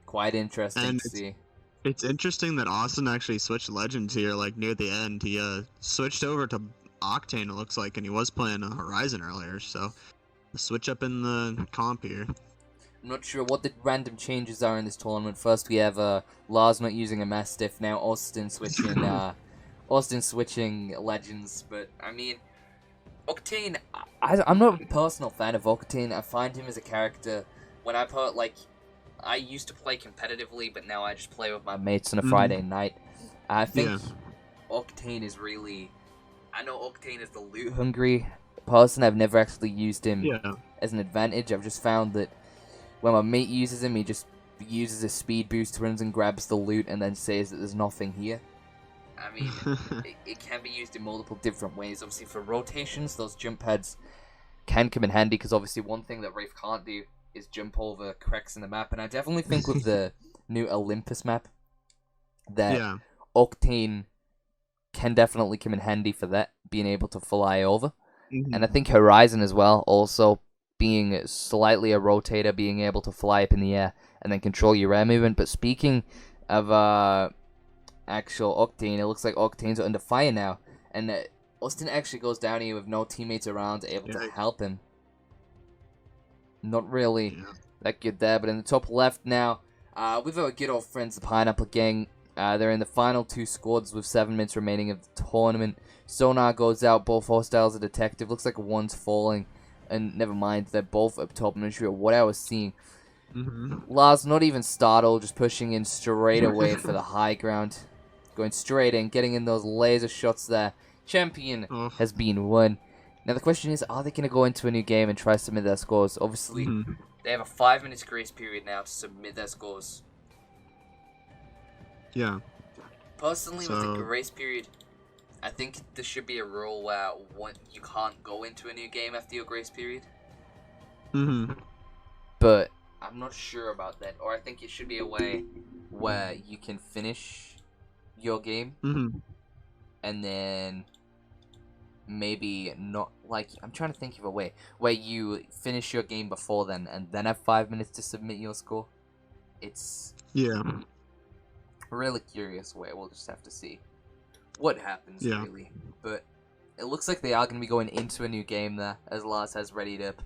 Quite interesting And to see. It's interesting that Austin actually switched legends here, like near the end. He switched over to Octane, it looks like, and he was playing a Horizon earlier. So a switch up in the comp here. I'm not sure what the random changes are in this tournament. First we have Lars not using a Mastiff, now Austin switching legends, but I mean Octane, I'm not a personal fan of Octane. I find him as a character, when I put like, I used to play competitively, but now I just play with my mates on a Friday night. I think Yeah. Octane is really, I know Octane is the loot hungry person. I've never actually used him Yeah. as an advantage. I've just found that when my mate uses him, he just uses a speed boost, runs and grabs the loot, and then says that there's nothing here. I mean, it can be used in multiple different ways. Obviously, for rotations, those jump pads can come in handy, because obviously one thing that Wraith can't do is jump over cracks in the map. And I definitely think with the new Olympus map that Yeah. Octane can definitely come in handy for that, being able to fly over. Mhm. And I think Horizon as well, also being slightly a rotator, being able to fly up in the air and then control your air movement. But speaking of actual Octane, it looks like Octane's under fire now, and Austin actually goes down here with no teammates around able to Yeah. help him. Not really Yeah. that good there, but in the top left now, with our good old friends, the Pineapple Gang. They're in the final 2 squads with 7 minutes remaining of the tournament. Sonar goes out, both hostiles are detective. Looks like one's falling, and never mind, they're both up top. I'm not sure what I was seeing. Mhm. Lars not even startled, just pushing in straight away for the high ground. going straight in, getting in those laser shots there. Champion Oh. has been won. Now the question is, are they going to go into a new game and try to submit their scores? Obviously, Mhm. They have a 5 minutes grace period now to submit their scores. Yeah. Personally, with the So- grace period, I think there should be a rule where you can't go into a new game after your grace period. Hmm. But I'm not sure about that. Or I think it should be a way way where you can finish your game Hmm. and then maybe not, like, I'm trying to think of a way where you finish your game before then and then have 5 minutes to submit your score. It's Yeah. a really curious way. We'll just have to see what happens, Yeah. really. But it looks like they are going to be going into a new game there, as Lars has readied up.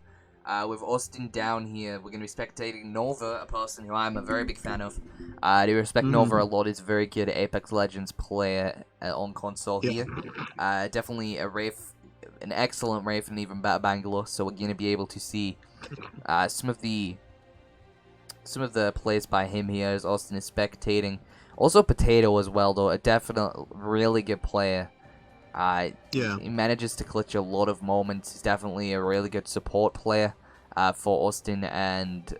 With Austin down here, we're going to be spectating Nova, a person who I'm a very big fan of. I do respect Nova a lot. He's a very good Apex Legends player on console Yeah. here. Definitely an excellent Wraith and even better Bangalore. So we're going to be able to see some of the plays by him here as Austin is spectating. Also Potato as well, though, a definite really good player. Yeah. He manages to clutch a lot of moments. He's definitely a really good support player for Austin and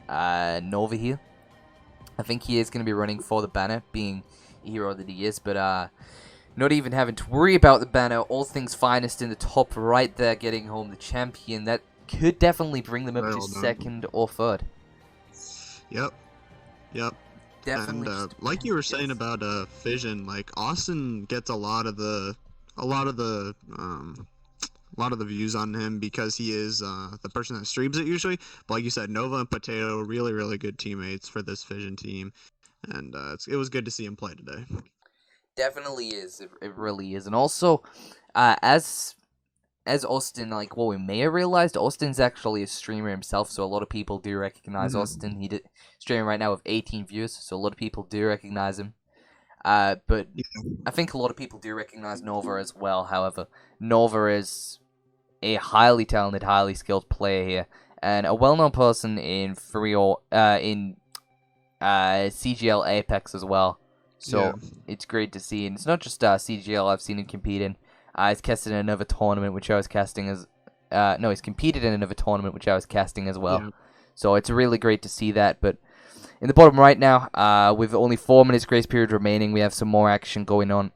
Nova here. I think he is going to be running for the banner, being a hero that he is, but not even having to worry about the banner. All things finest in the top right there, getting home the champion. That could definitely bring them up Well to done. second or third. Yep. Yep. Definitely. And just- like you were saying yes. about Fission, like Austin gets a lot of the views on him because he is the person that streams it usually. But like you said, Nova and Potato really really good teammates for this Fission team, and it was good to see him play today. Definitely is. It really is. And also, as Austin, like what we may have realized, Austin's actually a streamer himself, so a lot of people do recognize Mhm. Austin. He did streaming right now with 18 views, so a lot of people do recognize him. But I think a lot of people do recognize Nova as well. However, Nova is a highly talented, highly skilled player here, and a well-known person in CGL Apex as well. So Yeah. it's great to see, and it's not just CGL I've seen him compete in. He's casted in another tournament, which I was casting as. No, he's competed in another tournament, which I was casting as well. Yeah. So it's really great to see that. But in the bottom right now, with only 4 minutes grace period remaining, we have some more action going on.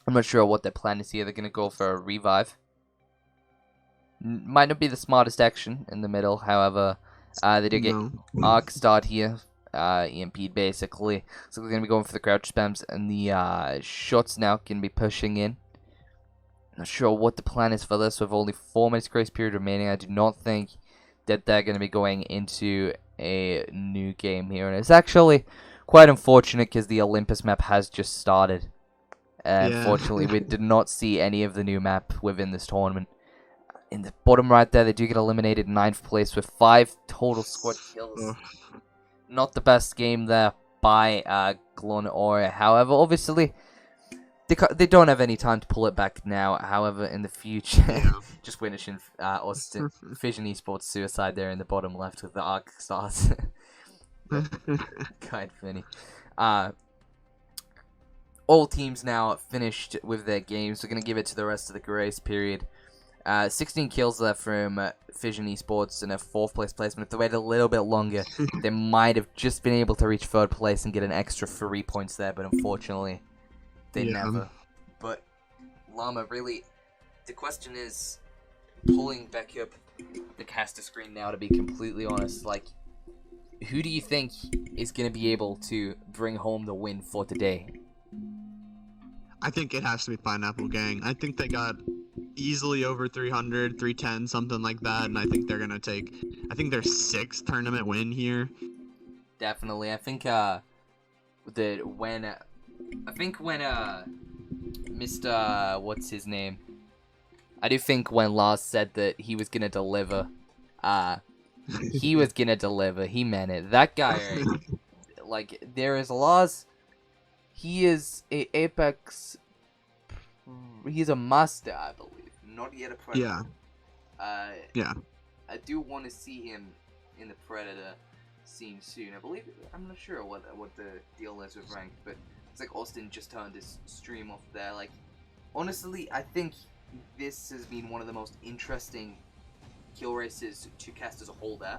I'm not sure what their plan is here. They're going to go for a revive. Might not be the smartest action in the middle, however, they do get No. Arc start here. EMP'd basically. So we're going to be going for the crouch spams, and the shots now can be pushing in. Not sure what the plan is for this with only 4 minutes grace period remaining. I do not think that they're going to be going into a new game here. And it's actually quite unfortunate because the Olympus map has just started. And Yeah. unfortunately, we did not see any of the new map within this tournament. In the bottom right there, they do get eliminated in 9th place with 5 total squad kills. Ugh. Not the best game there by Glon Aura. However, obviously, they don't have any time to pull it back now. However, in the future, Yeah. just finishing Austin Fission Esports Suicide there in the bottom left with the Arc Stars. Kind of funny. All teams now finished with their games. We're going to give it to the rest of the grace period. 16 kills there from Fission Esports and a 4th place placement. If they waited a little bit longer, they might have just been able to reach 3rd place and get an extra 3 points there, but unfortunately, they Yeah. never. But, Llama, really, the question is, pulling back up the caster screen now, to be completely honest, like, who do you think is going to be able to bring home the win for today? I think it has to be Pineapple Gang. I think they got easily over 300, 310, something like that, and I think they're gonna take, I think their 6th tournament win here. Definitely. I think when Mr. What's his name? I do think when Lars said that he was gonna deliver, he was gonna deliver. He meant it. That guy, like, there is Lars. He is a Apex. He's a master, I believe. Not yet a Predator. Yeah. Yeah. I do want to see him in the Predator scene soon. I'm not sure what the deal is with rank, but It's like Austin just turned his stream off there. Like, honestly, I think this has been one of the most interesting kill races to cast as a whole there.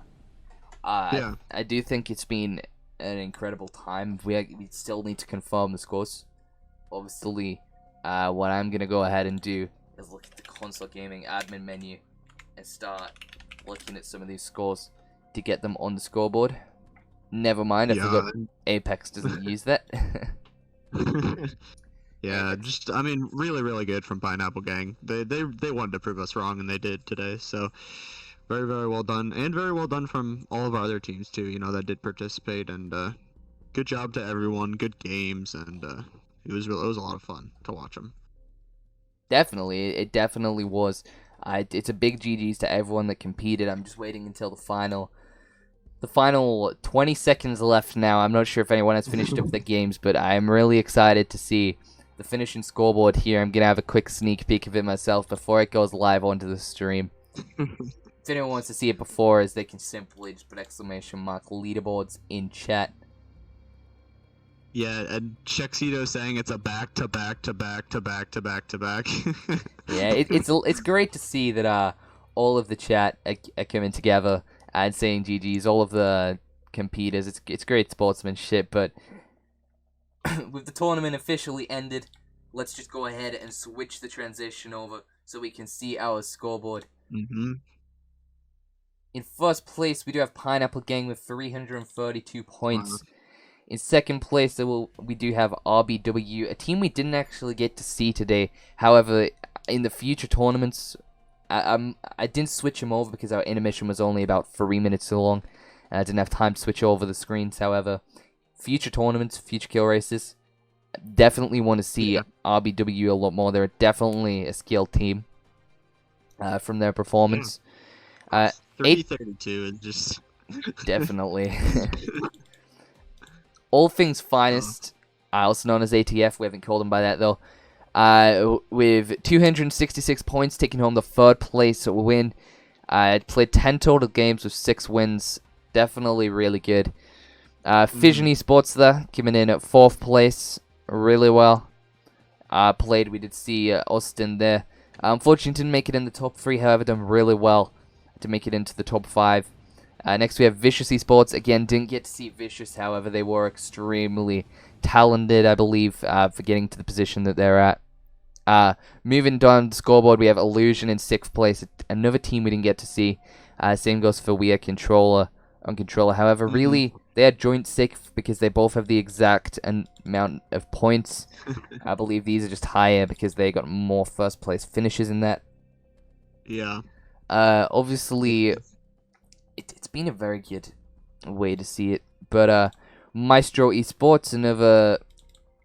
Yeah. I do think it's been an incredible time. We still need to confirm the scores. Obviously, what I'm going to go ahead and do is look at the console gaming admin menu and start looking at some of these scores to get them on the scoreboard. Never mind, I forgot Apex doesn't use that. Yeah, just I mean, really, really good from Pineapple Gang. They wanted to prove us wrong, and they did today. So, very, very well done, and very well done from all of our other teams too. You know, that did participate, and good job to everyone. Good games, and it was a lot of fun to watch them. Definitely, it definitely was. It's a big GG's to everyone that competed. I'm just waiting until the final 20 seconds left now. I'm not sure if anyone has finished up the games, but I'm really excited to see the finishing scoreboard here. I'm going to have a quick sneak peek of it myself before it goes live onto the stream. If anyone wants to see it before, they can simply just put ! leaderboards in chat. Yeah, and Shexito saying it's a back to back to back to back to back to back. Yeah, it's great to see that all of the chat are coming together and saying GG's, all of the competitors. It's great sportsmanship, but with the tournament officially ended, let's just go ahead and switch the transition over so we can see our scoreboard. Mm-hmm. In first place, we do have Pineapple Gang with 332 points. In second place, we do have RBW, a team we didn't actually get to see today. However, in the future tournaments, I didn't switch them over because our intermission was only about 3 minutes long. And I didn't have time to switch over the screens. However, future tournaments, future kill races, definitely want to see RBW a lot more. They're definitely a skilled team from their performance. 332 is just... Definitely. All Things Finest, also known as ATF, we haven't called them by that though, with 266 points, taking home the third place win. Played 10 total games with 6 wins. Definitely really good. Fission Esports there, coming in at 4th place, really well. We did see Austin there. Unfortunately, didn't make it in the top 3, however, done really well to make it into the top 5. Next we have Vicious Esports. Again, didn't get to see Vicious, however, they were extremely talented, I believe, for getting to the position that they're at. Moving down the scoreboard, we have Illusion in 6th place, another team we didn't get to see. Same goes for We Are Controller on Controller. However, really, they are joint 6th because they both have the exact amount of points. I believe these are just higher because they got more first place finishes in that. Yeah. Obviously, it's been a very good way to see it. But Maestro Esports, another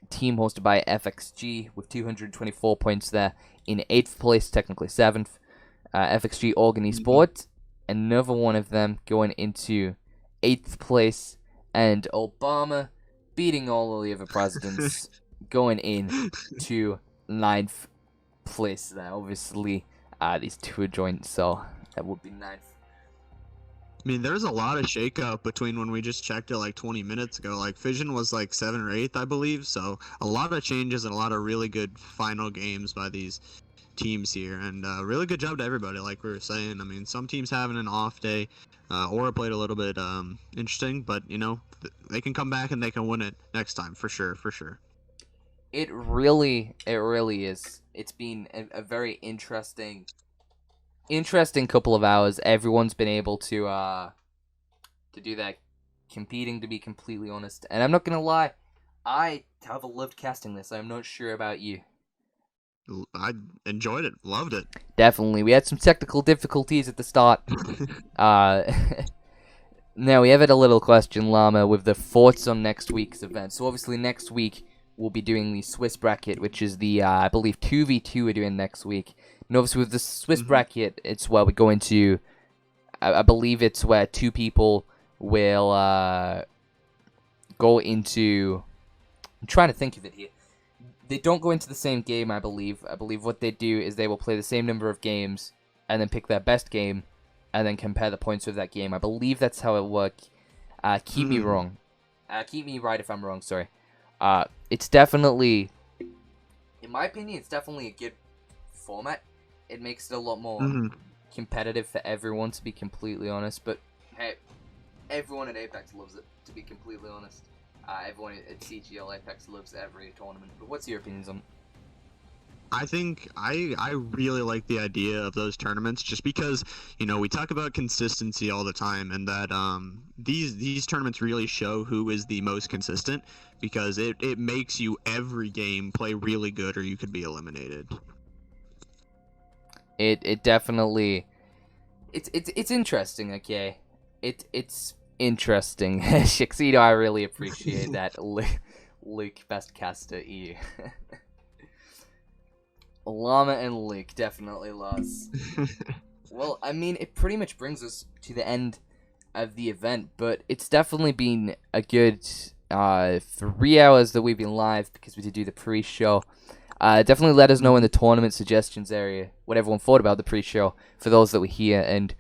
team hosted by FXG with 224 points there in 8th place, technically 7th. FXG Organ Esports, another one of them going into 8th place. And Obama beating all of the other presidents, going in to 9th place there. Obviously, these two are joint, so that would be 9th. I mean, there's a lot of shakeup between when we just checked it like 20 minutes ago. Like, Fission was like 7th or 8th, I believe. So, a lot of changes and a lot of really good final games by these teams here. And really good job to everybody, like we were saying. I mean, some teams having an off day. Aura played a little bit interesting, but, you know, they can come back and they can win it next time, for sure, for sure. It really is. It's been a very interesting couple of hours. Everyone's been able to do that competing, to be completely honest. And I'm not gonna lie, I have loved casting this. I'm not sure about you. I enjoyed it, loved it. Definitely. We had some technical difficulties at the start. Now we have had a little question, Llama, with the thoughts on next week's event. So obviously next week we'll be doing the Swiss bracket, which is the I believe 2v2 we're doing next week. And obviously with the Swiss bracket, it's where we go into, I believe it's where 2 people will go into, I'm trying to think of it here. They don't go into the same game, I believe. I believe what they do is they will play the same number of games and then pick their best game and then compare the points of that game. I believe that's how it works. Keep me wrong. Keep me right if I'm wrong, sorry. It's definitely, in my opinion, it's definitely a good format. It makes it a lot more competitive for everyone, to be completely honest. But hey, everyone at Apex loves it, to be completely honest. Everyone at CGL Apex loves every tournament. But what's your opinions on? I think I really like the idea of those tournaments, just because, you know, we talk about consistency all the time, and that these tournaments really show who is the most consistent, because it makes you every game play really good or you could be eliminated. It definitely, it's interesting. Okay, it's interesting. Shixito, I really appreciate that. Luke, best caster EU. Llama and Luke definitely lost. Well, I mean, it pretty much brings us to the end of the event, but it's definitely been a good 3 hours that we've been live, because we did do the pre-show. Definitely let us know in the tournament suggestions area what everyone thought about the pre-show, for those that were here. And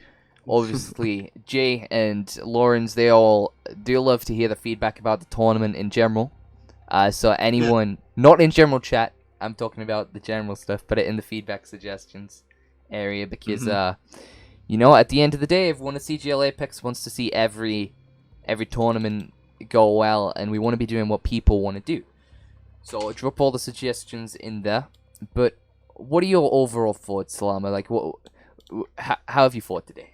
obviously, Jay and Lawrence, they all do love to hear the feedback about the tournament in general. So anyone not in general chat, I'm talking about the general stuff, put it in the feedback suggestions area, because you know, at the end of the day, everyone at CGL Apex wants to see every tournament go well, and we want to be doing what people want to do. So I'll drop all the suggestions in there. But what are your overall thoughts, Llama? Like, how have you thought today?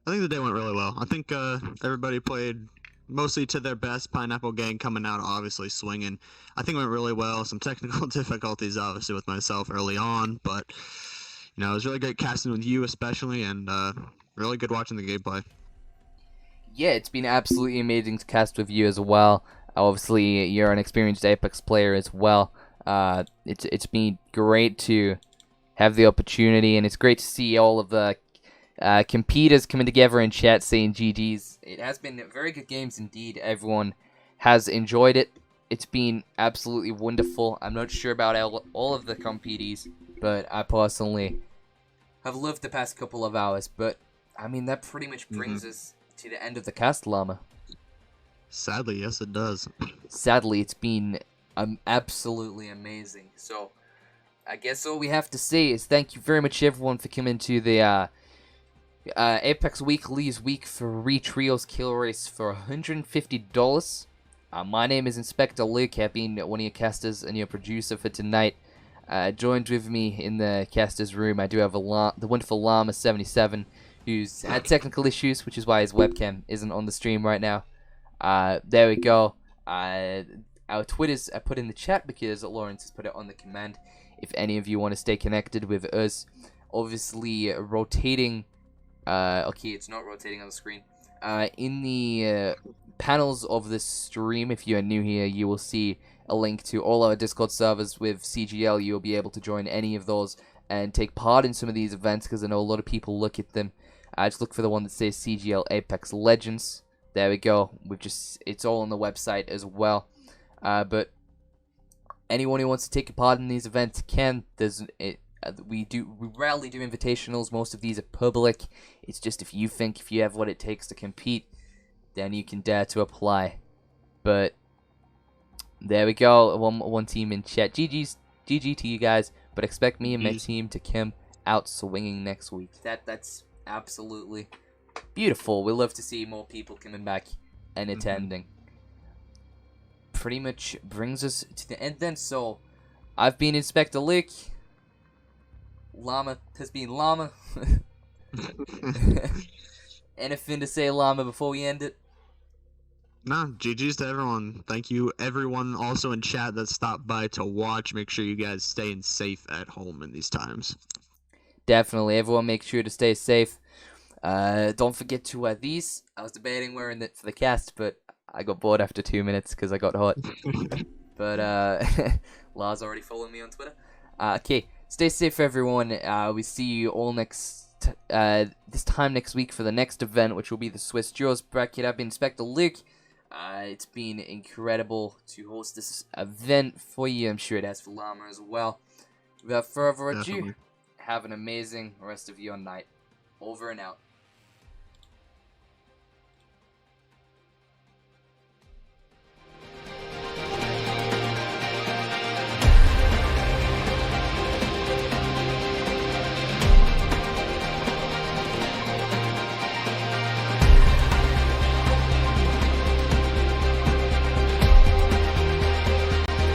I think the day went really well. I think everybody played mostly to their best. Pineapple Gang coming out, obviously swinging. I think it went really well. Some technical difficulties, obviously, with myself early on, but you know, it was really great casting with you, especially, and really good watching the gameplay. Yeah, it's been absolutely amazing to cast with you as well. Obviously, you're an experienced Apex player as well. It's been great to have the opportunity, and it's great to see all of the competitors coming together in chat saying GG's. It has been very good games indeed. Everyone has enjoyed it. It's been absolutely wonderful. I'm not sure about all of the competes, but I personally have loved the past couple of hours. But I mean, that pretty much brings us to the end of the cast, Llama. Sadly, yes, it does. Sadly, it's been absolutely amazing. So I guess all we have to say is thank you very much, everyone, for coming to the Apex Weekly's Week 3 Trios Kill Race for $150. My name is Inspector Luke. I've been one of your casters and your producer for tonight. Joined with me in the casters room, I do have the wonderful Llama77, who's had technical issues, which is why his webcam isn't on the stream right now. There we go. Our Twitters are put in the chat because Lawrence has put it on the command. If any of you want to stay connected with us, obviously rotating. Okay, it's not rotating on the screen. In the panels of this stream, if you are new here, you will see a link to all our Discord servers with CGL. You'll be able to join any of those and take part in some of these events, because I know a lot of people look at them. Just look for the one that says CGL Apex Legends. There we go. It's all on the website as well. But anyone who wants to take part in these events can. We rarely do invitationals. Most of these are public. It's just if you have what it takes to compete, then you can dare to apply. But there we go. One team in chat. GG to you guys. But expect me and my team to come out swinging next week. That's absolutely beautiful. We love to see more people coming back and attending. Pretty much brings us to the end then. So I've been Inspector Luke. Llama has been Llama. Anything to say, Llama, before we end it? Nah, GG's to everyone. Thank you, everyone also in chat that stopped by to watch. Make sure you guys staying safe at home in these times. Definitely. Everyone make sure to stay safe. Don't forget to wear these. I was debating wearing it for the cast, but I got bored after 2 minutes because I got hot. But Lars already following me on Twitter. Okay, stay safe, everyone. We see you all this time next week for the next event, which will be the Swiss Jaws bracket. I've been Inspector Luke. It's been incredible to host this event for you. I'm sure it has for Llama as well. Without further ado, have an amazing rest of your night. Over and out.